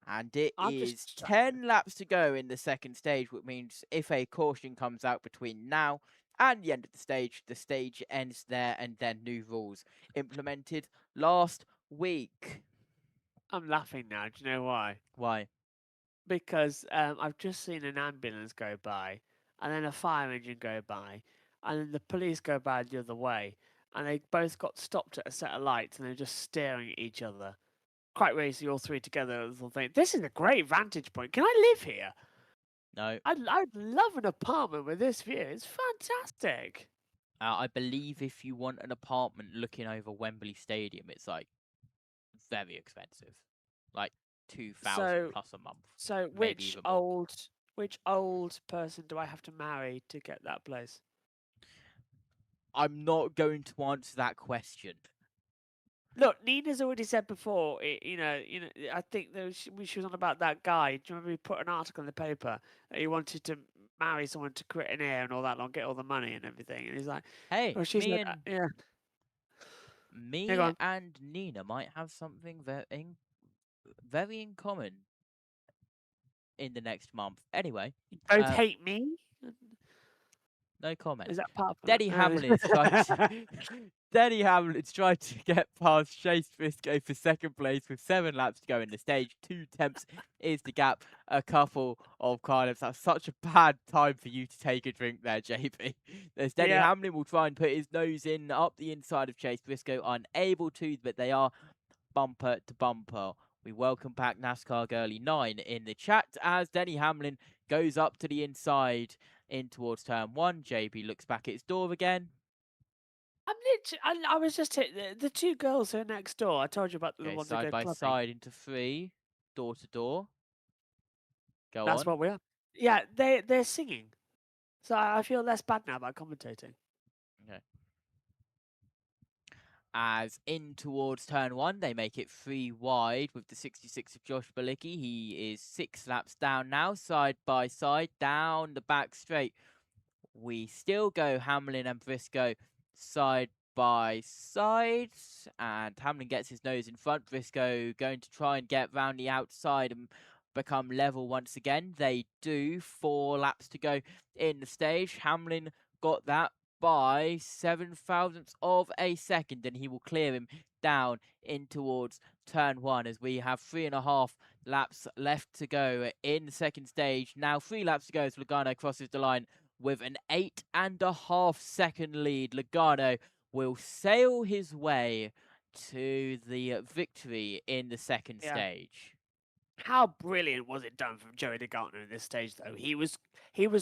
and it is 10 laps to go in the second stage, which means if a caution comes out between now and the end of the stage ends there, and then new rules implemented last week. I'm laughing now. Do you know why? Why? Because I've just seen an ambulance go by, and then a fire engine go by, and then the police go by the other way, and they both got stopped at a set of lights, and they're just staring at each other. Quite racy, all three together. This is a great vantage point. Can I live here? No. I'd love an apartment with this view. It's fantastic. I believe if you want an apartment looking over Wembley Stadium, it's like very expensive, like 2,000 plus a month. So which old person do I have to marry to get that place? I'm not going to answer that question. Look, Nina's already said before. I think she was on about that guy. Do you remember he put an article in the paper that he wanted to marry someone to create an heir and all that, get all the money and everything? And he's like, "Hey, me and Nina might have something very in common in the next month." Anyway, both hate me. No comment. Is that part of Denny Hamlin's trying to get past Chase Briscoe for second place with 7 laps to go in the stage. 2 tenths is the gap. A couple of cards. That's such a bad time for you to take a drink there, JB. There's Denny Hamlin will try and put his nose in up the inside of Chase Briscoe. Unable to, but they are bumper to bumper. We welcome back NASCAR Girly 9 in the chat as Denny Hamlin goes up to the inside in towards turn 1. JB looks back at his door again. I'm I was just hit. The two girls who are next door. I told you about the Okay, ones that side go by clubbing. side into 3, door to door. Go That's on. what we are. Yeah, they're singing. So I feel less bad now about commentating. Okay. As in towards turn 1, they make it 3 wide with the 66 of Josh Balicki. He is 6 laps down now, side by side, down the back straight. We still go Hamlin and Briscoe side by side, and Hamlin gets his nose in front. Briscoe going to try and get round the outside and become level once again. They do. 4 laps to go in the stage. Hamlin got that by 7 thousandths of a second, and he will clear him down in towards turn 1 as we have 3.5 laps left to go in the second stage. Now 3 laps to go as Logano crosses the line with an 8.5 second lead. Logano will sail his way to the victory in the second stage. How brilliant was it done from Joey Logano in this stage, though? He was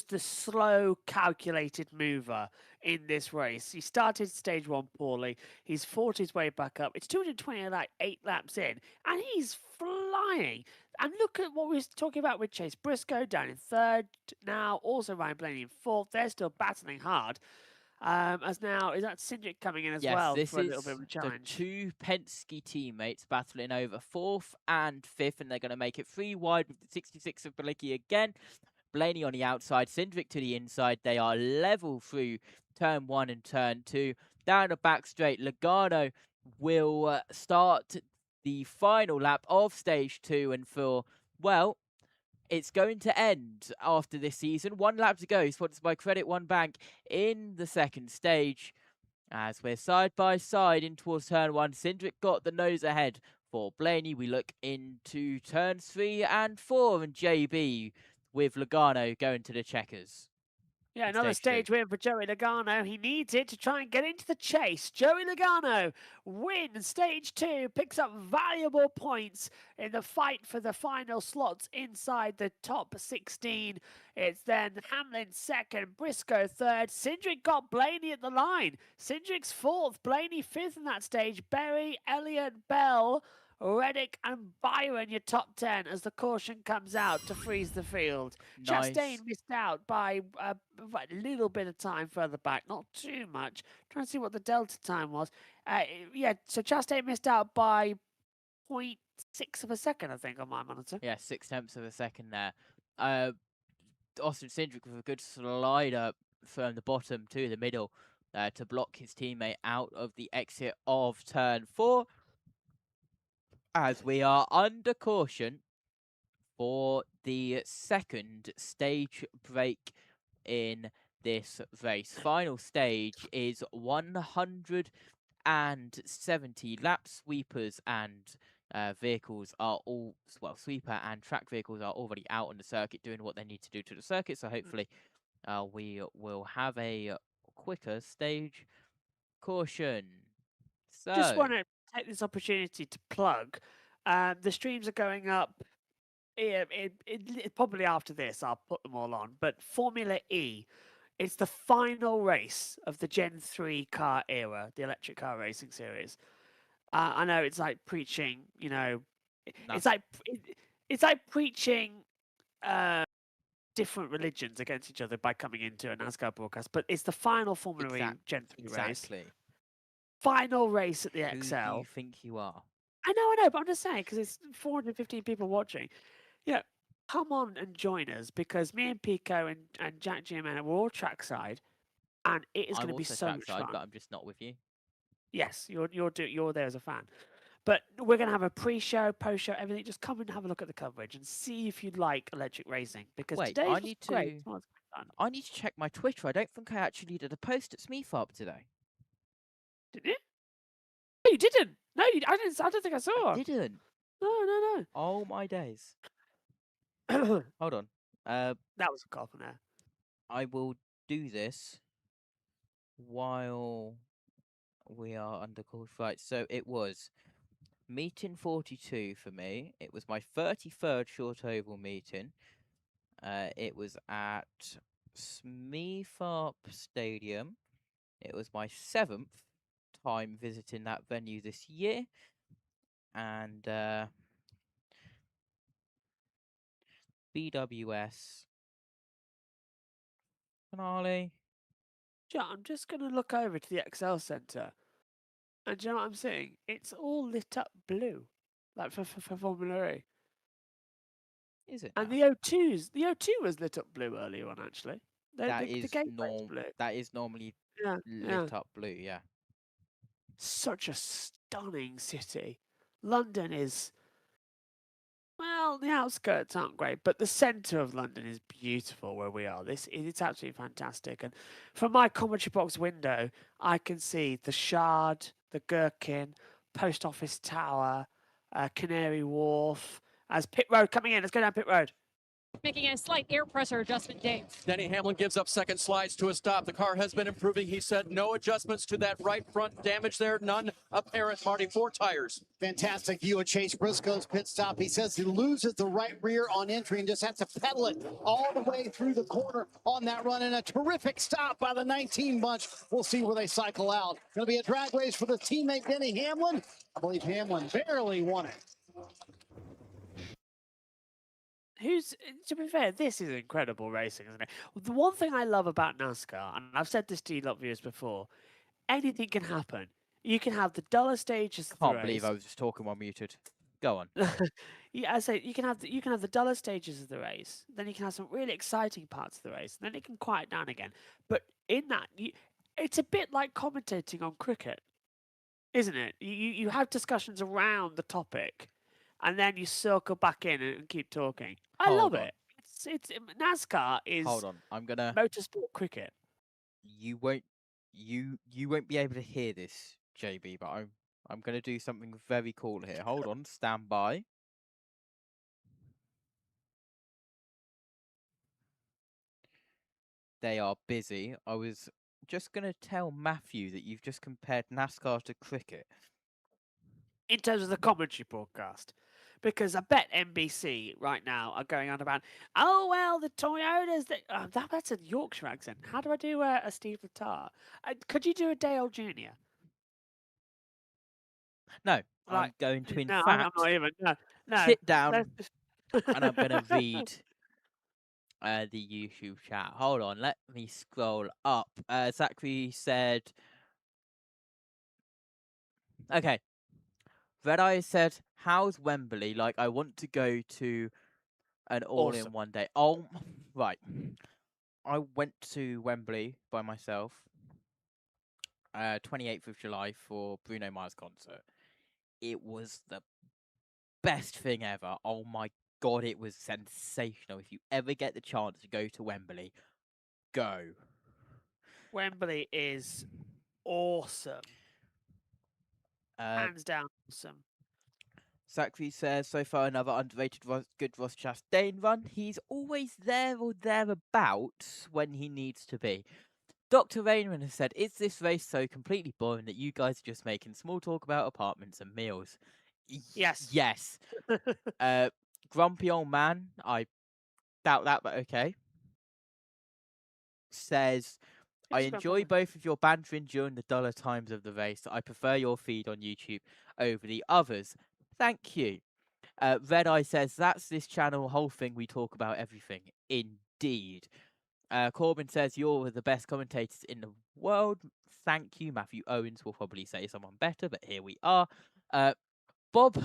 the slow, calculated mover in this race. He started stage 1 poorly. He's fought his way back up. It's 220, like 8 laps in, and he's flying. And look at what we were talking about with Chase Briscoe down in 3rd now. Also Ryan Blaney in 4th. They're still battling hard. As now, is that Cindric coming in as well for a little bit of a challenge? The 2 Penske teammates battling over 4th and 5th, and they're going to make it 3 wide with the 66 of Balicki again. Blaney on the outside, Cindric to the inside. They are level through turn 1 and turn 2. Down the back straight, Logano will start the final lap of stage 2, and for, well, it's going to end after this season. 1 lap to go, sponsored by Credit One Bank in the second stage. As we're side by side in towards turn 1, Cindric got the nose ahead for Blaney. We look into turns 3 and 4, and JB with Logano going to the checkers. Yeah, another stage win for Joey Logano. He needs it to try and get into the chase. Joey Logano wins stage 2, picks up valuable points in the fight for the final slots inside the top 16. It's then Hamlin 2nd, Briscoe 3rd. Cindric got Blaney at the line. Cindric's 4th, Blaney 5th in that stage. Berry, Elliott, Bell, Reddick and Byron, your top 10 as the caution comes out to freeze the field. Nice. Chastain missed out by a little bit of time further back, not too much. Trying to see what the delta time was. Yeah, so Chastain missed out by 0.6 of a second, I think, on my monitor. Yeah, 0.6 of a second there. Austin Cindric with a good slider from the bottom to the middle to block his teammate out of the exit of turn 4. As we are under caution for the second stage break in this race. Final stage is 170 lap. Sweepers and vehicles are all, well, sweeper and track vehicles are already out on the circuit doing what they need to do to the circuit. So hopefully we will have a quicker stage caution. So just want to take this opportunity to plug. The streams are going up. Probably after this, I'll put them all on. But Formula E, it's the final race of the Gen 3 car era, the electric car racing series. I know it's like preaching, you know, it's like preaching different religions against each other by coming into a NASCAR broadcast. But it's the final Formula E Gen 3 race. Exactly. Final race at the Who XL. do you think you are? I know, but I'm just saying, because it's 415 people watching. Yeah, come on and join us, because me and Pico and Jack Giamana, we're all trackside, and it is going to be so much fun. But I'm just not with you. Yes, you're there as a fan. But we're going to have a pre-show, post-show, everything. Just come and have a look at the coverage and see if you like electric racing, because today was great. I need to check my Twitter. I don't think I actually did a post at Smeefarp today. Didn't you? No, you didn't. No, I didn't. I don't think I saw. I didn't. No. Oh my days. Hold on. That was a compliment there. I will do this while we are under call. Right, so it was meeting 42 for me. It was my 33rd short oval meeting. It was at Smeefarp Stadium. It was my 7th time visiting that venue this year. And BWS finale. Yeah, I'm just going to look over to the Excel Centre. And do you know what I'm seeing? It's all lit up blue. Like for Formula E. Is it? And now? the O2 was lit up blue earlier on, actually. That The is gateway's blue. That is normally Yeah, lit up blue, yeah. Such a stunning city. London is, well, the outskirts aren't great, but the centre of London is beautiful where we are. It's absolutely fantastic. And from my commentary box window, I can see the Shard, the Gherkin, Post Office Tower, Canary Wharf. As Pit Road coming in, let's go down Pit Road. Making a slight air pressure adjustment, Dave. Denny Hamlin gives up second slides to a stop. The car has been improving. He said no adjustments to that right front damage there. None apparent, Marty. 4 tires. Fantastic view of Chase Briscoe's pit stop. He says he loses the right rear on entry and just has to pedal it all the way through the corner on that run. And a terrific stop by the 19 bunch. We'll see where they cycle out. Going to be a drag race for the teammate Denny Hamlin. I believe Hamlin barely won it. To be fair, this is incredible racing, isn't it? The one thing I love about NASCAR, and I've said this to you lot viewers before, anything can happen. You can have the duller stages of the race. Can't believe I was just talking while muted. Go on. Yeah, I say you can have the duller stages of the race. Then you can have some really exciting parts of the race. And then it can quiet down again. But in that, it's a bit like commentating on cricket, isn't it? You have discussions around the topic, and then you circle back in and keep talking. I love it. It's NASCAR is. Hold on, I'm gonna motorsport cricket. You won't be able to hear this, JB, but I'm gonna do something very cool here. Hold on, stand by. They are busy. I was just gonna tell Matthew that you've just compared NASCAR to cricket. In terms of the commentary broadcast. Because I bet NBC right now are going on about, oh, well, the Toyotas. That's a Yorkshire accent. How do I do a Steve Letarte? Could you do a Dale Jr.? No, I'm going to, in fact, I'm not even. No. sit down and I'm going to read the YouTube chat. Hold on, let me scroll up. Zachary said, okay. Red Eye said, how's Wembley? Like, I want to go to an all-in one day. Oh, right. I went to Wembley by myself, 28th of July for Bruno Mars concert. It was the best thing ever. Oh my God, it was sensational. If you ever get the chance to go to Wembley, go. Wembley is awesome. Hands down awesome. Zachary says, so far another underrated good Ross Chastain run. He's always there or thereabouts when he needs to be. Dr. Rainman has said, is this race so completely boring that you guys are just making small talk about apartments and meals? Yes. Yes. Grumpy old man, I doubt that, but okay. Says, I enjoy both of your bantering during the duller times of the race. I prefer your feed on YouTube over the others. Thank you. Red Eye says, that's this channel, whole thing, we talk about everything. Indeed. Corbin says, you're the best commentators in the world. Thank you. Matthew Owens will probably say someone better, but here we are. Bob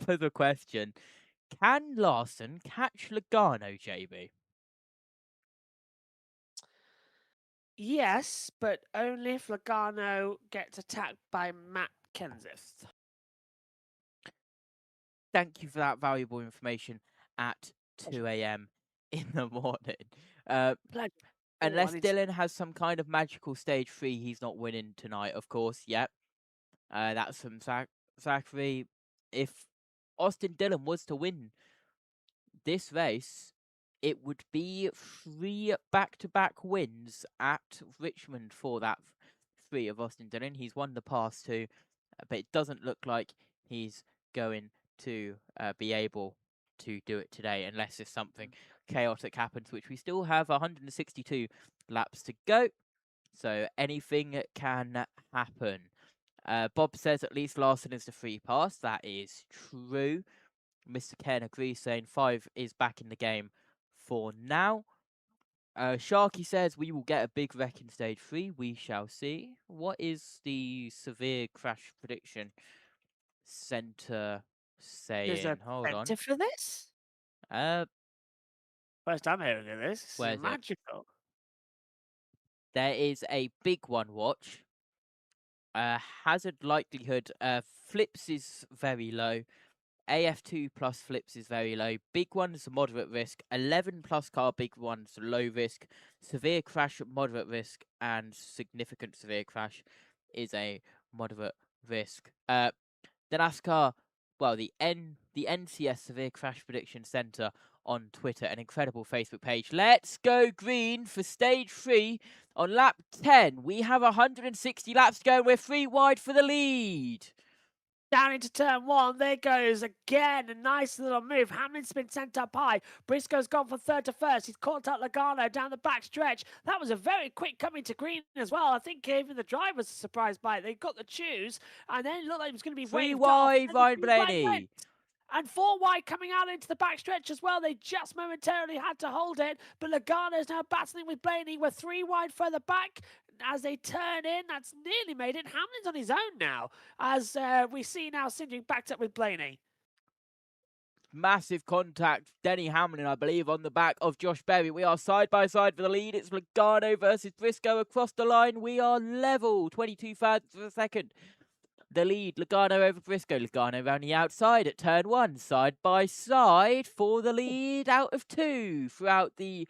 has a question. Can Larson catch Logano, JB? Yes, but only if Logano gets attacked by Matt Kenseth. Thank you for that valuable information at 2 a.m. in the morning. Unless Dylan has some kind of magical stage 3, he's not winning tonight, of course. Yep. That's from Zachary. If Austin Dillon was to win this race, it would be 3 back-to-back wins at Richmond for that 3 of Austin Dillon. He's won the past 2, but it doesn't look like he's going to be able to do it today unless if something chaotic happens, which we still have 162 laps to go. So anything can happen. Bob says at least Larson is the free pass. That is true. Mr. Ken agrees, saying 5 is back in the game for now. Sharky says we will get a big wreck in stage 3. We shall see. What is the severe crash prediction center saying? There's a Hold on. center for this? First time hearing of this. This Where is is it? magical. There is a big one, watch. Hazard likelihood, flips is very low. AF2 plus flips is very low. Big one's moderate risk. 11 plus car, big one's low risk. Severe crash, moderate risk. And significant severe crash is a moderate risk. The NASCAR, well, the NCS Severe Crash Prediction Center on Twitter, an incredible Facebook page. Let's go green for stage 3 on lap 10. We have 160 laps to go. We're 3 wide for the lead. Down into turn 1, there goes again, a nice little move. Hamlin's been sent up high. Briscoe's gone from 3rd to 1st. He's caught out Logano down the back stretch. That was a very quick coming to green as well. I think even the drivers are surprised by it. They got the choose, and then it looked like it was going to be 3 waved wide, off. Ryan Blaney. And 4 wide coming out into the back stretch as well. They just momentarily had to hold it, but Logano's now battling with Blaney. We're 3 wide further back. As they turn in, that's nearly made it. Hamlin's on his own now, as we see now Sindri backed up with Blaney. Massive contact. Denny Hamlin, I believe, on the back of Josh Berry. We are side by side for the lead. It's Logano versus Briscoe across the line. We are level. 22 thousandths of a second. The lead, Logano over Briscoe. Logano around the outside at turn 1. Side by side for the lead out of 2 throughout the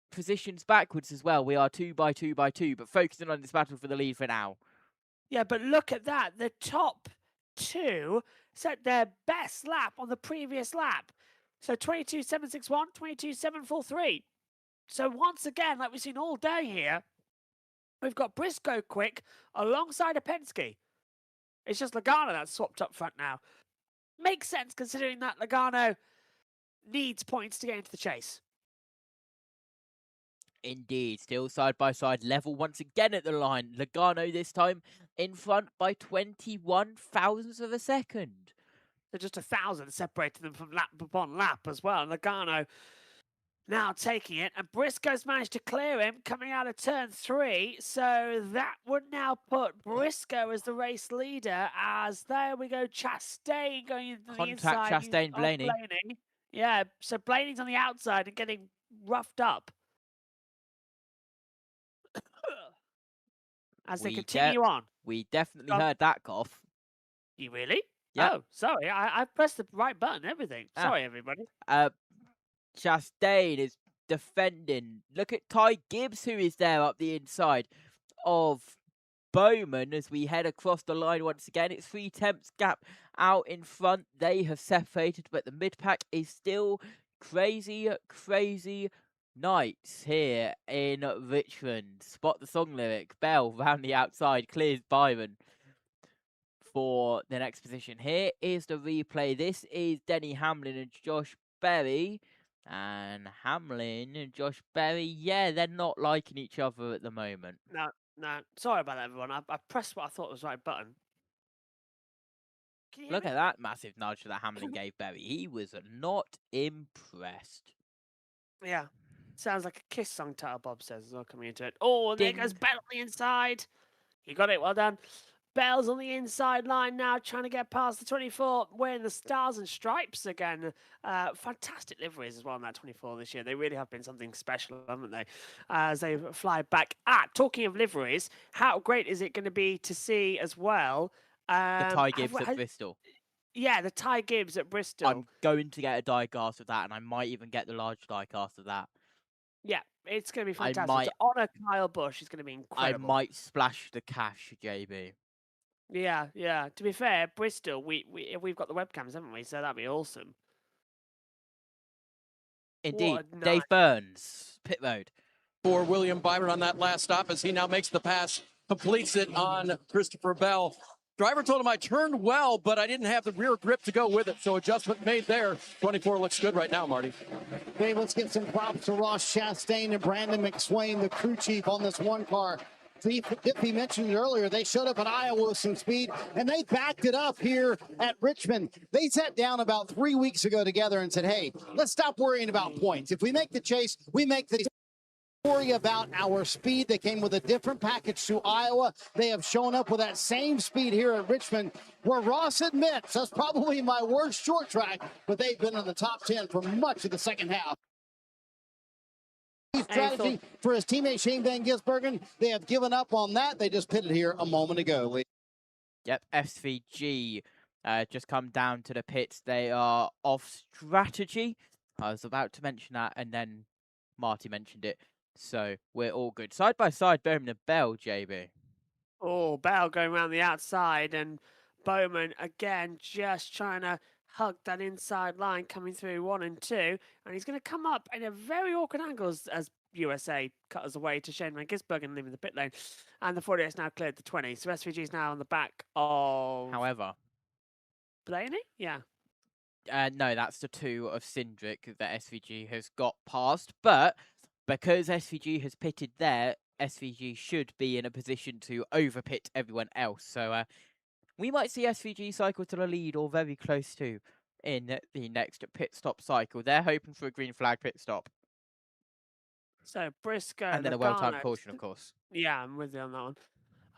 positions backwards as well. We are 2 by 2 by 2, but focusing on this battle for the lead for now. Yeah, but look at that. The top 2 set their best lap on the previous lap. So 22.761, 22.743. So once again, like we've seen all day here, we've got Briscoe quick alongside a Penske. It's just Logano that's swapped up front now. Makes sense considering that Logano needs points to get into the chase. Indeed, still side by side, level once again at the line. Logano this time in front by 21 thousandths of a second. So just 1,000 separated them from lap upon lap as well. And Logano now taking it, and Briscoe's managed to clear him coming out of turn 3. So that would now put Briscoe as the race leader. As there we go, Chastain going into the inside. Contact Chastain, Blaney. Yeah, so Blaney's on the outside and getting roughed up. As they continue on. We definitely heard that cough. You really? Yeah. Oh, sorry. I pressed the right button and everything. Sorry, everybody. Chastain is defending. Look at Ty Gibbs, who is there up the inside of Bowman as we head across the line once again. It's 3 tenths gap out in front. They have separated, but the mid-pack is still crazy, crazy nights here in Richmond. Spot the song lyric. Bell round the outside, clears Byron for the next position. Here is the replay. This is Denny Hamlin and Josh Berry. And Hamlin and Josh Berry, yeah, they're not liking each other at the moment. No. Sorry about that, everyone. I pressed what I thought was the right button. Look at that massive nudge that Hamlin gave Berry. He was not impressed. Yeah. Sounds like a Kiss song title, Bob says, as well, coming into it. Oh, there goes Bell on the inside. You got it, well done. Bell's on the inside line now, trying to get past the 24, wearing the stars and stripes again. Fantastic liveries as well in that 24 this year. They really have been something special, haven't they? As they fly back. Talking of liveries, how great is it going to be to see as well? The Ty Gibbs at Bristol. Yeah, the Ty Gibbs at Bristol. I'm going to get a die-cast of that, and I might even get the large die-cast of that. Yeah, it's going to be fantastic. To honour Kyle Busch is going to be incredible. I might splash the cash, JB. Yeah. To be fair, Bristol, we've got the webcams, haven't we? So that'd be awesome. Indeed. Dave Burns, pit road. For William Byron on that last stop as he now makes the pass, completes it on Christopher Bell. Driver told him I turned well, but I didn't have the rear grip to go with it. So adjustment made there. 24 looks good right now, Marty. Okay, let's get some props to Ross Chastain and Brandon McSwain, the crew chief on this one car. Diffie mentioned it earlier. They showed up at Iowa with some speed, and they backed it up here at Richmond. They sat down about 3 weeks ago together and said, hey, let's stop worrying about points. If we make the chase, we make the worry about our speed. They came with a different package to Iowa. They have shown up with that same speed here at Richmond, where Ross admits that's probably my worst short track, but they've been in the top 10 for much of the second half. Strategy for his teammate Shane Van Gisbergen. They have given up on that. They just pitted here a moment ago. Yep, SVG just come down to the pits. They are off strategy. I was about to mention that, and then Marty mentioned it. So we're all good. Side by side, Bowman and Bell, JB. Oh, Bell going around the outside, and Bowman again just trying to hug that inside line coming through 1 and 2, and he's going to come up in a very awkward angle as USA cutters away to Shane Van Gisbergen leaving the pit lane, and the 48's now cleared the 20, so SVG is now on the back of... However... Blaney? Yeah. No, that's the 2 of Cindric that SVG has got past, but because SVG has pitted there, SVG should be in a position to overpit everyone else, so we might see SVG cycle to the lead or very close to in the next pit stop cycle. They're hoping for a green flag pit stop. So Briscoe, and then a well-timed caution, of course. Yeah, I'm with you on that one.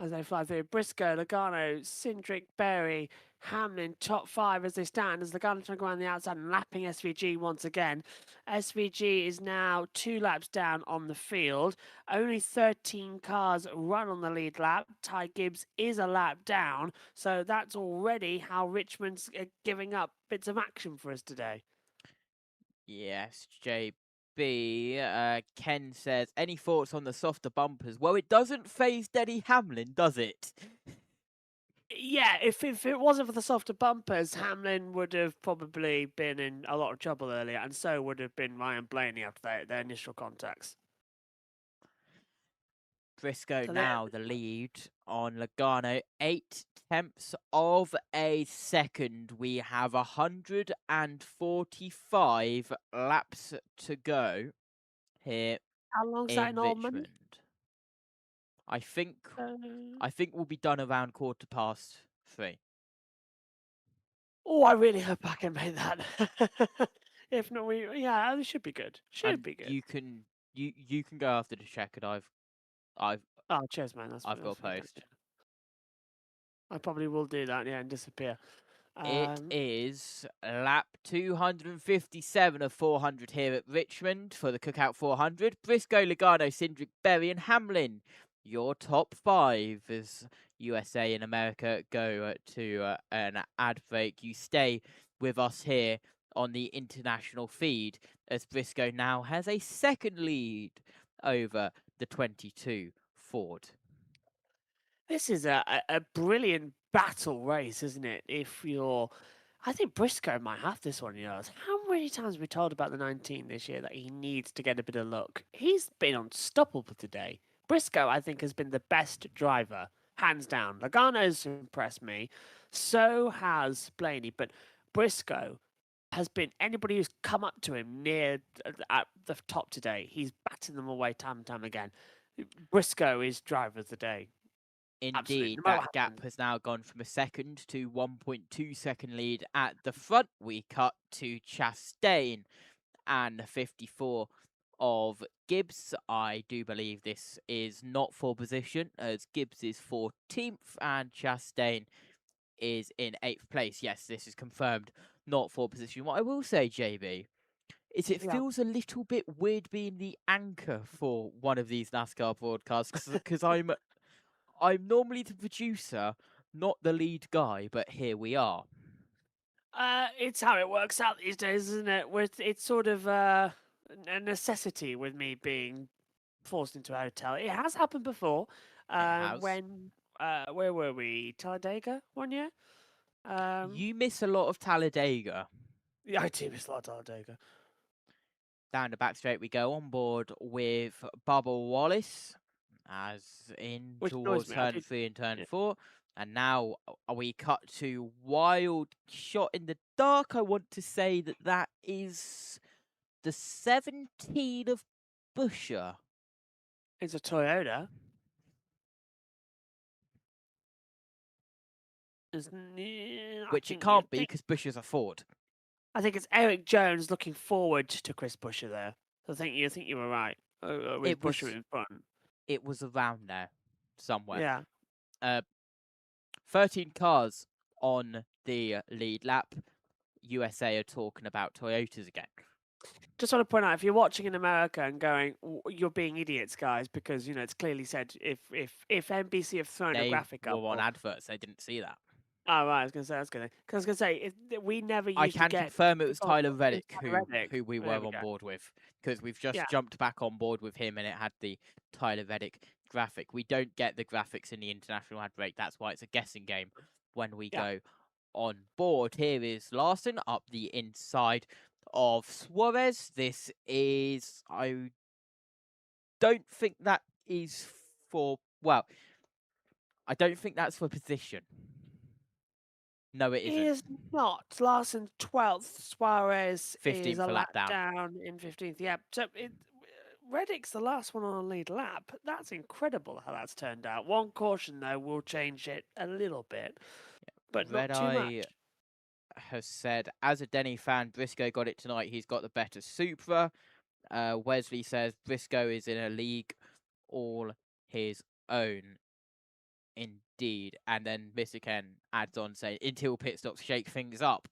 As they fly through, Briscoe, Logano, Cindric, Berry, Hamlin, top 5 as they stand, as Logano trying to go around the outside and lapping SVG once again. SVG is now 2 laps down on the field. Only 13 cars run on the lead lap. Ty Gibbs is a lap down, so that's already how Richmond's giving up bits of action for us today. Yes, JB. Ken says, any thoughts on the softer bumpers? Well, it doesn't phase Denny Hamlin, does it? Yeah, if it wasn't for the softer bumpers, Hamlin would have probably been in a lot of trouble earlier, and so would have been Ryan Blaney after their initial contacts. Briscoe now the lead on Logano, 0.8 of a second. We have 145 laps to go here. How long's that in Richmond? I think we'll be done around 3:15. Oh, I really hope I can make that. If not, it should be good. Should be good. You can go after the check, and oh, cheers, man. I've got a post. I probably will do that, yeah, and disappear. It is lap 257 of 400 here at Richmond for the Cookout 400. Briscoe, Logano, Cindric, Berry, and Hamlin. Your top 5 as USA and America go to an ad break. You stay with us here on the international feed as Briscoe now has a second lead over the 22 Ford. This is a brilliant battle race, isn't it? I think Briscoe might have this one, How many times have we told about the 19 this year that he needs to get a bit of luck? He's been unstoppable today. Briscoe, I think, has been the best driver, hands down. Logano's impressed me. So has Blaney. But Briscoe has been, anybody who's come up to him near at the top today, he's batting them away time and time again. Briscoe is driver of the day. Indeed, that gap has now gone from a second to 1.2 second lead at the front. We cut to Chastain and 54 of Gibbs. I do believe this is not for position, as Gibbs is 14th and Chastain is in 8th place. Yes, this is confirmed, not for position. What I will say, JB, is it feels a little bit weird being the anchor for one of these NASCAR broadcasts, because I'm normally the producer, not the lead guy, but here we are. It's how it works out these days, isn't it? It's sort of a necessity with me being forced into a hotel. It has happened before. When where were we? Talladega one year. You miss a lot of Talladega. Yeah, I do miss a lot of Talladega. Down the back straight we go, on board with Bubba Wallace, as in towards turn 3 and turn 4. And now we cut to wild shot in the dark. I want to say that that is the 17 of Busher. It's a Toyota. Which it can't be because Busher's a Ford. I think it's Eric Jones looking forward to Chris Busher there. I think you were right. With Busher in front. It was around there somewhere. Yeah. 13 cars on the lead lap. USA are talking about Toyotas again. Just want to point out, if you're watching in America and going, you're being idiots, guys, because it's clearly said if NBC have thrown a graphic up. They were on adverts. They didn't see that. Oh, right. I was going to say, we never used I can to get... confirm it was Tyler Reddick who we were on board with, because we've just jumped back on board with him and it had the Tyler Reddick graphic. We don't get the graphics in the international ad break. That's why it's a guessing game when we go on board. Here is Larson up the inside of Suarez. This is... I don't think that is for... Well, I don't think that's for position. No, it isn't. It is not. Larson 12th. Suarez 15th is a for lap lap down in 15th. Yeah. So Reddick's the last one on a lead lap. That's incredible how that's turned out. One caution, though, will change it a little bit, but not too much. Has said, as a Denny fan, Briscoe got it tonight. He's got the better Supra. Wesley says Briscoe is in a league all his own. Indeed. And then Mr. Ken adds on saying, until pit stops shake things up.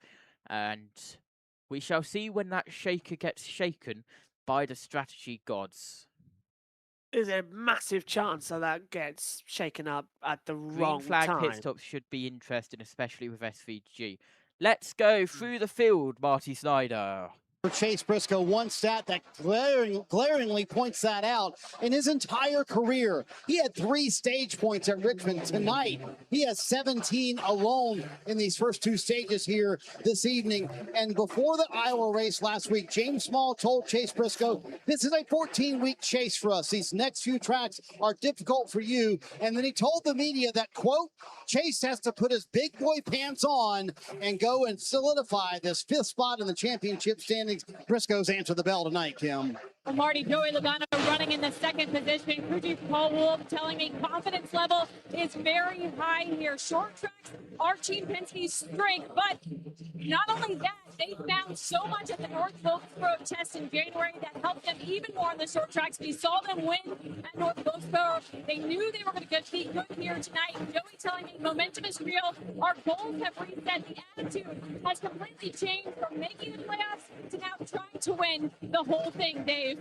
And we shall see when that shaker gets shaken by the strategy gods. There's a massive chance that gets shaken up at the wrong Green flag time. pit stops should be interesting, especially with SVG. Let's go through the field, Marty Snyder. Chase Briscoe, one stat that glaringly points that out. In his entire career, he had 3 stage points at Richmond. Tonight, he has 17 alone in these first 2 stages here this evening. And before the Iowa race last week, James Small told Chase Briscoe, this is a 14-week chase for us. These next few tracks are difficult for you. And then he told the media that, quote, Chase has to put his big boy pants on and go and solidify this 5th spot in the championship standings. Briscoe's answered the bell tonight, Kim. Well, Marty, Joey Logano running in the 2nd position. Crew chief Paul Wolf telling me confidence level is very high here. Short tracks are Team Penske's strength, but not only that, they found so much at the North Wilkesboro test in January that helped them even more on the short tracks. We saw them win at North Wilkesboro. They knew they were going to be good here tonight. Joey telling me momentum is real. Our goals have reset. The attitude has completely changed from making the playoffs to now trying to win the whole thing, Dave.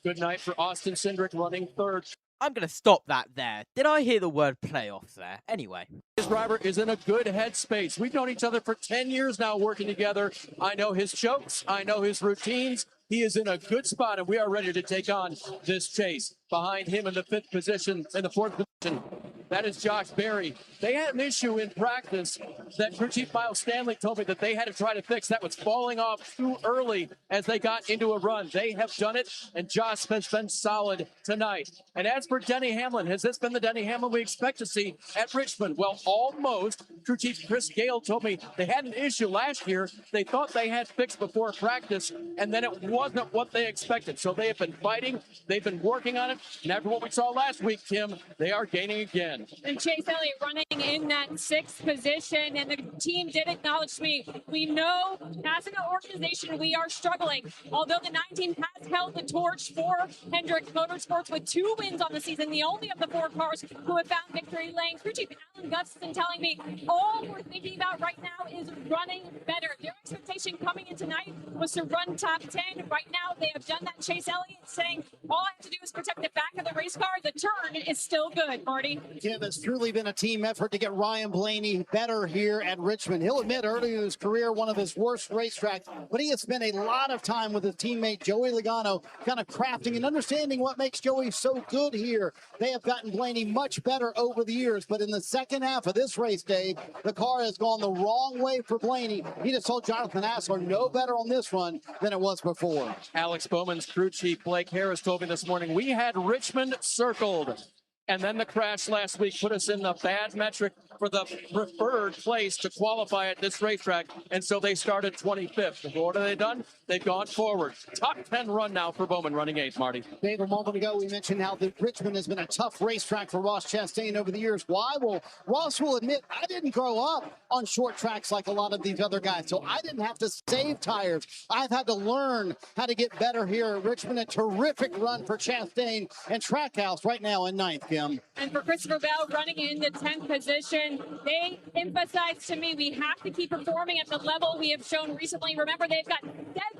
Good night for Austin Cindric running 3rd. I'm going to stop that there. Did I hear the word playoffs there? Anyway. His driver is in a good headspace. We've known each other for 10 years now working together. I know his chokes. I know his routines. He is in a good spot, and we are ready to take on this chase. Behind him in the 5th position, in the 4th position, that is Josh Berry. They had an issue in practice that crew chief Miles Stanley told me that they had to try to fix. That was falling off too early as they got into a run. They have done it, and Josh has been solid tonight. And as for Denny Hamlin, has this been the Denny Hamlin we expect to see at Richmond? Well, almost. Crew chief Chris Gale told me they had an issue last year they thought they had fixed before practice, and then it wasn't what they expected. So they have been fighting. They've been working on it. And after what we saw last week, Kim, they are gaining again. And Chase Elliott running in that 6th position, and the team did acknowledge me. We know as an organization we are struggling. Although the 9 team has held the torch for Hendrick Motorsports with 2 wins on the season, the only of the 4 cars who have found victory lane. Crew chief Alan Gustafson telling me all we're thinking about right now is running better. Their expectation coming in tonight was to run top 10. Right now they have done that. Chase Elliott saying all I have to do is protect the back of the race car. The turn is still good, Marty. Kim, it's truly been a team effort to get Ryan Blaney better here at Richmond. He'll admit early in his career, one of his worst racetracks, but he has spent a lot of time with his teammate Joey Logano, kind of crafting and understanding what makes Joey so good here. They have gotten Blaney much better over the years, but in the second half of this race, Dave, the car has gone the wrong way for Blaney. He just told Jonathan Hassler no better on this run than it was before. Alex Bowman's crew chief Blake Harris told me this morning we had Richmond circled. And then the crash last week put us in the bad metric for the preferred place to qualify at this racetrack. And so they started 25th. And what have they done? They've gone forward. Top 10 run now for Bowman running 8th, Marty. Dave, a moment ago, we mentioned how Richmond has been a tough racetrack for Ross Chastain over the years. Why? Well, Ross will admit, I didn't grow up on short tracks like a lot of these other guys, so I didn't have to save tires. I've had to learn how to get better here at Richmond. A terrific run for Chastain and Trackhouse right now in 9th, Kim. And for Christopher Bell running in the 10th position, they emphasized to me we have to keep performing at the level we have shown recently. Remember, they've got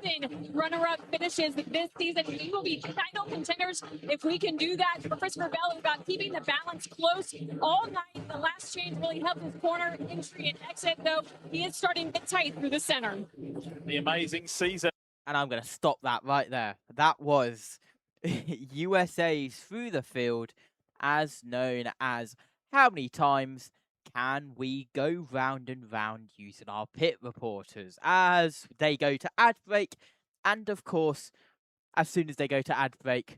7 runner-up finishes this season. We will be title contenders if we can do that. For Christopher Bell, it's about keeping the balance close all night. The last change really helped his corner entry and exit, though he is starting to get tight through the center. The amazing season. And I'm going to stop that right there. That was USA's Through the Field, as known as how many times can we go round and round using our pit reporters as they go to ad break. And of course, as soon as they go to ad break,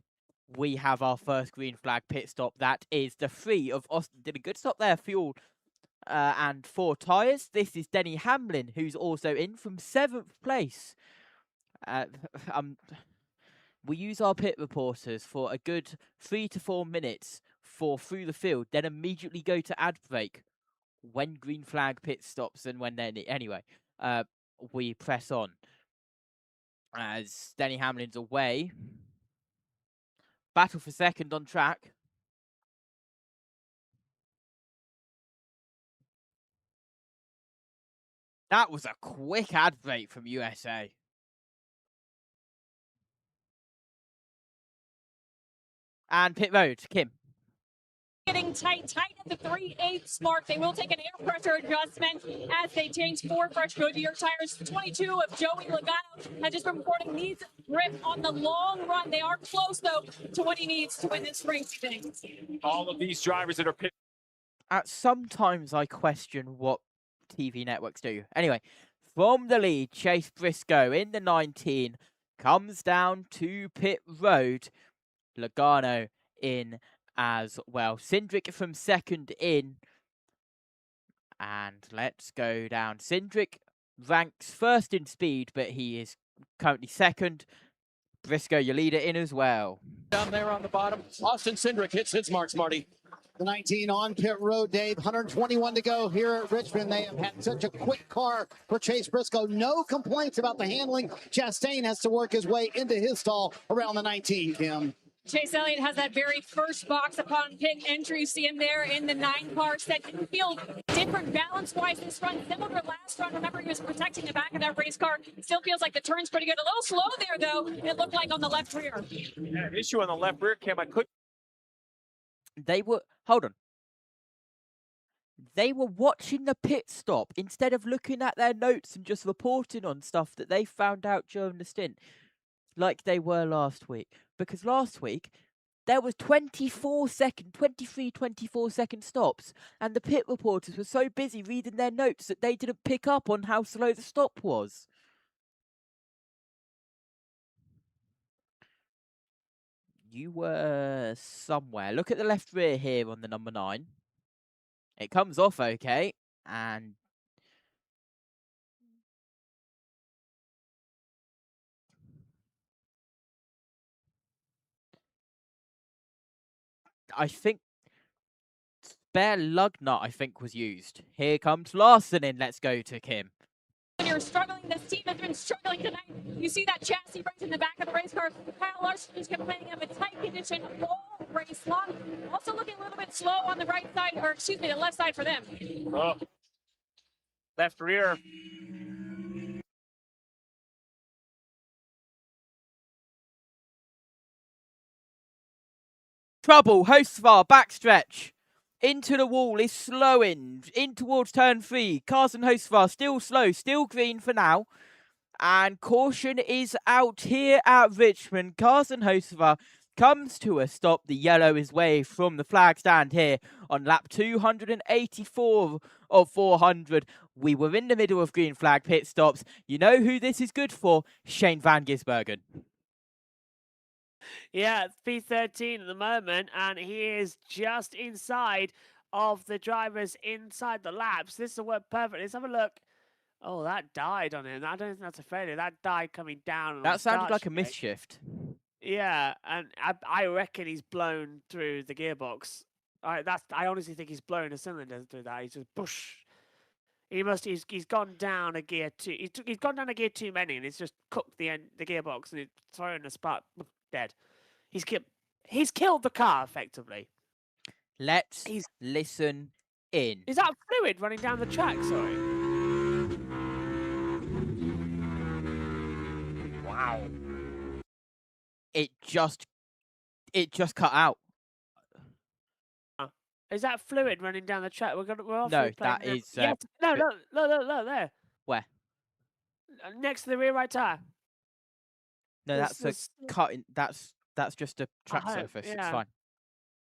we have our first green flag pit stop. That is the 3 of Austin. Did a good stop there, fuel and 4 tyres. This is Denny Hamlin, who's also in from 7th place. We use our pit reporters for a good 3 to 4 minutes for Through the Field, then immediately go to ad break when green flag pit stops and when then anyway, we press on as Denny Hamlin's away. Battle for second on track. That was a quick ad break from USA. And pit road, Kim. Getting tight at the 3/8 mark. They will take an air pressure adjustment as they change 4 fresh Goodyear tires. 22 of Joey Logano has just been reporting needs grip on the long run. They are close, though, to what he needs to win this race today. All of these drivers that are pit. Sometimes I question what TV networks do. Anyway, from the lead, Chase Briscoe in the 19 comes down to pit road. Logano in as well. Cindric from second in. And let's go down. Cindric ranks first in speed, but he is currently second. Briscoe, your leader, in as well. Down there on the bottom, Austin Cindric hits his marks, Marty. The 19 on pit road, Dave. 121 to go here at Richmond. They have had such a quick car for Chase Briscoe. No complaints about the handling. Chastain has to work his way into his stall around the 19, Kim. Chase Elliott has that very first box upon pit entry. You see him there in the 9 car. That didn't feel different balance-wise this run. Similar to last run. Remember, he was protecting the back of that race car. Still feels like the turn's pretty good. A little slow there, though, it looked like on the left rear. Yeah, an issue on the left rear, Kim. I couldn't. They were... Hold on. They were watching the pit stop instead of looking at their notes and just reporting on stuff that they found out during the stint. Like they were last week. Because last week, there was 24 second stops. And the pit reporters were so busy reading their notes that they didn't pick up on how slow the stop was. You were somewhere. Look at the left rear here on the number 9. It comes off okay. And I think spare lug nut, I think, was used. Here comes Larson in. Let's go to Kim. When you're struggling, this team has been struggling tonight. You see that chassis brings in the back of the race car. Kyle Larson is complaining of a tight condition all race long. Also looking a little bit slow on the right side, or excuse me, the left side for them. Oh. Left rear. Trouble, Hostvar, backstretch. Into the wall is slowing. In towards turn 3. Carson Hostvar still slow, still green for now. And caution is out here at Richmond. Carson Hostvar comes to a stop. The yellow is way from the flag stand here on lap 284 of 400. We were in the middle of green flag pit stops. You know who this is good for? Shane Van Gisbergen. Yeah, it's P13 at the moment, and he is just inside of the drivers inside the laps. This will work perfectly. Let's have a look. Oh, that died on him. I don't think that's a failure. That died coming down on the That sounded start like a straight. misshift. Yeah, and I reckon he's blown through the gearbox. I honestly think he's blown a cylinder through that. He's just push. He's gone down a gear he's gone down a gear too many, and it's just cooked the gearbox, and it's thrown a spark dead. He's killed the car effectively. Let's listen in. Is that fluid running down the track? Sorry. Wow. It just cut out. Is that fluid running down the track? We're off. No, that is. Yes. No, look there. Where? Next to the rear right tire. No, that's a cutting. That's just a track hope, surface. yeah. It's fine.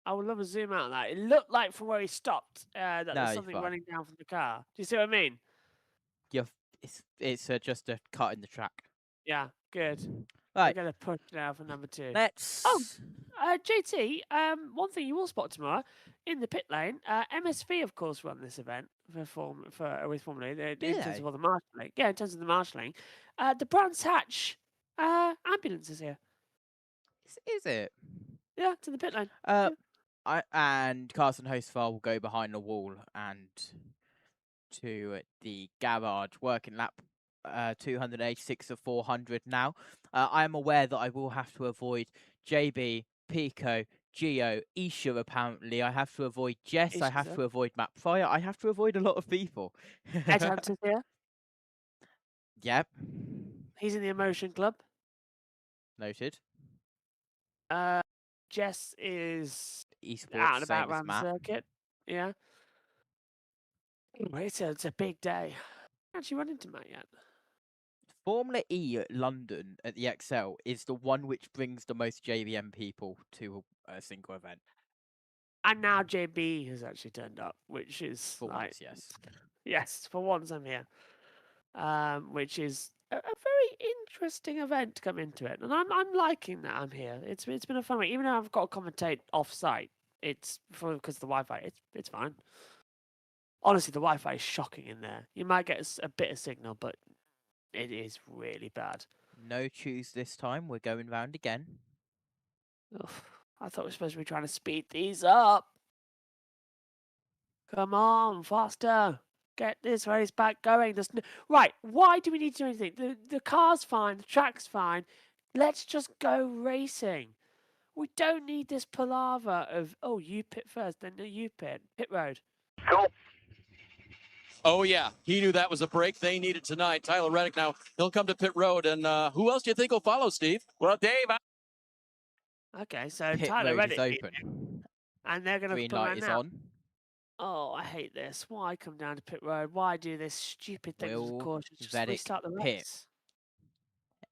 I would love a zoom out of that. It looked like from where he stopped that No, there's you're something fine. running down from the car. Do you see what I mean? It's just a cut in the track. Yeah, good. Right. We're gonna push now for number 2. Let's. Oh, JT. One thing you will spot tomorrow in the pit lane. MSV, of course, run this event with Formula in terms of all the marshalling. Yeah, in terms of the marshalling. The Brands Hatch ambulance is here. Is it? Yeah, it's in the pit lane. And Carson Hostfar will go behind the wall and to the garage working lap 286 of 400 now. I am aware that I will have to avoid JB, Pico, Gio, Isha apparently. I have to avoid Jess. I have to avoid Mapfire. I have to avoid a lot of people. Headhunter's here. Yep. He's in the Emotion Club. Noted. Jess is esports, out and about same as around the Matt. circuit. Yeah. Anyway, it's a big day. I haven't actually run into Matt yet. Formula E at London at the XL is the one which brings the most JBM people to a single event. And now JB has actually turned up, which is For like, once, yes. Yes, for once I'm here. Which is a very interesting event to come into it, and I'm liking that I'm here. It's been a fun week, even though I've got to commentate off site. It's because the Wi-Fi. It's fine. Honestly, the Wi-Fi is shocking in there. You might get a bit of signal, but it is really bad. No choose this time. We're going round again. Ugh, I thought we were supposed to be trying to speed these up. Come on, faster. Get this race back going. Right, why do we need to do anything? The car's fine, the track's fine. Let's just go racing. We don't need this palaver of, oh, you pit first, then you pit road. Cool. Oh, yeah. He knew that was a break they needed tonight. Tyler Reddick now, he'll come to pit road. And who else do you think will follow, Steve? Well, Dave, Okay, so Pit Tyler road Reddick. is open. And they're going to Green put light is now. on. Oh, I hate this. Why come down to pit road? Why do this stupid thing with caution? Just Reddick restart the pit? race.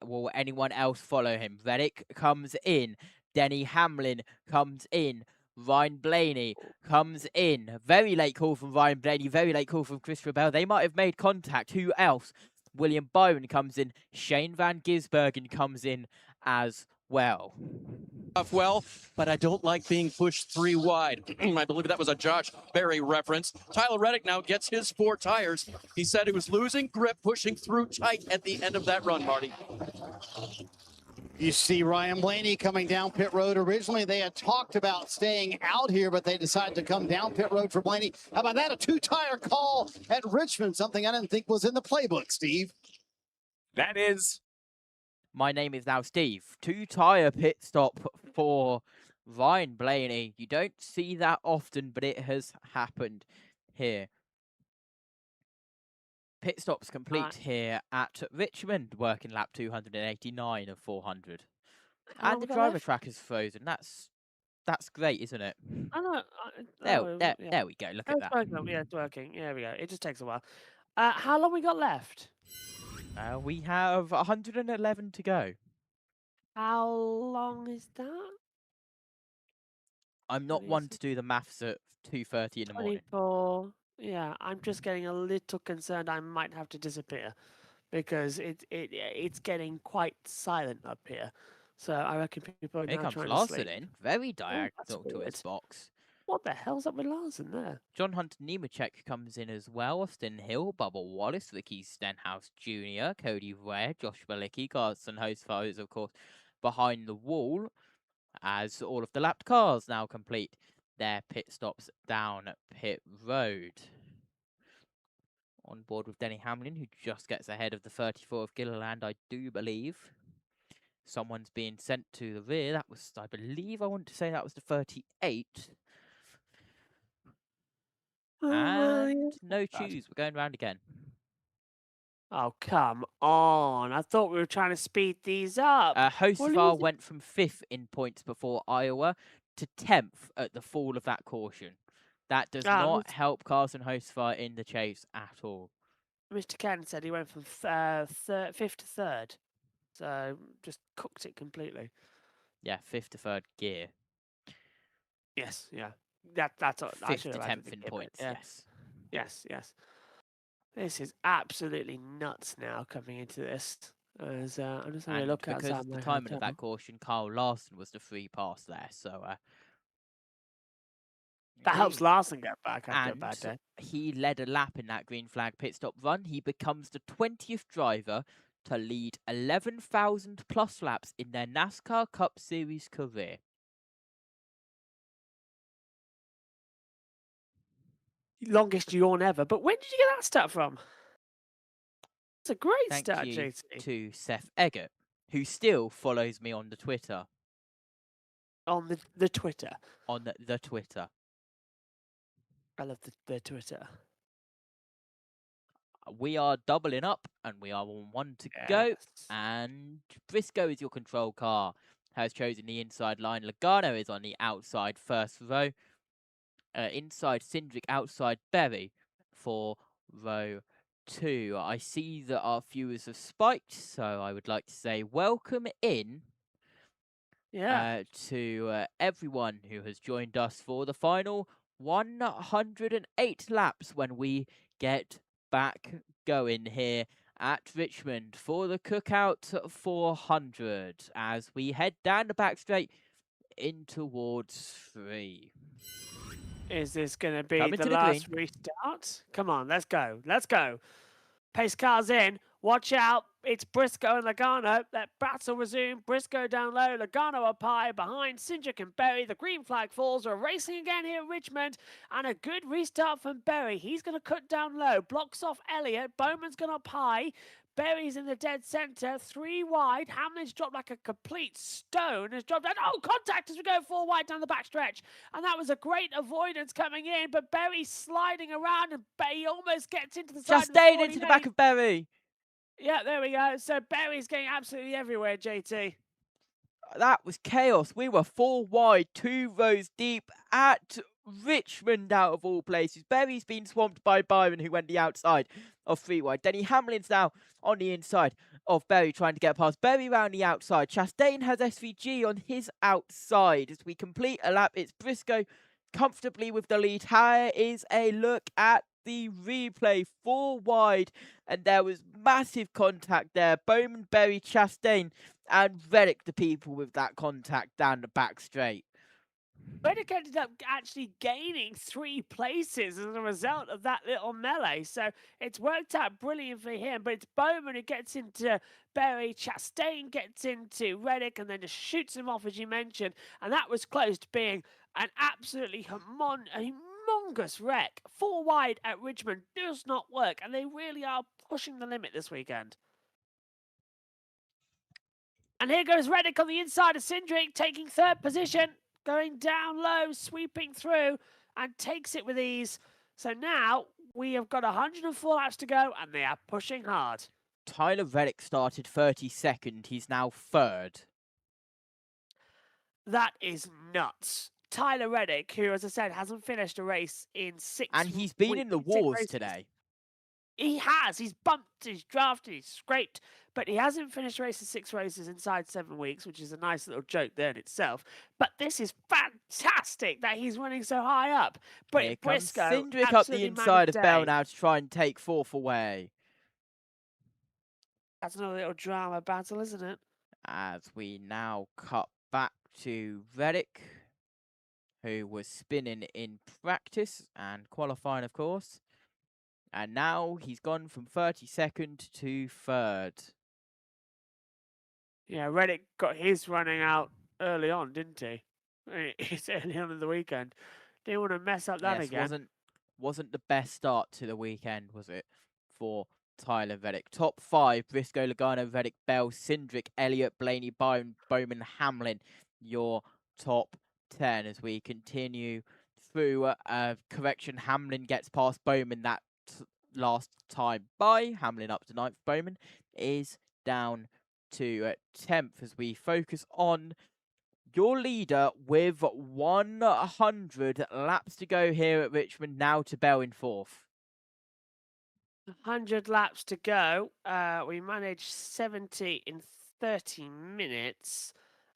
Will anyone else follow him? Reddick comes in. Denny Hamlin comes in. Ryan Blaney comes in. Very late call from Ryan Blaney. Very late call from Christopher Bell. They might have made contact. Who else? William Byron comes in. Shane Van Gisbergen comes in as well. Well, but I don't like being pushed 3 wide. I believe that was a Josh Berry reference. Tyler Reddick now gets his 4 tires. He said he was losing grip, pushing through tight at the end of that run, Marty. You see Ryan Blaney coming down pit road. Originally, they had talked about staying out here, but they decided to come down pit road for Blaney. How about that? A 2-tire call at Richmond, something I didn't think was in the playbook, Steve. that is. My name is now Steve. 2-tire pit stop for Ryan Blaney. You don't see that often, but it has happened here. Pit stops complete here at Richmond, working lap 289 of 400. And the driver track is frozen. That's great, isn't it? I know. There we go. Look at that. Yeah, it's working. Yeah, there we go. It just takes a while. How long we got left? We have 111 to go. How long is that? I'm not one to do the maths at 2:30 in the morning. 24. Yeah, I'm just getting a little concerned. I might have to disappear because it's getting quite silent up here. So I reckon people are Here now comes trying Larson to sleep. in. Very that's diagonal to weird. his box. What the hell's up with Larson there? John Hunter Nemechek comes in as well. Austin Hill, Bubba Wallace, Ricky Stenhouse Jr., Cody Ware, Josh Malicki, Carson Hostfire is, of course, behind the wall as all of the lapped cars now complete their pit stops down pit road. On board with Denny Hamlin, who just gets ahead of the 34 of Gilliland, I do believe. Someone's being sent to the rear. That was, I believe, I want to say that was the 38. And no choose. We're going round again. Oh, come on. I thought we were trying to speed these up. Hostfire went from 5th in points before Iowa to 10th at the fall of that caution. That does not help Carson Hostfire in the chase at all. Mr. Ken said he went from 5th to 3rd. So just cooked it completely. Yeah, 5th to 3rd gear. Yes, yeah. That's all. 5th to 10th in points, yes. Yes. This is absolutely nuts now coming into this. As I'm just having a look outside because of the timing of that caution, Kyle Larson was the free pass there. So that helps Larson get back after a bad day. He led a lap in that green flag pit stop run. He becomes the 20th driver to lead 11,000 plus laps in their NASCAR Cup Series career. Longest yawn ever. But when did you get that stat from? It's a great stat, Thank you JT. to Seth Eggert, who still follows me on the Twitter. On the Twitter. On the Twitter. I love the Twitter. We are doubling up, and we are on one to go. And Briscoe is your control car. Has chosen the inside line. Logano is on the outside first row. Inside Cindric, outside Berry for row 2. I see that our viewers have spiked, so I would like to say welcome in to everyone who has joined us for the final 108 laps when we get back going here at Richmond for the Cookout 400 as we head down the back straight in towards 3. Is this going to be the last restart? Come on, let's go. Let's go. Pace cars in. Watch out. It's Briscoe and Logano. That battle resume. Briscoe down low. Logano up high. Behind Cindric and Berry. The green flag falls. We're racing again here at Richmond. And a good restart from Berry. He's going to cut down low. Blocks off Elliott. Bowman's gone up high. Berry's in the dead centre, 3 wide. Hamlin's dropped like a complete stone. Has dropped down. Oh, contact as we go 4 wide down the backstretch. And that was a great avoidance coming in. But Berry's sliding around and he almost gets into the side. Chastain into the back of Berry. Yeah, there we go. So Berry's getting absolutely everywhere, JT. That was chaos. We were 4 wide, 2 rows deep at Richmond, out of all places. Berry's been swamped by Byron, who went the outside of 3 wide. Denny Hamlin's now on the inside of Berry, trying to get past Berry round the outside. Chastain has SVG on his outside. As we complete a lap, it's Briscoe comfortably with the lead. Here is a look at the replay. 4 wide, and there was massive contact there. Bowman, Berry, Chastain, and Reddick, the people with that contact down the back straight. Reddick ended up actually gaining 3 places as a result of that little melee. So it's worked out brilliant for him. But it's Bowman who gets into Berry. Chastain gets into Reddick and then just shoots him off, as you mentioned. And that was close to being an absolutely humongous wreck. 4 wide at Richmond does not work. And they really are pushing the limit this weekend. And here goes Reddick on the inside of Cindric, taking 3rd position. Going down low, sweeping through, and takes it with ease. So now we have got 104 laps to go, and they are pushing hard. Tyler Reddick started 32nd. He's now 3rd. That is nuts. Tyler Reddick, who, as I said, hasn't finished a race in 6 And he's been in the wars today. He has. He's bumped, he's drafted, he's scraped, but he hasn't finished a race in 6 races inside 7 weeks, which is a nice little joke there in itself. But this is fantastic that he's running so high up. But Here Briscoe, comes Cindric up the inside of Bell now to try and take 4th away. That's another little drama battle, isn't it? as we now cut back to Reddick, who was spinning in practice and qualifying, of course. And now he's gone from 32nd to 3rd. Yeah, Reddick got his running out early on, didn't he? It's early on in the weekend. Didn't want to mess up that Yes, again. wasn't the best start to the weekend, was it, for Tyler Reddick? Top 5, Briscoe, Logano, Reddick, Bell, Cindric, Elliott, Blaney, Bowman, Hamlin. Your top 10 as we continue through. Correction, Hamlin gets past Bowman that last time by. Hamlin up to 9th. Bowman is down to 10th as we focus on your leader with 100 laps to go here at Richmond, now to Bell in 4th. 100 laps to go. We managed 70 in 30 minutes.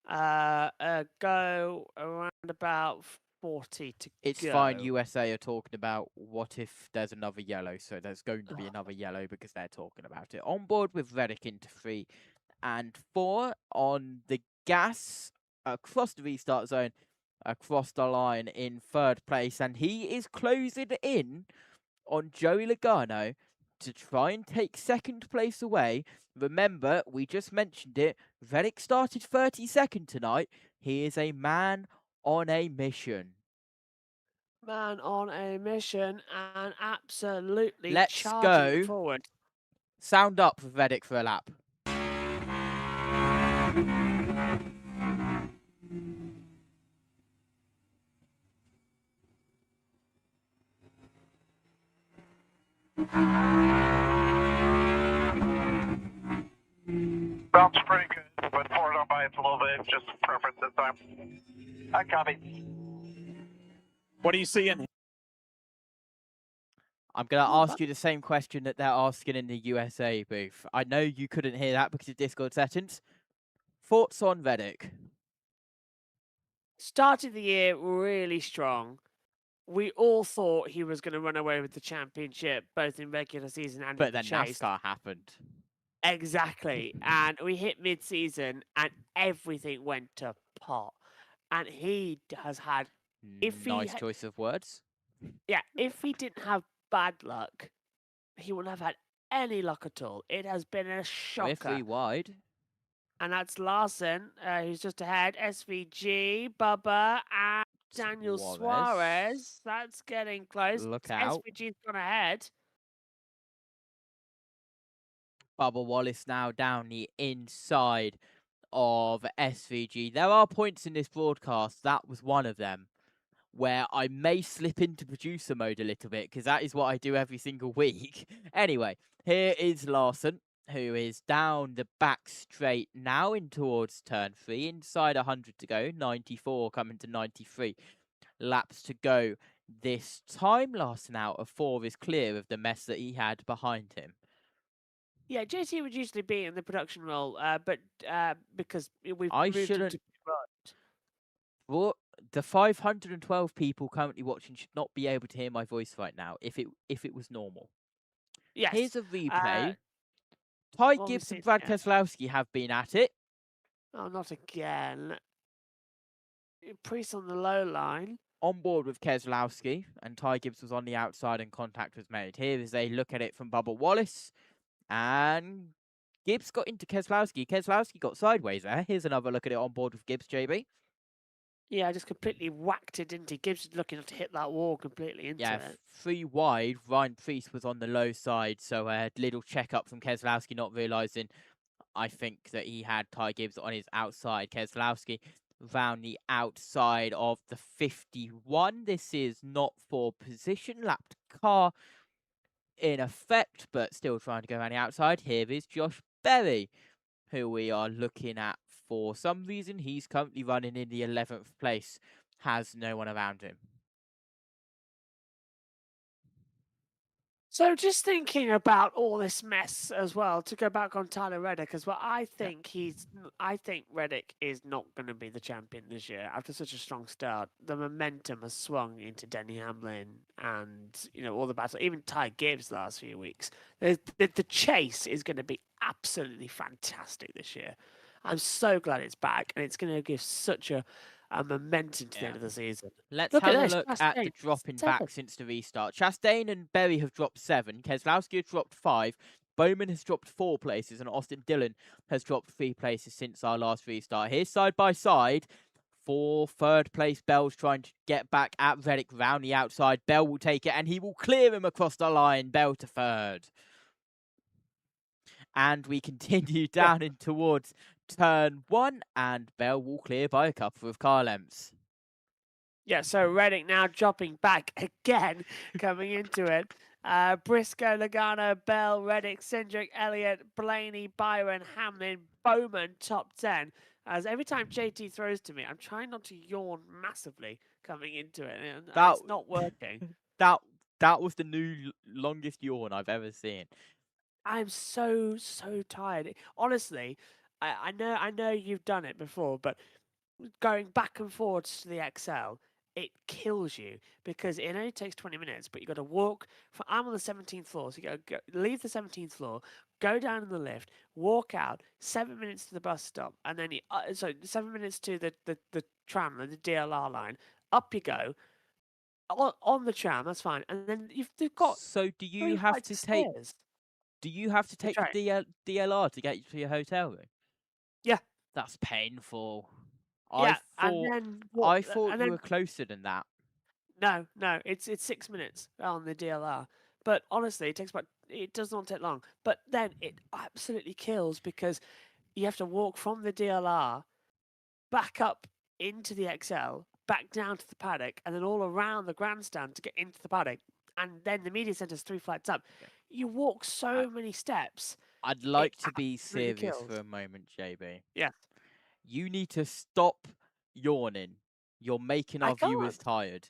Go around about 40 to It's go. fine. USA are talking about what if there's another yellow, so there's going to be another yellow because they're talking about it. On board with Reddick into 3 and 4 on the gas across the restart zone, across the line in 3rd place, and he is closing in on Joey Logano to try and take 2nd place away. Remember, we just mentioned it, Reddick started 32nd tonight. He is a man on a mission. Man on a mission and absolutely Let's charging go. forward. Sound up for Reddick for a lap. Sounds pretty good, but forward on by it's a little bit, just preference this time. I copy. What are you seeing? I'm going to ask you the same question that they're asking in the USA booth. I know you couldn't hear that because of Discord settings. Thoughts on Reddick? Started the year really strong. We all thought he was going to run away with the championship, both in regular season and But in the then chase. NASCAR happened. Exactly. And we hit mid-season and everything went to pot. And he has had... Nice choice of words. Yeah, if he didn't have bad luck, he wouldn't have had any luck at all. It has been a shocker. We're 3 wide. And that's Larson, who's just ahead. SVG, Bubba, and Daniel Suarez. That's getting close. Look out. SVG's gone ahead. Bubba Wallace now down the inside of SVG. There are points in this broadcast, that was one of them, where I may slip into producer mode a little bit, because that is what I do every single week. Anyway, here is Larson, who is down the back straight now in towards turn 3. Inside 100 to go, 94 coming to 93 laps to go this time. Larson out of 4 is clear of the mess that he had behind him. Yeah, JT would usually be in the production role, but because we've I moved him shouldn't... to right. Well, the 512 people currently watching should not be able to hear my voice right now if it was normal. Yes. Here's a replay. Ty Gibbs and Brad Keselowski have been at it. Oh, not again. Priest on the low line. On board with Keselowski, and Ty Gibbs was on the outside and contact was made. Here is a look at it from Bubba Wallace. And Gibbs got into Keselowski. Keselowski got sideways there. Here's another look at it on board with Gibbs, JB. Yeah, just completely whacked it, didn't he? Gibbs looking to hit that wall completely into it. 3 wide. Ryan Priest was on the low side, so a little check-up from Keselowski, not realising, I think, that he had Ty Gibbs on his outside. Keselowski round the outside of the 51. This is not for position. Lapped car in effect, but still trying to go around the outside. Here is Josh Berry, who we are looking at. For some reason, he's currently running in the 11th place. Has no one around him. So just thinking about all this mess as well, to go back on Tyler Reddick as well, I think Reddick is not going to be the champion this year after such a strong start. The momentum has swung into Denny Hamlin and, all the battles, even Ty Gibbs last few weeks. The chase is going to be absolutely fantastic this year. I'm so glad it's back, and it's going to give such a momentum to the end of the season. Let's Look have at a this, look at the Chastain, dropping 7. back since the restart. Chastain and Berry have dropped 7. Keselowski has dropped 5. Bowman has dropped 4 places, and Austin Dillon has dropped 3 places since our last restart. Here, side by side, for third place, Bell's trying to get back at Reddick round the outside. Bell will take it, and he will clear him across the line. Bell to third. And we continue down in towards turn 1, and Bell will clear by a couple of car lengths. Yeah, so Reddick now dropping back again, coming into it. Briscoe, Logano, Bell, Reddick, Cindric, Elliott, Blaney, Byron, Hamlin, Bowman, top 10. As every time JT throws to me, I'm trying not to yawn massively coming into it, and it's not working. That was the new longest yawn I've ever seen. I'm so tired. Honestly, I know you've done it before, but going back and forwards to the XL, it kills you because it only takes 20 minutes, but you got to walk. I'm on the 17th floor, so you got to leave the 17th floor, go down in the lift, walk out, 7 minutes to the bus stop, and then 7 minutes to the tram, the DLR line. Up you go. On the tram, that's fine, and then you've got. So do you have to take? Do you have to take the DLR to get you to your hotel room? Yeah, that's painful. Yeah, I thought you were closer than that. No, it's 6 minutes on the DLR. But honestly, it does not take long. But then it absolutely kills because you have to walk from the DLR back up into the XL, back down to the paddock, and then all around the grandstand to get into the paddock. And then the media centre's 3 flights up. You walk so many steps. I'd like to be serious for a moment, JB. Yeah. You need to stop yawning. You're making our viewers tired.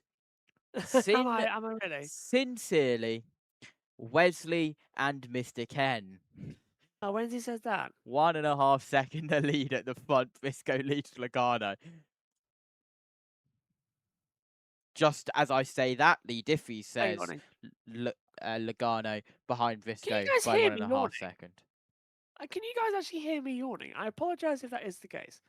Am I really? Sincerely, Wesley and Mr. Ken. Oh, Wednesday says that. 1.5 second lead at the front. Briscoe leads Logano. Just as I say that, Lee Diffie says Logano behind Briscoe by 1.5 seconds. Can you guys actually hear me yawning? I apologise if that is the case.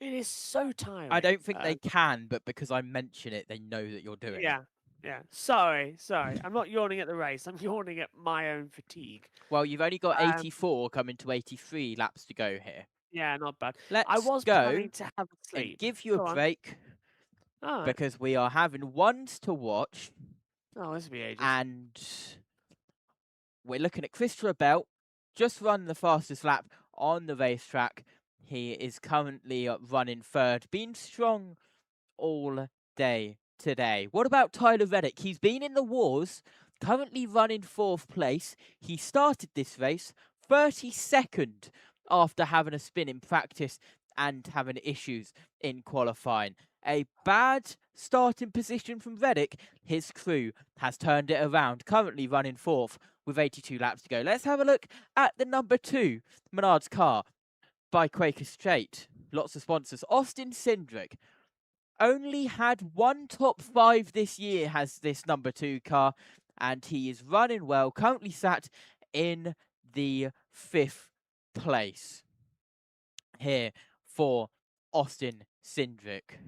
It is so tiring. I don't think they can, but because I mention it, they know that you're doing it. Yeah. Sorry. I'm not yawning at the race. I'm yawning at my own fatigue. Well, you've only got 84 coming to 83 laps to go here. Yeah, not bad. Let's go planning to have a sleep. And give you a break because we are having ones to watch. Oh, this will be ages. And we're looking at Christopher Bell, just run the fastest lap on the racetrack. He is currently running third, been strong all day today. What about Tyler Reddick? He's been in the wars, currently running 4th place. He started this race 32nd after having a spin in practice and having issues in qualifying. A bad starting position from Reddick. His crew has turned it around, currently running 4th with 82 laps to go. Let's have a look at the number 2 Menard's car by Quaker Straight. Lots of sponsors. Austin Cindric only had 1 top 5 this year, has this number 2 car, and he is running well. Currently sat in the 5th place here for Austin Cindric.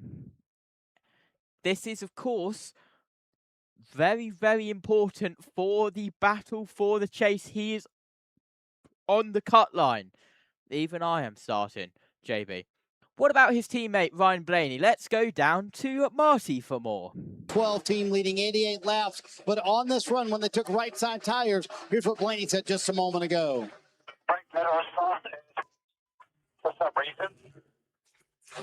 This is, of course, very, very important for the battle for the chase. He is on the cut line. Even I am starting, JB. What about his teammate, Ryan Blaney? Let's go down to Marty for more. 12 team leading 88 laps, but on this run when they took right side tires, here's what Blaney said just a moment ago. Brake pedal is soft for some reason.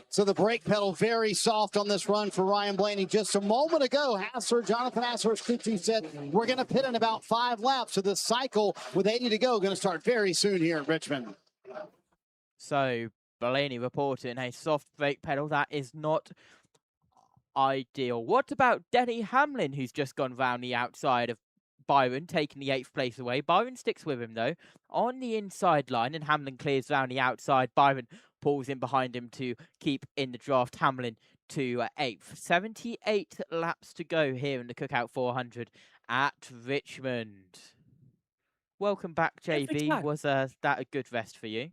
So the brake pedal very soft on this run for Ryan Blaney. Just a moment ago, Jonathan Hasser's crew chief said, we're going to pit in about 5 laps. So the cycle with 80 to go going to start very soon here at Richmond. So Blaney reporting a soft brake pedal. That is not ideal. What about Denny Hamlin, who's just gone round the outside of Byron, taking the 8th place away? Byron sticks with him, though, on the inside line, and Hamlin clears round the outside. Byron pulls in behind him to keep in the draft. Hamlin to 8th. 78 laps to go here in the Cookout 400 at Richmond. Welcome back, JB. Was that a good rest for you?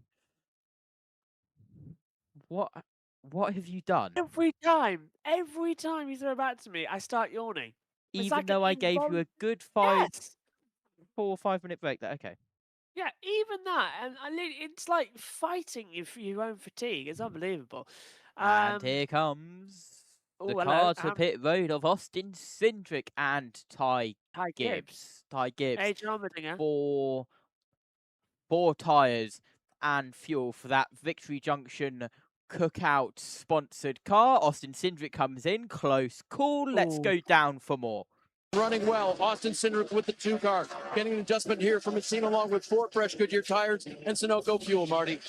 What have you done? Every time you throw it back to me, I start yawning. It's Even like though I gave you a good 4 or 5 minute break. Okay. Yeah, even that, and it's like fighting your own fatigue. It's unbelievable. And here comes the hello. car to pit road of Austin Cindric and Ty Gibbs. Ty Gibbs. Adrian Allmendinger. Four tyres and fuel for that Victory Junction cookout sponsored car. Austin Cindric comes in, close call. Let's go down for more. Running well. Austin Cindric with the 2 car. Getting an adjustment here from Messina along with 4 fresh Goodyear tires and Sunoco fuel, Marty.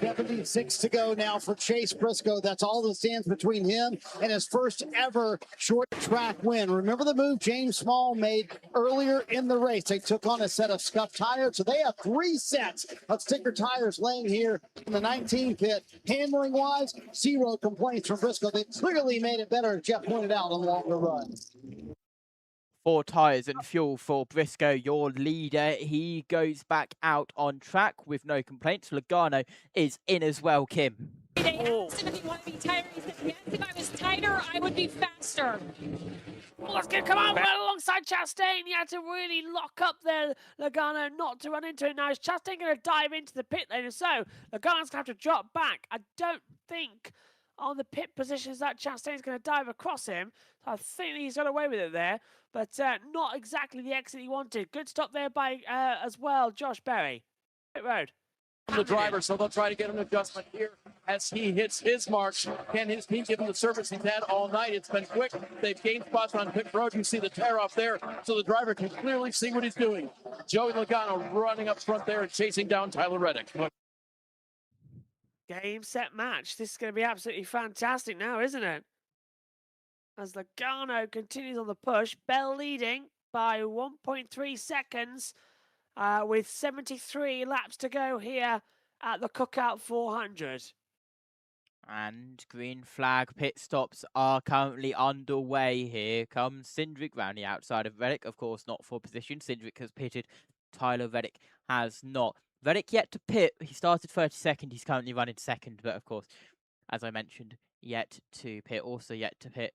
76 to go now for Chase Briscoe. That's all that stands between him and his first ever short track win. Remember the move James Small made earlier in the race? They took on a set of scuffed tires, so they have 3 sets of sticker tires laying here in the 19 pit. Handling wise, 0 complaints from Briscoe. They clearly made it better, as Jeff pointed out, on longer runs. 4 tyres and fuel for Briscoe, your leader. He goes back out on track with no complaints. Logano is in as well, Kim. They asked him if he wanted to be tighter. He said, yes, if I was tighter, I would be faster. Let's get come on well alongside Chastain. He had to really lock up there, Logano, not to run into it. Now is Chastain going to dive into the pit lane? So Logano's going to have to drop back. I don't think on the pit positions that Chastain's going to dive across him. So I think he's got away with it there, but not exactly the exit he wanted. Good stop there by as well, Josh Berry. Pit road. The driver, so they'll try to get an adjustment here as he hits his mark. Can his team give him the service he's had all night? It's been quick. They've gained spots on pit road. You see the tear off there, so the driver can clearly see what he's doing. Joey Logano running up front there and chasing down Tyler Reddick. Game, set, match. This is going to be absolutely fantastic now, isn't it? As Logano continues on the push, Bell leading by 1.3 seconds with 73 laps to go here at the Cookout 400. And green flag pit stops are currently underway. Here comes Cindric round the outside of Reddick. Of course, not for position. Cindric has pitted. Tyler Reddick has not. Reddick yet to pit. He started 32nd. He's currently running second. But, of course, as I mentioned, yet to pit. Also yet to pit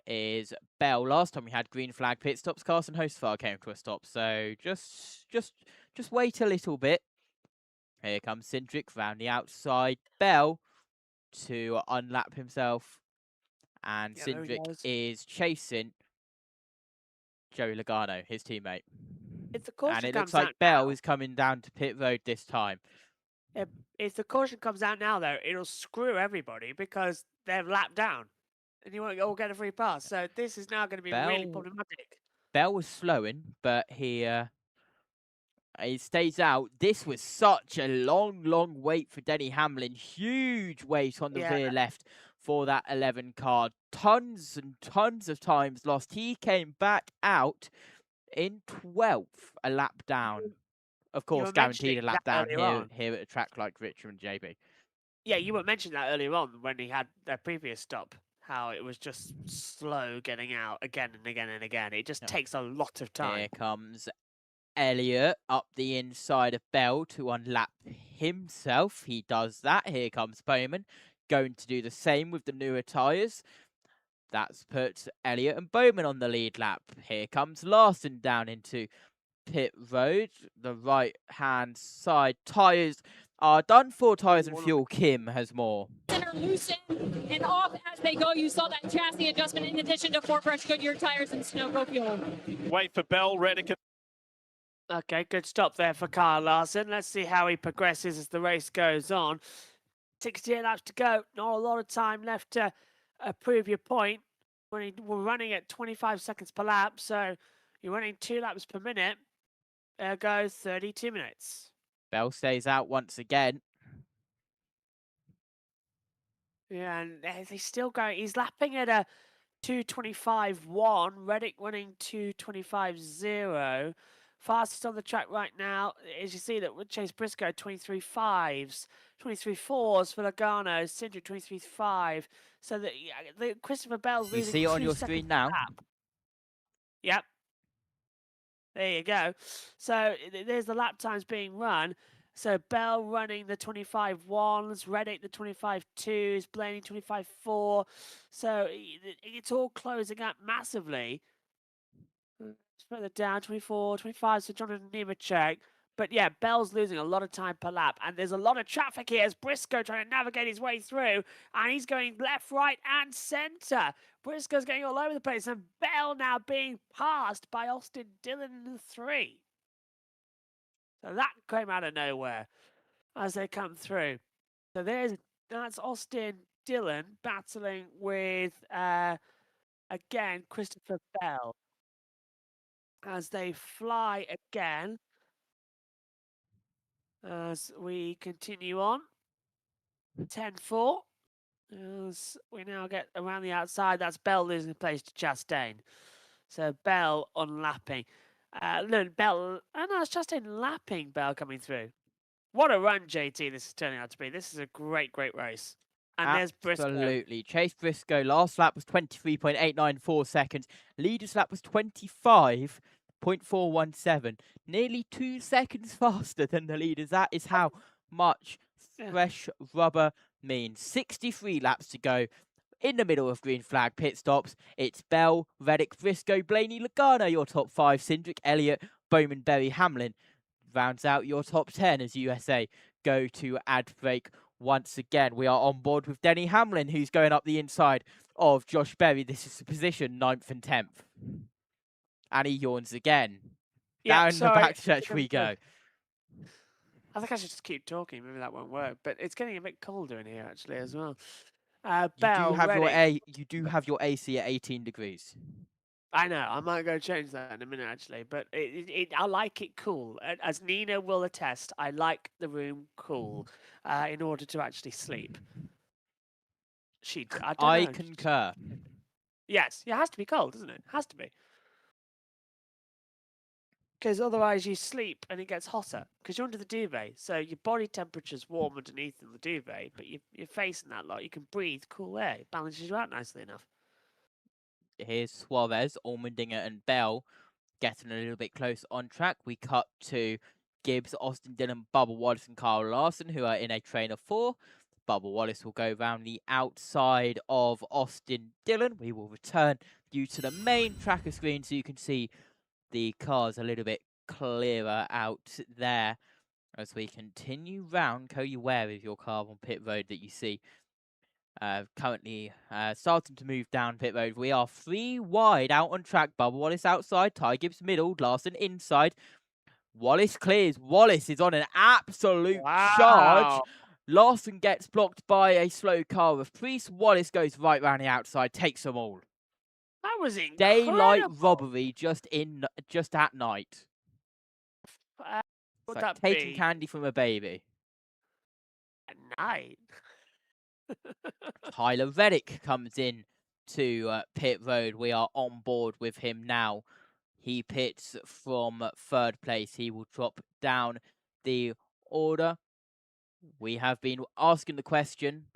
is Bell. Last time we had green flag pit stops, Carson Hostfar came to a stop. So just wait a little bit. Here comes Cindric round the outside. Bell to unlap himself. And Cindric is chasing Joey Logano, his teammate. If the caution and it comes looks like out Bell now, is coming down to pit road this time. if the caution comes out now, though, it'll screw everybody because they're lapped down. And you won't all get a free pass. So this is now going to be really problematic. Bell was slowing, but he stays out. This was such a long wait for Denny Hamlin. Huge wait on the rear left for that 11 car. Tons and tons of times lost. He came back out in 12th, a lap down. Of course, guaranteed a lap down here at a track like Richmond, JB. Yeah, you were mentioning that earlier on when he had their previous stop. How it was just slow getting out again and again and again. It just takes a lot of time. Here comes Elliott up the inside of Bell to unlap himself. He does that. Here comes Bowman, going to do the same with the newer tyres. That's put Elliott and Bowman on the lead lap. Here comes Larson down into pit road. The right-hand side tyres are done for. Tyres and fuel. Kim has more. Center loosen and off as they go. You saw that chassis adjustment in addition to 4 fresh Goodyear tires and Sunoco fuel. Wait for Bell, Reddick. Okay, good stop there for Kyle Larson. Let's see how he progresses as the race goes on. 68 laps to go. Not a lot of time left to prove your point. We're running at 25 seconds per lap, so you're running 2 laps per minute. There goes 32 minutes. Bell stays out once again. Yeah, and he's still going. He's lapping at a 2:25.1. Reddick running 2:25.0. Fastest on the track right now, as you see that with Chase Briscoe, 23.5s, 23.4s for Logano, Cindric 23.5. So the Christopher Bell's losing. You see it on your screen now? Yep. There you go. So there's the lap times being run. So Bell running the 25.1s, Reddick the 25.2s, Blaney 25.4. So it's all closing up massively. Further down, 24, 25, so Jonathan Nemechek. But yeah, Bell's losing a lot of time per lap, and there's a lot of traffic here as Briscoe trying to navigate his way through, and he's going left, right, and centre. Briscoe's going all over the place, and Bell now being passed by Austin Dillon in the 3. So that came out of nowhere as they come through. So that's Austin Dillon battling with, again, Christopher Bell. As they fly again. As we continue on. 10-4. As we now get around the outside, that's Bell losing place to Chastain. So Bell unlapping. Bell, no, it's Chastain lapping Bell coming through. What a run, JT, this is turning out to be. This is a great, great race. And there's Briscoe. Absolutely. Chase Briscoe, last lap was 23.894 seconds. Leader's lap was 25.417. Nearly 2 seconds faster than the leaders. That is how much fresh rubber means. 63 laps to go. In the middle of green flag pit stops, it's Bell, Reddick, Briscoe, Blaney, Logano, your top 5, Cindric, Elliott, Bowman, Berry, Hamlin. Rounds out your top 10 as USA go to ad break once again. We are on board with Denny Hamlin, who's going up the inside of Josh Berry. This is the position 9th and 10th. And he yawns again. Down the back stretch we go. I think I should just keep talking. Maybe that won't work. But it's getting a bit colder in here, actually, as well. You do have your AC at 18 degrees. I know. I might go change that in a minute, actually. But I like it cool. As Nina will attest, I like the room cool in order to actually sleep. I concur. Yes, it has to be cold, doesn't it? It has to be. Because otherwise you sleep and it gets hotter. Because you're under the duvet. So your body temperature's warm underneath in the duvet, but you're facing that lot. You can breathe cool air. It balances you out nicely enough. Here's Suarez, Allmendinger and Bell getting a little bit close on track. We cut to Gibbs, Austin Dillon, Bubba Wallace and Carl Larson, who are in a train of 4. Bubba Wallace will go round the outside of Austin Dillon. We will return you to the main tracker screen so you can see the cars a little bit clearer out there as we continue round. Cody Ware is your car on pit road that you see currently starting to move down pit road. We are 3 wide out on track. Bubba Wallace outside, Ty Gibbs middle, Larson inside. Wallace clears. Wallace is on an absolute charge. Larson gets blocked by a slow car of Priest. Wallace goes right round the outside, takes them all. That was incredible. Daylight robbery just at night. Would like that taking be? candy from a baby. At night. Tyler Reddick comes in to pit road. We are on board with him now. He pits from 3rd place. He will drop down the order. We have been asking the question,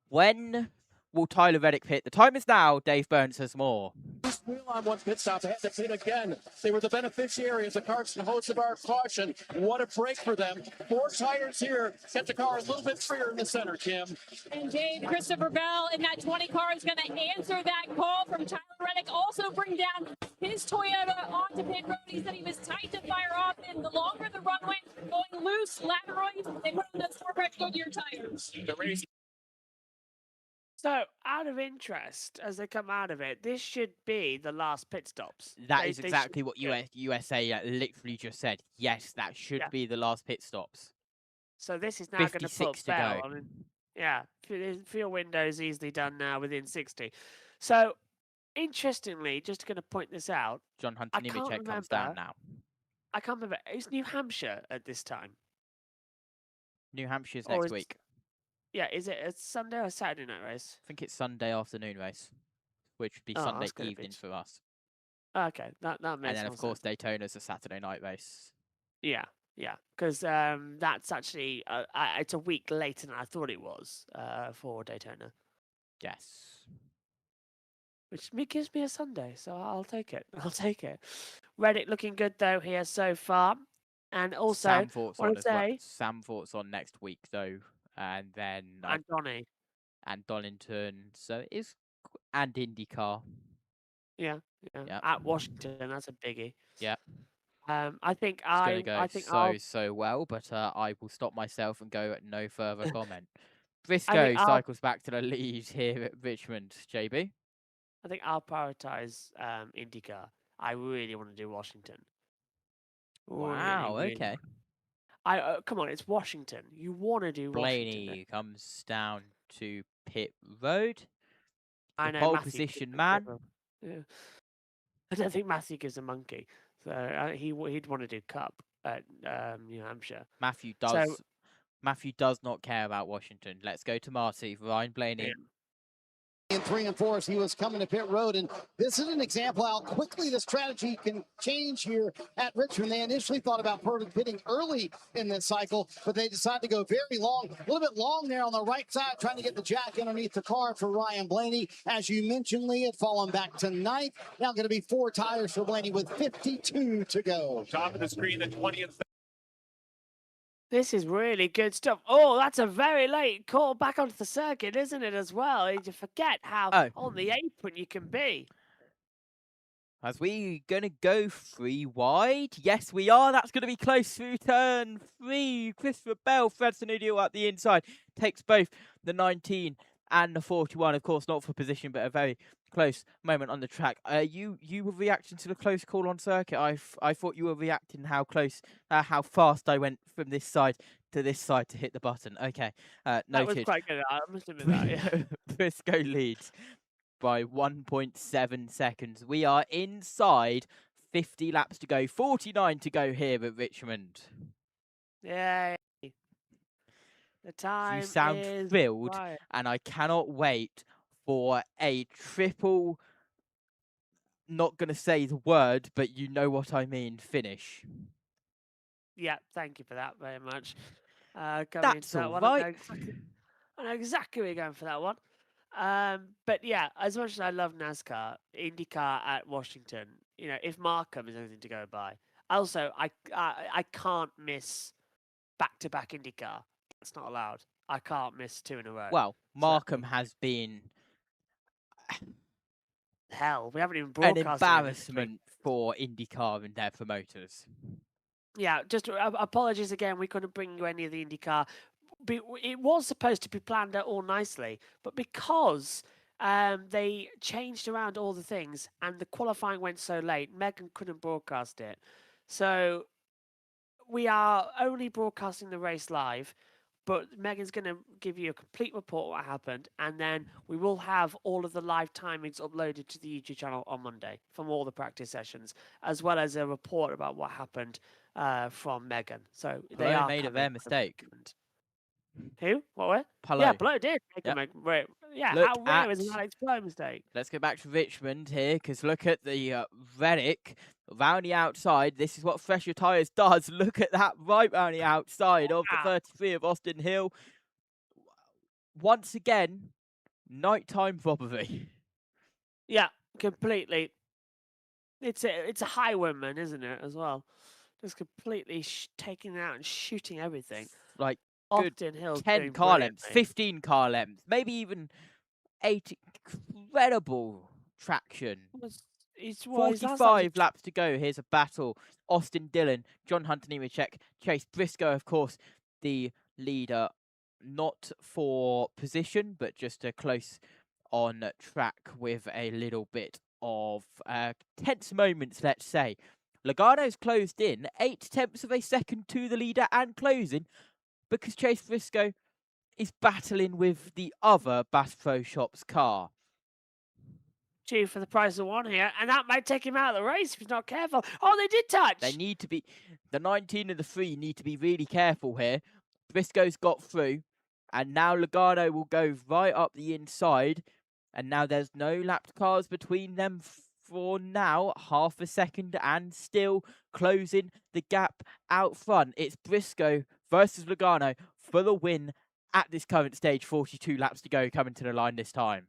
when will Tyler Reddick pit? The time is now. Dave Burns has more. Wheel on one pit stop. They had to pit again. They were the beneficiaries. The cars host of our caution. What a break for them. 4 tires here. Get the car a little bit freer in the center, Kim. And Dave, Christopher Bell in that 20 car is going to answer that call from Tyler Reddick. Also bring down his Toyota onto pit road. He said he was tight to fire off, and the longer the runway going loose, laterally, they put on those 4 fresh Goodyear tires. The race. So, out of interest, as they come out of it, this should be the last pit stops. That is exactly what USA literally just said. Yes, that should be the last pit stops. So this is now going to put Bell go. on. Yeah, for your windows easily done now within 60. So, interestingly, just going to point this out. John Hunter Nemechek comes down now. I can't remember. Is New Hampshire at this time? New Hampshire's next week. Yeah, is it a Sunday or Saturday night race? I think it's Sunday afternoon race, which would be Sunday evening for us. Okay, that makes sense. And then, of course, Daytona's a Saturday night race. Yeah, because that's actually it's a week later than I thought it was for Daytona. Yes. Which gives me a Sunday, so I'll take it. Reddick looking good, though, here so far. And also, Samfort's want on to as well. say, Samfort's on next week though, and then and Donny. and Donington. So it is and IndyCar. Yeah. Yep. At Washington, that's a biggie. Yeah. I think It's going to go I'll so well, but I will stop myself and go at no further comment. I Briscoe think I'll cycles back to the lead here at Richmond. JB. I think I'll prioritize IndyCar. I really want to do Washington. Wow. Really. Okay. Come on, it's Washington. You want to do Washington. Blaney comes down to pit road. I The know. pole Matthew position gives a man. bit of- Yeah. I don't think Matthew gives a monkey, so he'd want to do Cup at New Hampshire. Matthew So does not care about Washington. Let's go to Marty. Ryan Blaney. yeah. In 3 and 4 as he was coming to pit road, and this is an example how quickly the strategy can change here at Richmond. They initially thought about pitting early in this cycle, but they decided to go very long, a little bit long there on the right side, trying to get the jack underneath the car for Ryan Blaney. As you mentioned, Lee, had fallen back to 9th. Now going to be 4 tires for Blaney with 52 to go. Top of the screen, the 20th. This is really good stuff. Oh, that's a very late call back onto the circuit, isn't it, as well? You forget how on the apron you can be. As we gonna go 3 wide? Yes, we are. That's gonna be close through turn 3. Christopher Bell, Fred Sanudio at the inside, takes both the 19 and the 41. Of course, not for position, but a very close moment on the track. You were reacting to the close call on circuit. I thought you were reacting how fast I went from this side to hit the button. Okay, noted. That was quite good. I must admit that. Yeah. Briscoe leads by 1.7 seconds. We are inside 50 laps to go, 49 to go here at Richmond. Yay. The time You sound is thrilled, right. and I cannot wait for a triple, not going to say the word, but you know what I mean, finish. Yeah, thank you for that very much. That's that all one. right. I know exactly where you're going for that one. But yeah, as much as I love NASCAR, IndyCar at Washington, if Markham is anything to go by. Also, I can't miss back-to-back IndyCar. That's not allowed. I can't miss 2 in a row. Well, Markham has been hell. We haven't even an broadcast embarrassment for IndyCar and their promoters. Yeah, just apologies again. We couldn't bring you any of the IndyCar. It was supposed to be planned out all nicely, but because they changed around all the things and the qualifying went so late, Megan couldn't broadcast it. So we are only broadcasting the race live, but Megan's going to give you a complete report of what happened, and then we will have all of the live timings uploaded to the YouTube channel on Monday from all the practice sessions, as well as a report about what happened from Megan. So they Palou are made a rare mistake. Who? What? Where? Palou. Yeah, Palou did. Yeah, how rare is an Alex Palou mistake? Let's go back to Richmond here, because look at the Reddick round the outside. This is what Fresher Tyres does. Look at that right round the outside of the 33 of Austin Hill. Once again, nighttime robbery. Yeah, completely. It's a highwayman, isn't it, as well? Just completely taking out and shooting everything. Like, Austin Hill's 10 car lengths, 15 car lengths, maybe even 8. Incredible traction. It's 45 laps to go. Here's a battle. Austin Dillon, John Hunter Nemechek, Chase Briscoe, of course, the leader, not for position, but just a close on track with a little bit of tense moments, let's say. Logano's closed in 0.8 of a second to the leader and closing, because Chase Briscoe is battling with the other Bass Pro Shops car. Two for the price of one here, and that might take him out of the race if he's not careful. Oh, they did touch! They need to be, the 19 and the 3 need to be really careful here. Briscoe's got through, and now Logano will go right up the inside, and now there's no lapped cars between them for now, half a second, and still closing the gap out front. It's Briscoe versus Logano for the win at this current stage. 42 laps to go, coming to the line this time.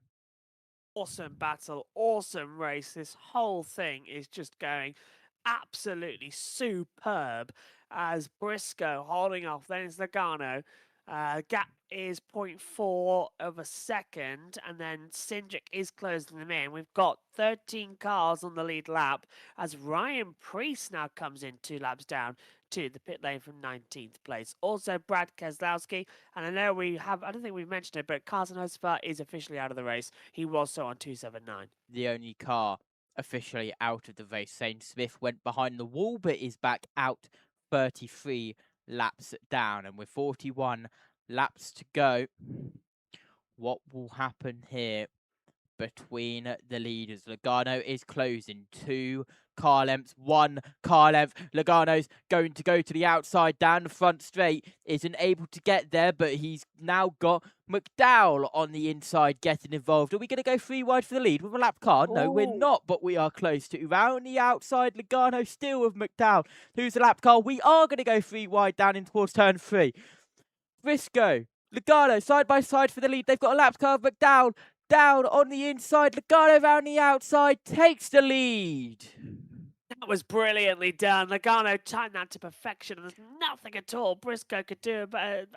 Awesome battle, awesome race. This whole thing is just going absolutely superb as Briscoe holding off. Then it's Logano. Gap is 0.4 of a second, and then Cindric is closing them in. We've got 13 cars on the lead lap as Ryan Preece now comes in 2 laps down to the pit lane from 19th place. Also, Brad Keselowski, and I know I don't think we've mentioned it, but Carson Hocevar is officially out of the race. He was so on 279. The only car officially out of the race. Shane Smith went behind the wall, but is back out 33 laps down. And with 41 laps to go, what will happen here between the leaders? Logano is closing 2 car lengths, 1 car length. Logano's going to go to the outside down the front straight. Isn't able to get there, but he's now got McDowell on the inside getting involved. Are we going to go 3 wide for the lead with a lap car? No, we're not, but we are close to. Round the outside, Logano still with McDowell. Who's the lap car? We are going to go 3 wide down in towards turn 3. Briscoe, Logano side by side for the lead. They've got a lap car of McDowell. Down on the inside, Logano around the outside takes the lead. That was brilliantly done. Logano timed that to perfection. There's nothing at all Briscoe could do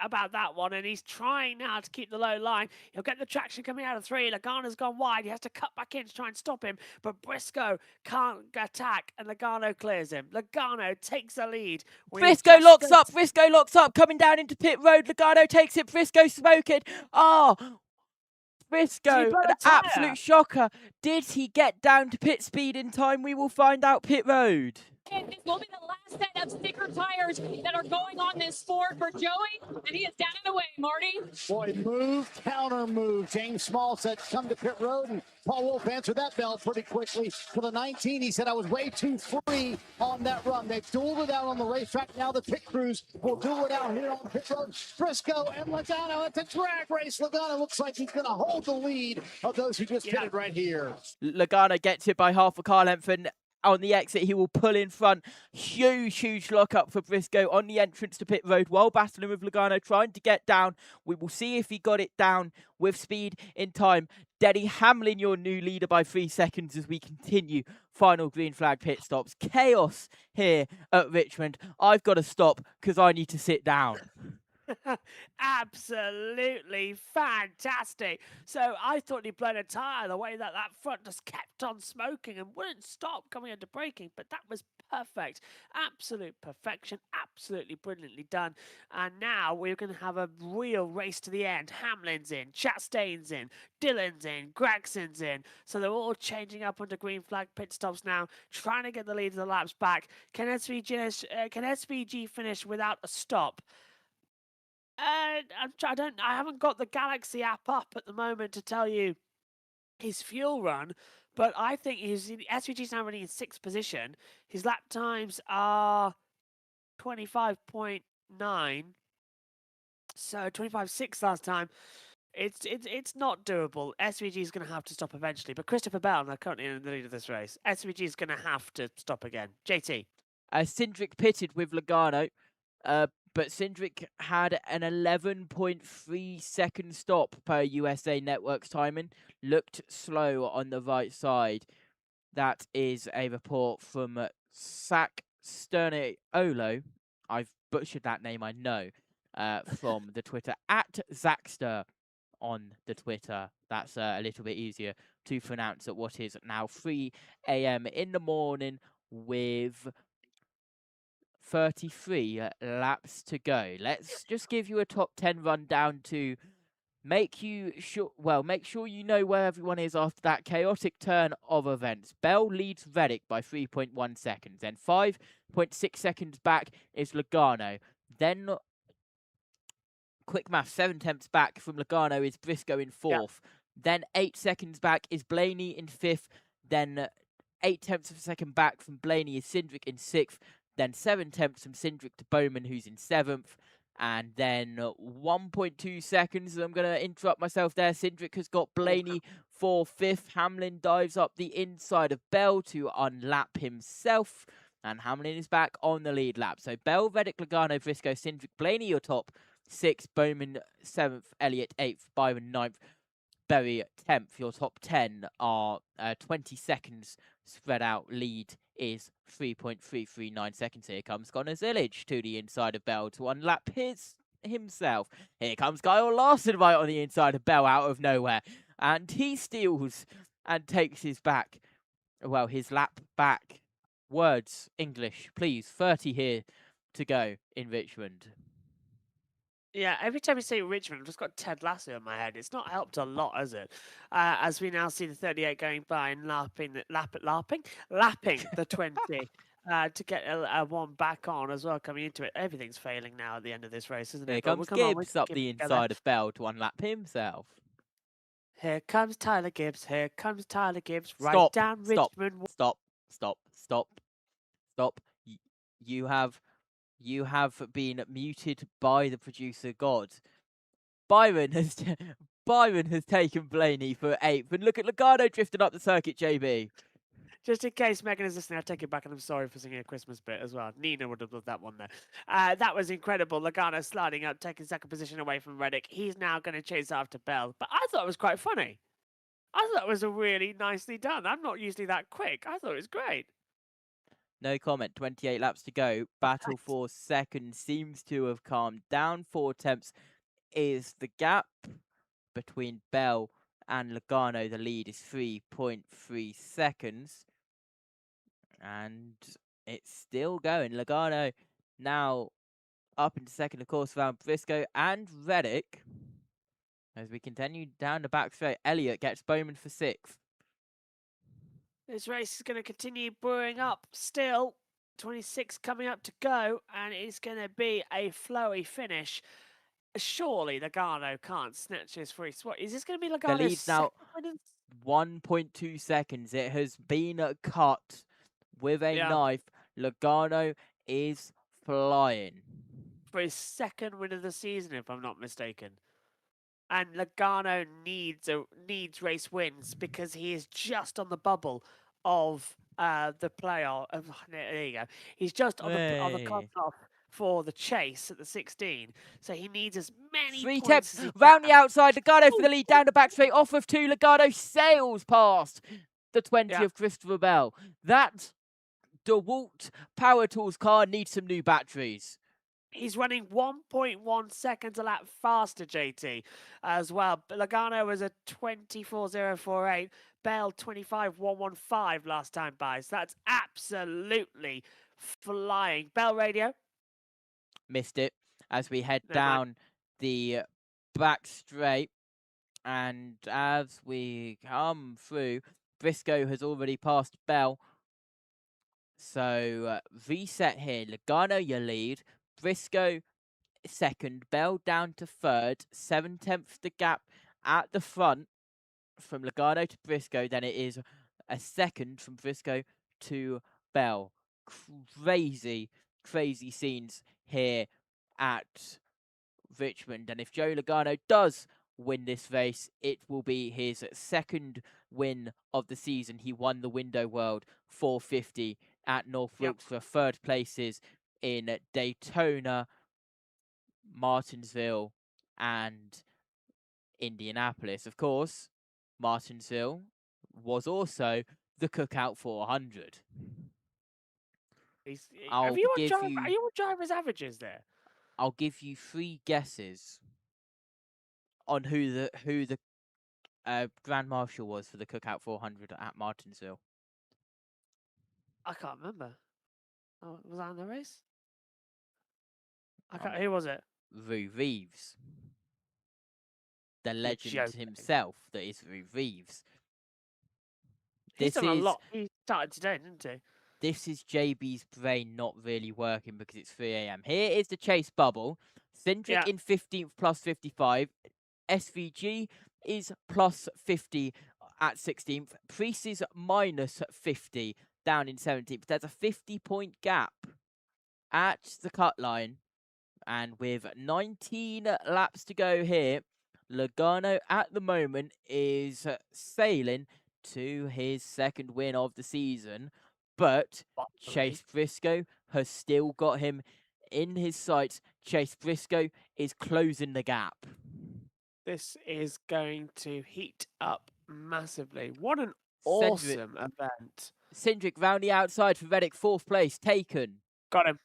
about that one, and he's trying now to keep the low line. He'll get the traction coming out of 3. Logano's gone wide. He has to cut back in to try and stop him, but Briscoe can't attack, and Logano clears him. Logano takes the lead. Briscoe locks up, coming down into pit road. Logano takes it. Briscoe smoking. Briscoe, an absolute shocker. Did he get down to pit speed in time? We will find out pit road. And this will be the last set of sticker tires that are going on this Ford for Joey, and he is down and away, Marty. Boy, move, counter move. James Small said, come to pit road, and Paul Wolf answered that bell pretty quickly. For the 19, he said, I was way too free on that run. They've dueled it out on the racetrack. Now the pit crews will duel it out here on pit road. Briscoe and Logano at the drag race. Logano looks like he's going to hold the lead of those who just pitted right here. Logano gets it by half a car length, and on the exit, he will pull in front. Huge lock-up for Briscoe on the entrance to pit road while battling with Logano, trying to get down. We will see if he got it down with speed in time. Denny Hamlin, your new leader by 3 seconds as we continue final green flag pit stops. Chaos here at Richmond. I've got to stop because I need to sit down. Absolutely fantastic. So I thought he'd blown a tyre the way that front just kept on smoking and wouldn't stop coming under braking, but that was perfect. Absolute perfection. Absolutely brilliantly done. And now we're going to have a real race to the end. Hamlin's in, Chastain's in, Dillon's in, Gregson's in. So they're all changing up under green flag pit stops now, trying to get the lead of the laps back. Can SVG finish without a stop? I haven't got the Galaxy app up at the moment to tell you his fuel run, but I think SVG's now running in 6th position. His lap times are 25.9, so 25.6 last time. It's not doable. SVG is going to have to stop eventually, but Christopher Bell, now currently in the lead of this race, SVG is going to have to stop again. JT. Cindric pitted with Logano. But Cindric had an 11.3 second stop per USA Network's timing. Looked slow on the right side. That is a report from Zach Sterniolo. I've butchered that name, I know, from the Twitter, at Zackster on the Twitter. That's a little bit easier to pronounce at what is now 3 a.m. in the morning with 33 laps to go. Let's just give you a top 10 rundown to make sure you know where everyone is after that chaotic turn of events. Bell leads Reddick by 3.1 seconds. Then 5.6 seconds back is Logano. Then, quick math, 7 tenths back from Logano is Briscoe in 4th. Yep. Then 8 seconds back is Blaney in 5th. Then 8 tenths of a second back from Blaney is Cindric in 6th. Then 7 tenths from Cindric to Bowman, who's in 7th. And then 1.2 seconds. I'm going to interrupt myself there. Cindric has got Blaney for 5th. Hamlin dives up the inside of Bell to unlap himself. And Hamlin is back on the lead lap. So Bell, Reddick, Logano, Briscoe, Cindric, Blaney, your top 6. Bowman, 7th. Elliott, 8th. Byron, 9th. Berry, 10th. Your top 10 are 20 seconds spread out lead is 3.339 seconds. Here comes Connor Zillage to the inside of Bell to unlap himself. Here comes Kyle Larson right on the inside of Bell out of nowhere. And he steals and takes his lap back. Words, English, please. 30 here to go in Richmond. Yeah, every time you say Richmond, I've just got Ted Lasso in my head. It's not helped a lot, has it? As we now see the 38 going by and lapping the 20 to get a one back on as well coming into it. Everything's failing now at the end of this race, isn't it? Here But comes come on, Gibbs up the inside of Bell to unlap himself. Here comes Tyler Gibbs. Here comes Tyler Gibbs. Right down Richmond. Stop. You have been muted by the producer god. Byron has taken Blaney for 8th. And look at Logano drifting up the circuit, JB. Just in case Megan is listening, I take it back, and I'm sorry for singing a Christmas bit as well. Nina would have loved that one there. That was incredible. Logano sliding up, taking second position away from Reddick. He's now going to chase after Bell. But I thought it was quite funny. I thought it was really nicely done. I'm not usually that quick. I thought it was great. No comment. 28 laps to go. Battle for second seems to have calmed down. 4 tenths is the gap between Bell and Logano. The lead is 3.3 seconds. And it's still going. Logano now up into second, of course, around Briscoe and Reddick. As we continue down the back straight, Elliott gets Bowman for 6th. This race is going to continue brewing up still. 26 coming up to go, and it's going to be a flowy finish. Surely Logano can't snatch his free spot. Is this going to be Logano's The lead's now 1.2 seconds. It has been cut with a knife. Logano is flying. For his second win of the season, if I'm not mistaken. And Logano needs race wins because he is just on the bubble of the playoff. There you go. He's just on the cut-off for the chase at the 16. So he needs as many 3 points tenths round the outside. Logano for the lead down the back straight. Off of 2. Logano sails past the 20 of Christopher Bell. That DeWalt Power Tools car needs some new batteries. He's running 1.1 seconds a lap faster, JT, as well. Logano was a 24.048. Bell 25.115 last time by. So that's absolutely flying. Bell radio. Missed it as we head down the back straight. And as we come through, Briscoe has already passed Bell. So reset here. Logano, your lead. Briscoe second, Bell down to 3rd, 7 tenths the gap at the front from Logano to Briscoe. Then it is a second from Briscoe to Bell. Crazy scenes here at Richmond. And if Joe Logano does win this race, it will be his second win of the season. He won the Window World 450 at North Wilkes for 3rd places in Daytona, Martinsville, and Indianapolis. Of course, Martinsville was also the Cookout 400. Are you on driver's averages there? I'll give you 3 guesses on who the Grand Marshal was for the Cookout 400 at Martinsville. I can't remember. Oh, was I in the race? Who was it? Rue Reeves. The legend himself that is Rue Reeves. He's done a lot. He started today, didn't he? This is JB's brain not really working because it's 3 a.m. Here is the chase bubble. Cindric in 15th plus 55. SVG is plus 50 at 16th. Priest is minus 50 down in 17th. There's a 50-point gap at the cut line. And with 19 laps to go here, Logano at the moment is sailing to his second win of the season. But Chase Briscoe has still got him in his sights. Chase Briscoe is closing the gap. This is going to heat up massively. What an awesome event. Cindric round the outside for Reddick, 4th place, taken. Got him.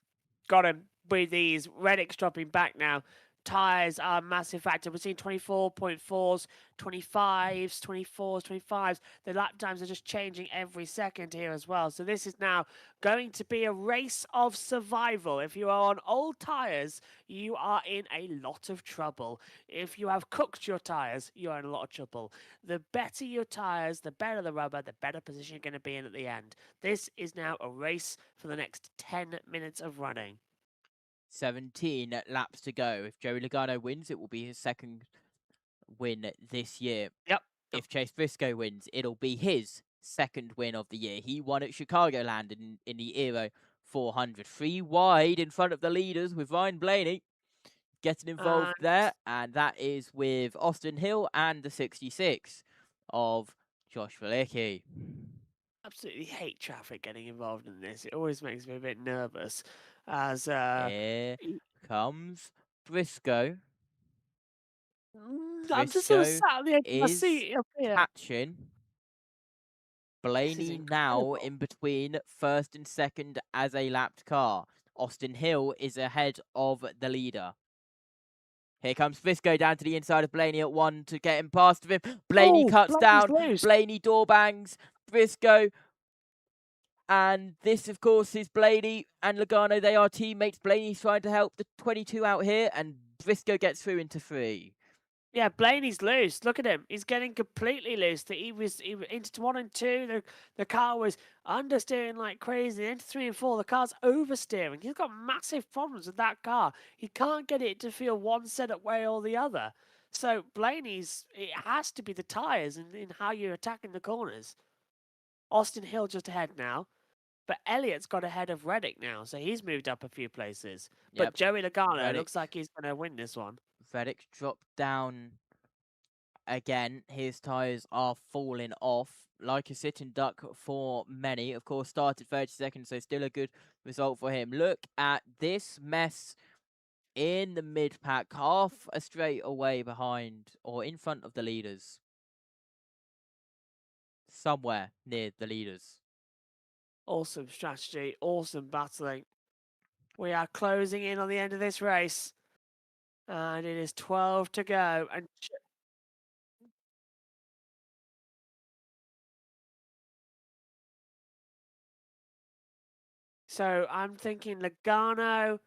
Got him. With these, Reddick's dropping back now. Tyres are a massive factor. We're seeing 24.4s, 25s, 24s, 25s. The lap times are just changing every second here as well. So this is now going to be a race of survival. If you are on old tyres, you are in a lot of trouble. If you have cooked your tyres, you are in a lot of trouble. The better your tyres, the better the rubber, the better position you're going to be in at the end. This is now a race for the next 10 minutes of running. 17 laps to go. If Joey Logano wins, it will be his 2nd win this year. Yep. If Chase Briscoe wins, it'll be his 2nd win of the year. He won at Chicagoland in the Aero 400. 3 wide in front of the leaders with Ryan Blaney getting involved there. And that is with Austin Hill and the 66 of Josh Valicki. Absolutely hate traffic getting involved in this. It always makes me a bit nervous. As here comes Briscoe. I'm just sort of sat on the edge of my is seat up here. catching. Blaney now in between 1st and 2nd as a lapped car. Austin Hill is ahead of the leader. Here comes Briscoe down to the inside of Blaney at 1 to get him past him. Blaney cuts down. Loose. Blaney door bangs. Briscoe. And this, of course, is Blaney and Logano. They are teammates. Blaney's trying to help the 22 out here, and Briscoe gets through into 3. Yeah, Blaney's loose. Look at him. He's getting completely loose. He was into 1 and 2. The car was understeering like crazy. Into 3 and 4, the car's oversteering. He's got massive problems with that car. He can't get it to feel one set up way or the other. So Blaney's, it has to be the tyres and in how you're attacking the corners. Austin Hill just ahead now. But Elliott's got ahead of Reddick now, so he's moved up a few places. Yep. But Joey Logano looks like he's going to win this one. Reddick's dropped down again. His tyres are falling off like a sitting duck for many. Of course, started 32nd, so still a good result for him. Look at this mess in the mid-pack, half a straight away behind or in front of the leaders. Somewhere near the leaders. Awesome strategy, awesome battling. We are closing in on the end of this race. And it is 12 to go. And so I'm thinking Logano,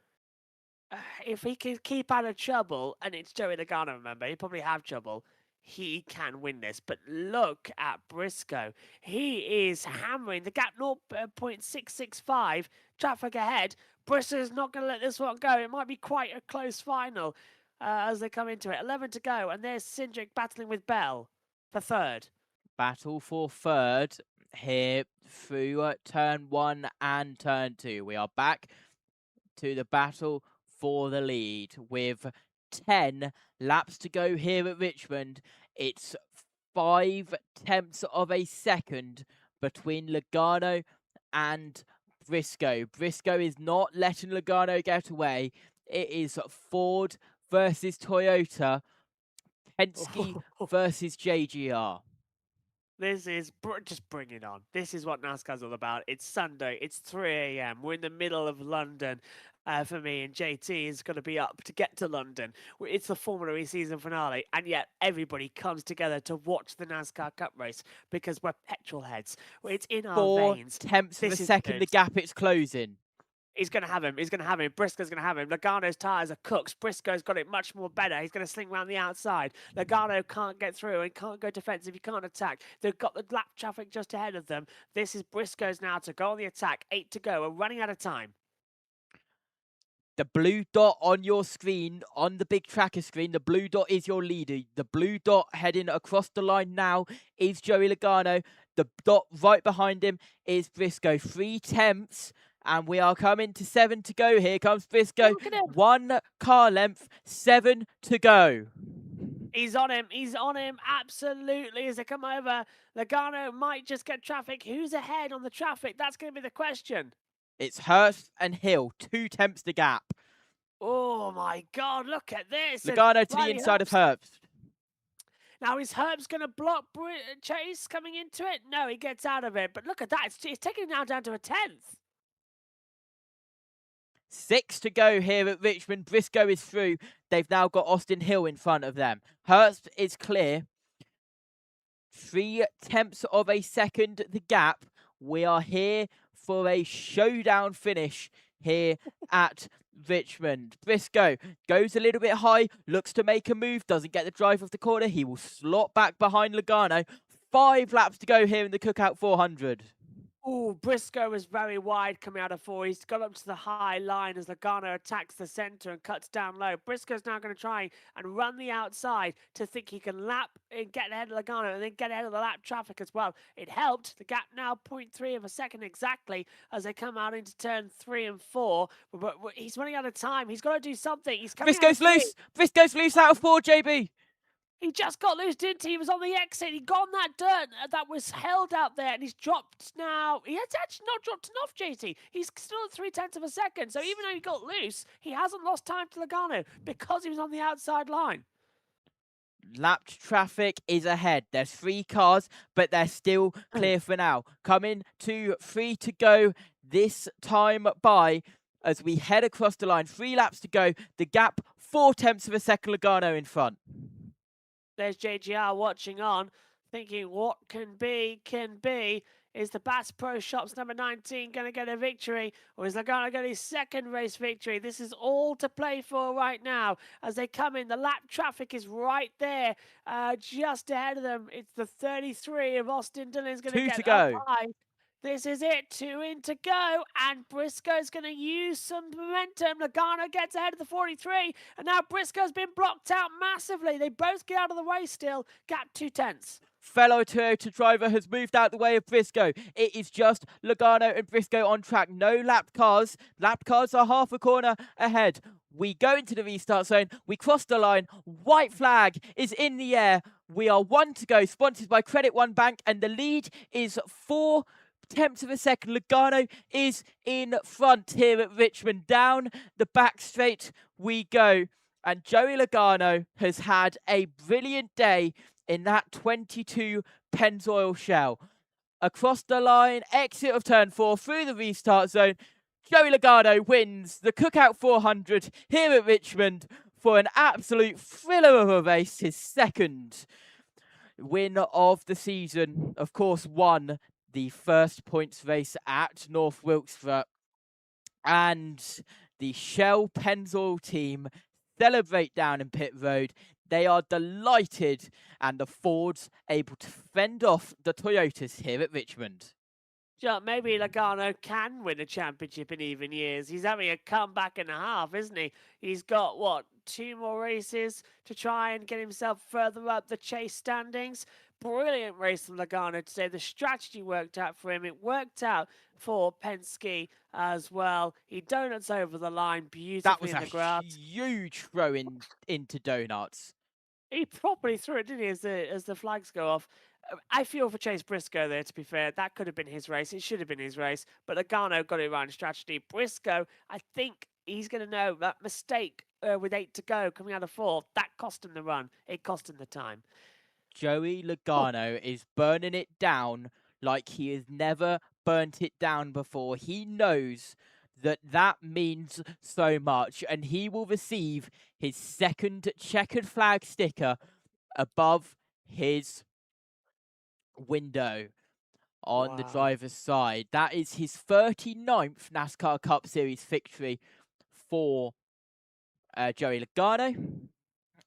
if he can keep out of trouble, and it's Joey Logano, remember, he'll probably have trouble. He can win this, but look at Briscoe. He is hammering the gap 0.665. Traffic ahead. Briscoe's not going to let this one go. It might be quite a close final as they come into it. 11 to go, and there's Cindric battling with Bell for 3rd. Battle for 3rd here through turn 1 and turn 2. We are back to the battle for the lead with 10 laps to go here at Richmond. It's 0.5 of a second between Logano and Briscoe. Briscoe is not letting Logano get away. It is Ford versus Toyota, Penske versus JGR. This is, just bring it on. This is what NASCAR's all about. It's Sunday, it's 3 a.m. We're in the middle of London for me, and JT is going to be up to get to London. It's the Formula E season finale, and yet everybody comes together to watch the NASCAR Cup race because we're petrol heads. It's in our veins. 0.4 of a second, the gap it's closing. He's going to have him. He's going to have him. Briscoe's going to have him. Logano's tyres are cooked. Briscoe's got it much more better. He's going to sling around the outside. Logano can't get through and can't go defensive. He can't attack. They've got the lap traffic just ahead of them. This is Briscoe's now to go on the attack. 8 to go. We're running out of time. The blue dot on your screen, on the big tracker screen, the blue dot is your leader. The blue dot heading across the line now is Joey Logano. The dot right behind him is Briscoe. 3/10. And we are coming to 7 to go. Here comes Briscoe. 1 car length, 7 to go. He's on him. He's on him. Absolutely. As they come over, Logano might just get traffic. Who's ahead on the traffic? That's going to be the question. It's Hurst and Hill. 2/10 the gap. Oh, my God. Look at this. Logano to the inside of Hurst. Now, is Herb's going to block Chase coming into it? No, he gets out of it. But look at that. It's taking it now down to a 10th. 6 to go here at Richmond. Briscoe is through. They've now got Austin Hill in front of them. Hurst is clear. 0.3 of a second the gap. We are here for a showdown finish here at Richmond. Briscoe goes a little bit high, looks to make a move, doesn't get the drive off the corner. He will slot back behind Logano. 5 laps to go here in the Cookout 400. Oh, Briscoe was very wide coming out of 4. He's got up to the high line as Logano attacks the centre and cuts down low. Briscoe's now going to try and run the outside to think he can lap and get ahead of Logano and then get ahead of the lap traffic as well. It helped. The gap now 0.3 of a second exactly as they come out into turn 3 and 4. But he's running out of time. He's got to do something. He's coming Briscoe's loose. Briscoe's loose out of 4, JB. He just got loose, didn't he? He was on the exit. He got on that dirt that was held out there, and he's dropped now. He has actually not dropped enough, JT. He's still at 0.3 of a second. So even though he got loose, he hasn't lost time to Logano because he was on the outside line. Lapped traffic is ahead. There's 3 cars, but they're still clear for now. Coming to 3 to go this time by as we head across the line. 3 laps to go. The gap 0.4 of a second. Logano in front. There's JGR watching on, thinking what can be. Is the Bass Pro Shops number 19 going to get a victory? Or is Logano getting his second race victory? This is all to play for right now. As they come in, the lap traffic is right there, just ahead of them. It's the 33 of Austin Dillon's going to get 2 to go. up high. This is it, 2 in to go, and Briscoe's going to use some momentum. Logano gets ahead of the 43, and now Briscoe's been blocked out massively. They both get out of the way still, gap 0.2. Fellow Toyota driver has moved out the way of Briscoe. It is just Logano and Briscoe on track. No lapped cars. Lapped cars are half a corner ahead. We go into the restart zone. We cross the line. White flag is in the air. We are 1 to go, sponsored by Credit One Bank, and the lead is 0.4 of a second. Logano is in front here at Richmond. Down the back straight we go. And Joey Logano has had a brilliant day in that 22 Pennzoil shell. Across the line, exit of turn 4, through the restart zone. Joey Logano wins the Cookout 400 here at Richmond for an absolute thriller of a race. His second win of the season. Of course, won the first points race at North Wilkesboro, and the Shell Pennzoil team celebrate down in pit road. They are delighted, and the Fords able to fend off the Toyotas here at Richmond. Sure, maybe Logano can win a championship in even years. He's having a comeback and a half, isn't he? He's got, what, 2 more races to try and get himself further up the chase standings. Brilliant race from Logano today. The strategy worked out for him. It worked out for Penske as well. He donuts over the line beautifully in the grass. That was a huge throw into donuts. He properly threw it, didn't he, as the flags go off. I feel for Chase Briscoe there, to be fair. That could have been his race. It should have been his race. But Logano got it right in strategy. Briscoe, I think he's going to know that mistake with 8 to go coming out of 4. That cost him the run. It cost him the time. Joey Logano is burning it down like he has never burnt it down before. He knows that means so much, and he will receive his second checkered flag sticker above his window on the driver's side. That is his 39th NASCAR Cup Series victory for Joey Logano.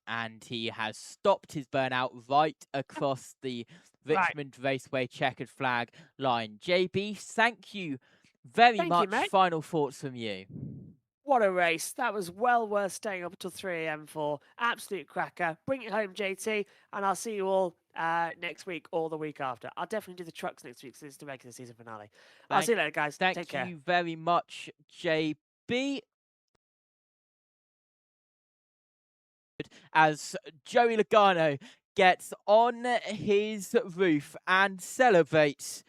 And he has stopped his burnout right across the Richmond Raceway checkered flag line. JB, thank you very much. Final thoughts from you. What a race. That was well worth staying up until 3 a.m. for. Absolute cracker. Bring it home, JT, and I'll see you all next week or the week after. I'll definitely do the trucks next week, because it's the regular season finale. I'll see you later, guys. Take care. Thank you very much, JB. As Joey Logano gets on his roof and celebrates,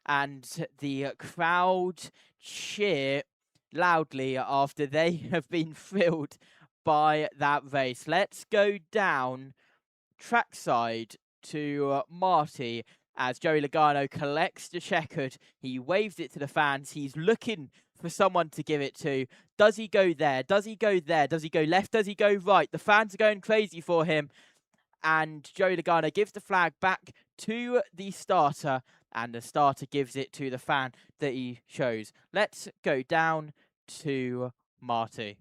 and the crowd cheer loudly after they have been thrilled by that race. Let's go down trackside to Marty as Joey Logano collects the checkered. He waves it to the fans. He's looking for someone to give it to. Does he go there? Does he go there? Does he go left? Does he go right? The fans are going crazy for him. And Joey Logano gives the flag back to the starter, and the starter gives it to the fan that he chose. Let's go down to Marty.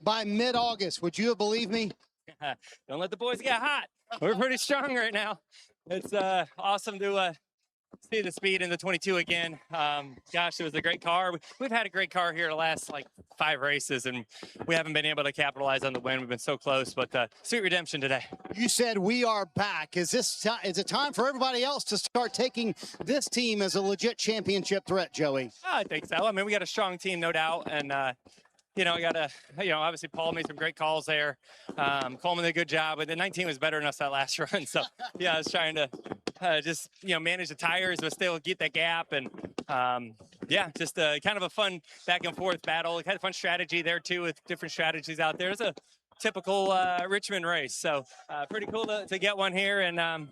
By mid-August, would you have believed me? Don't let the boys get hot. We're pretty strong right now. It's awesome to see the speed in the 22 again. Gosh, it was a great car. We've had a great car here the last like 5 races, and we haven't been able to capitalize on the win. We've been so close, but sweet redemption today. You said we are back. Is it time for everybody else to start taking this team as a legit championship threat, Joey? I think so. I mean, we got a strong team, no doubt, and you know, obviously Paul made some great calls there. Coleman did a good job, but the 19 was better than us that last run. So, yeah, I was trying to just, manage the tires, but still get that gap. And, yeah, just kind of a fun back and forth battle. Kind of fun strategy there, too, with different strategies out there. It's a typical Richmond race. So, pretty cool to get one here. And,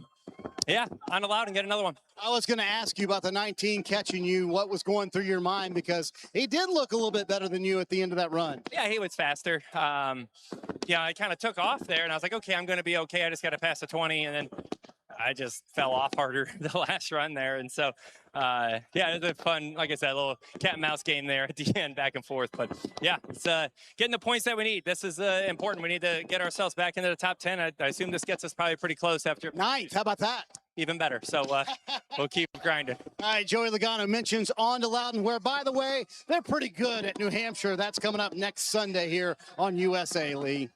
yeah, on allowed and get another one. I was going to ask you about the 19 catching you, what was going through your mind, because he did look a little bit better than you at the end of that run. Yeah, he was faster. Yeah, I kind of took off there, and I was like, okay, I'm going to be okay. I just got to pass the 20, and then I just fell off harder the last run there. And so, yeah, it was a fun, like I said, a little cat and mouse game there at the end, back and forth. But, yeah, it's getting the points that we need. This is important. We need to get ourselves back into the top 10. I assume this gets us probably pretty close after. Ninth, how about that? Even better. So we'll keep grinding. All right, Joey Logano mentions on to Loudon, where, by the way, they're pretty good at New Hampshire. That's coming up next Sunday here on USA, Lee.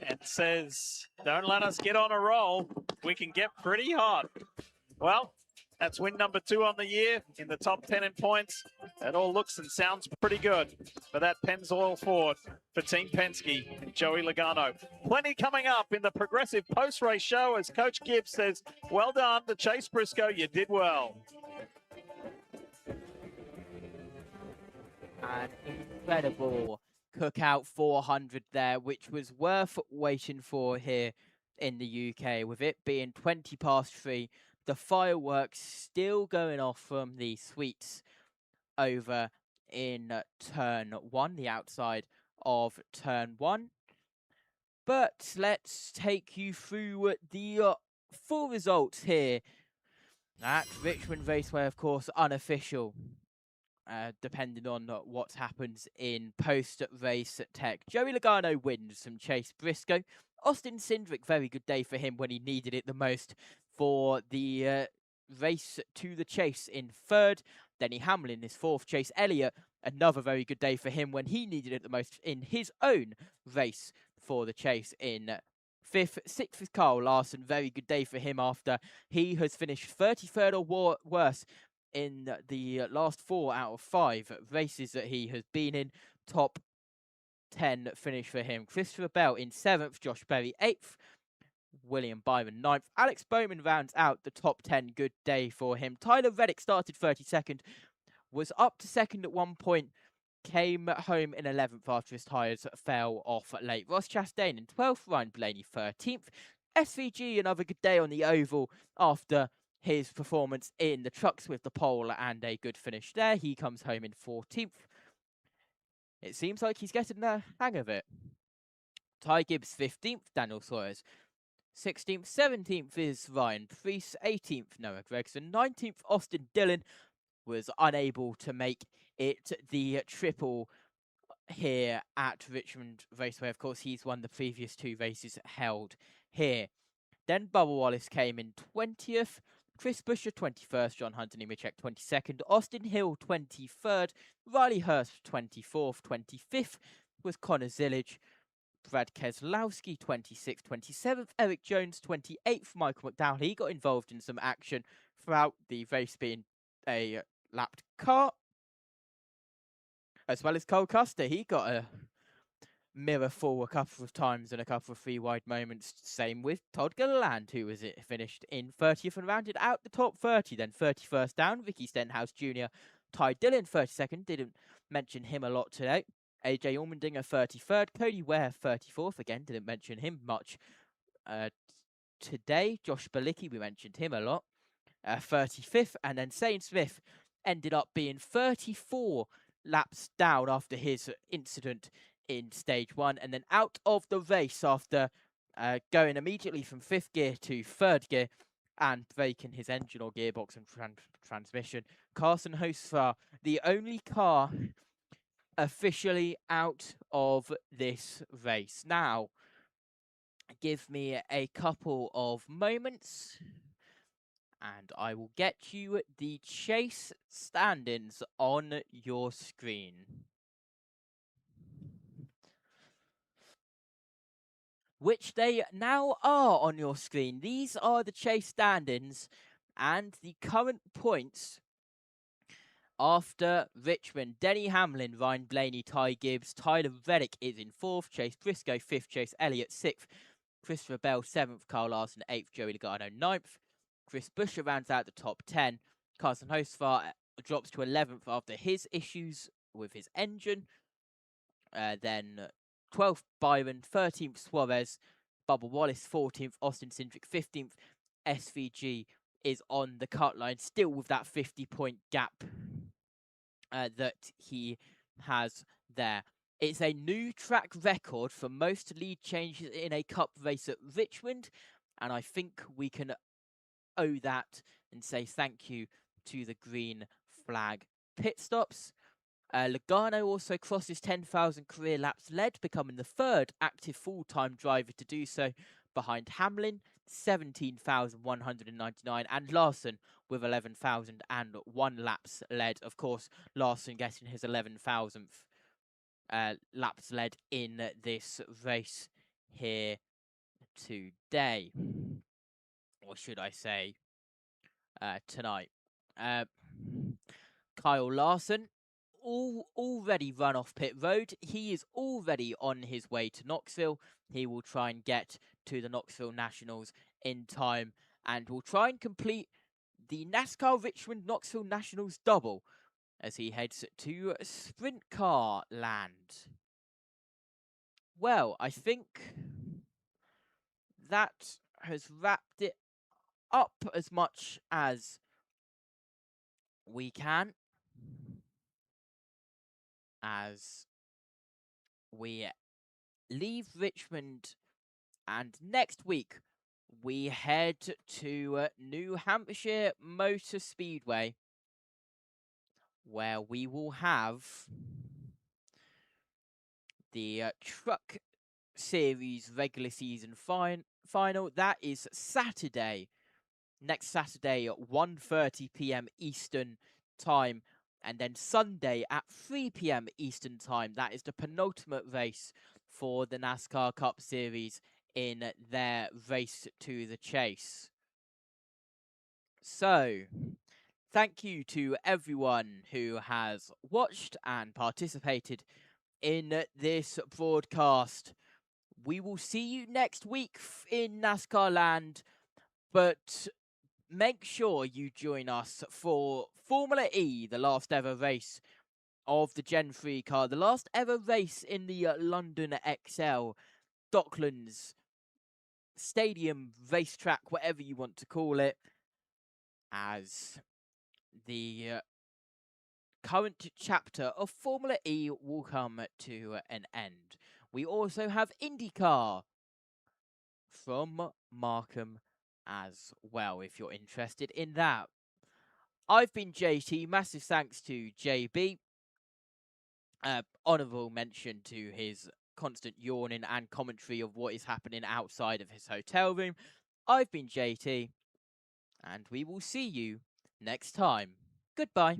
And says, don't let us get on a roll. We can get pretty hot. Well, that's win number 2 on the year, in the top 10 in points. That all looks and sounds pretty good for that Pennzoil Ford for Team Penske and Joey Logano. Plenty coming up in the Progressive post-race show as Coach Gibbs says, well done to Chase Briscoe, you did well. An incredible Cookout 400 there, which was worth waiting for here in the UK, with it being 20 past 3. The fireworks still going off from the suites over in turn 1, the outside of turn 1. But let's take you through the full results here at Richmond Raceway, of course, unofficial. Depending on what happens in post-race tech. Joey Logano wins from Chase Briscoe. Austin Cindric, very good day for him when he needed it the most for the race to the chase in 3rd. Denny Hamlin is 4th. Chase Elliott, another very good day for him when he needed it the most in his own race for the chase in 5th. 6th is Carl Larson, very good day for him after he has finished 33rd or worse in the last 4 out of 5 races that he has been in. Top 10 finish for him. Christopher Bell in 7th, Josh Berry 8th, William Byron 9th. Alex Bowman rounds out the top 10. Good day for him. Tyler Reddick started 32nd, was up to 2nd at one point, came home in 11th after his tyres fell off late. Ross Chastain in 12th, Ryan Blaney 13th. SVG, another good day on the oval after his performance in the trucks with the pole and a good finish there. He comes home in 14th. It seems like he's getting the hang of it. Ty Gibbs 15th, Daniel Sawyers 16th, 17th is Ryan Preece, 18th Noah Gregson, 19th Austin Dillon was unable to make it the triple here at Richmond Raceway. Of course, he's won the previous 2 races held here. Then Bubba Wallace came in 20th. Chris Buescher 21st, John Hunter Nemechek 22nd, Austin Hill 23rd, Riley Hurst 24th, 25th was Connor Zillage, Brad Keselowski 26th, 27th, Eric Jones 28th, Michael McDowell. He got involved in some action throughout the race, being a lapped car, as well as Cole Custer. He got a mirror full a couple of times and a couple of 3 wide moments. Same with Todd Gilliland, who was finished in 30th and rounded out the top 30. Then 31st down, Ricky Stenhouse Jr. Ty Dillon 32nd. Didn't mention him a lot today. AJ Allmendinger 33rd, Cody Ware 34th. Again, didn't mention him much today. Josh Balicki, we mentioned him a lot. 35th, and then Shane Smith ended up being 34 laps down after his incident in stage 1, and then out of the race after going immediately from 5th gear to 3rd gear and breaking his engine or gearbox and transmission. Carson Hocevar, the only car officially out of this race. Now, give me a couple of moments and I will get you the chase standings on your screen. Which they now are on your screen. These are the chase standings and the current points after Richmond. Denny Hamlin, Ryan Blaney, Ty Gibbs, Tyler Reddick is in 4th, Chase Briscoe 5th, Chase Elliott 6th, Christopher Bell 7th, Carl Larson 8th, Joey Logano 9th, Chris Buescher rounds out the top 10, Carson Hocevar drops to 11th after his issues with his engine, then 12th Byron, 13th Suarez, Bubba Wallace 14th, Austin Cindric 15th, SVG is on the cut line, still with that 50-point gap that he has there. It's a new track record for most lead changes in a cup race at Richmond, and I think we can owe that and say thank you to the green flag pit stops. Logano also crosses 10,000 career laps led, becoming the 3rd active full-time driver to do so, behind Hamlin, 17,199, and Larson with 11,001 laps led. Of course, Larson getting his 11,000th laps led in this race here today. Or should I say, tonight. Kyle Larson already run off pit road. He is already on his way to Knoxville. He will try and get to the Knoxville Nationals in time and will try and complete the NASCAR Richmond Knoxville Nationals double as he heads to sprint car land. Well, I think that has wrapped it up as much as we can, as we leave Richmond, and next week we head to New Hampshire Motor Speedway, where we will have the Truck Series regular season final. That is Saturday, next Saturday at 1:30 p.m. Eastern Time, and then Sunday at 3 p.m. Eastern Time. That is the penultimate race for the NASCAR Cup Series in their race to the chase. So, thank you to everyone who has watched and participated in this broadcast. We will see you next week in NASCAR land, but make sure you join us for Formula E, the last ever race of the Gen 3 car, the last ever race in the London XL, Docklands Stadium racetrack, whatever you want to call it, as the current chapter of Formula E will come to an end. We also have IndyCar from Markham as well, if you're interested in that. I've been JT. Massive thanks to JB. Honourable mention to his constant yawning and commentary of what is happening outside of his hotel room. I've been JT, and we will see you next time. Goodbye.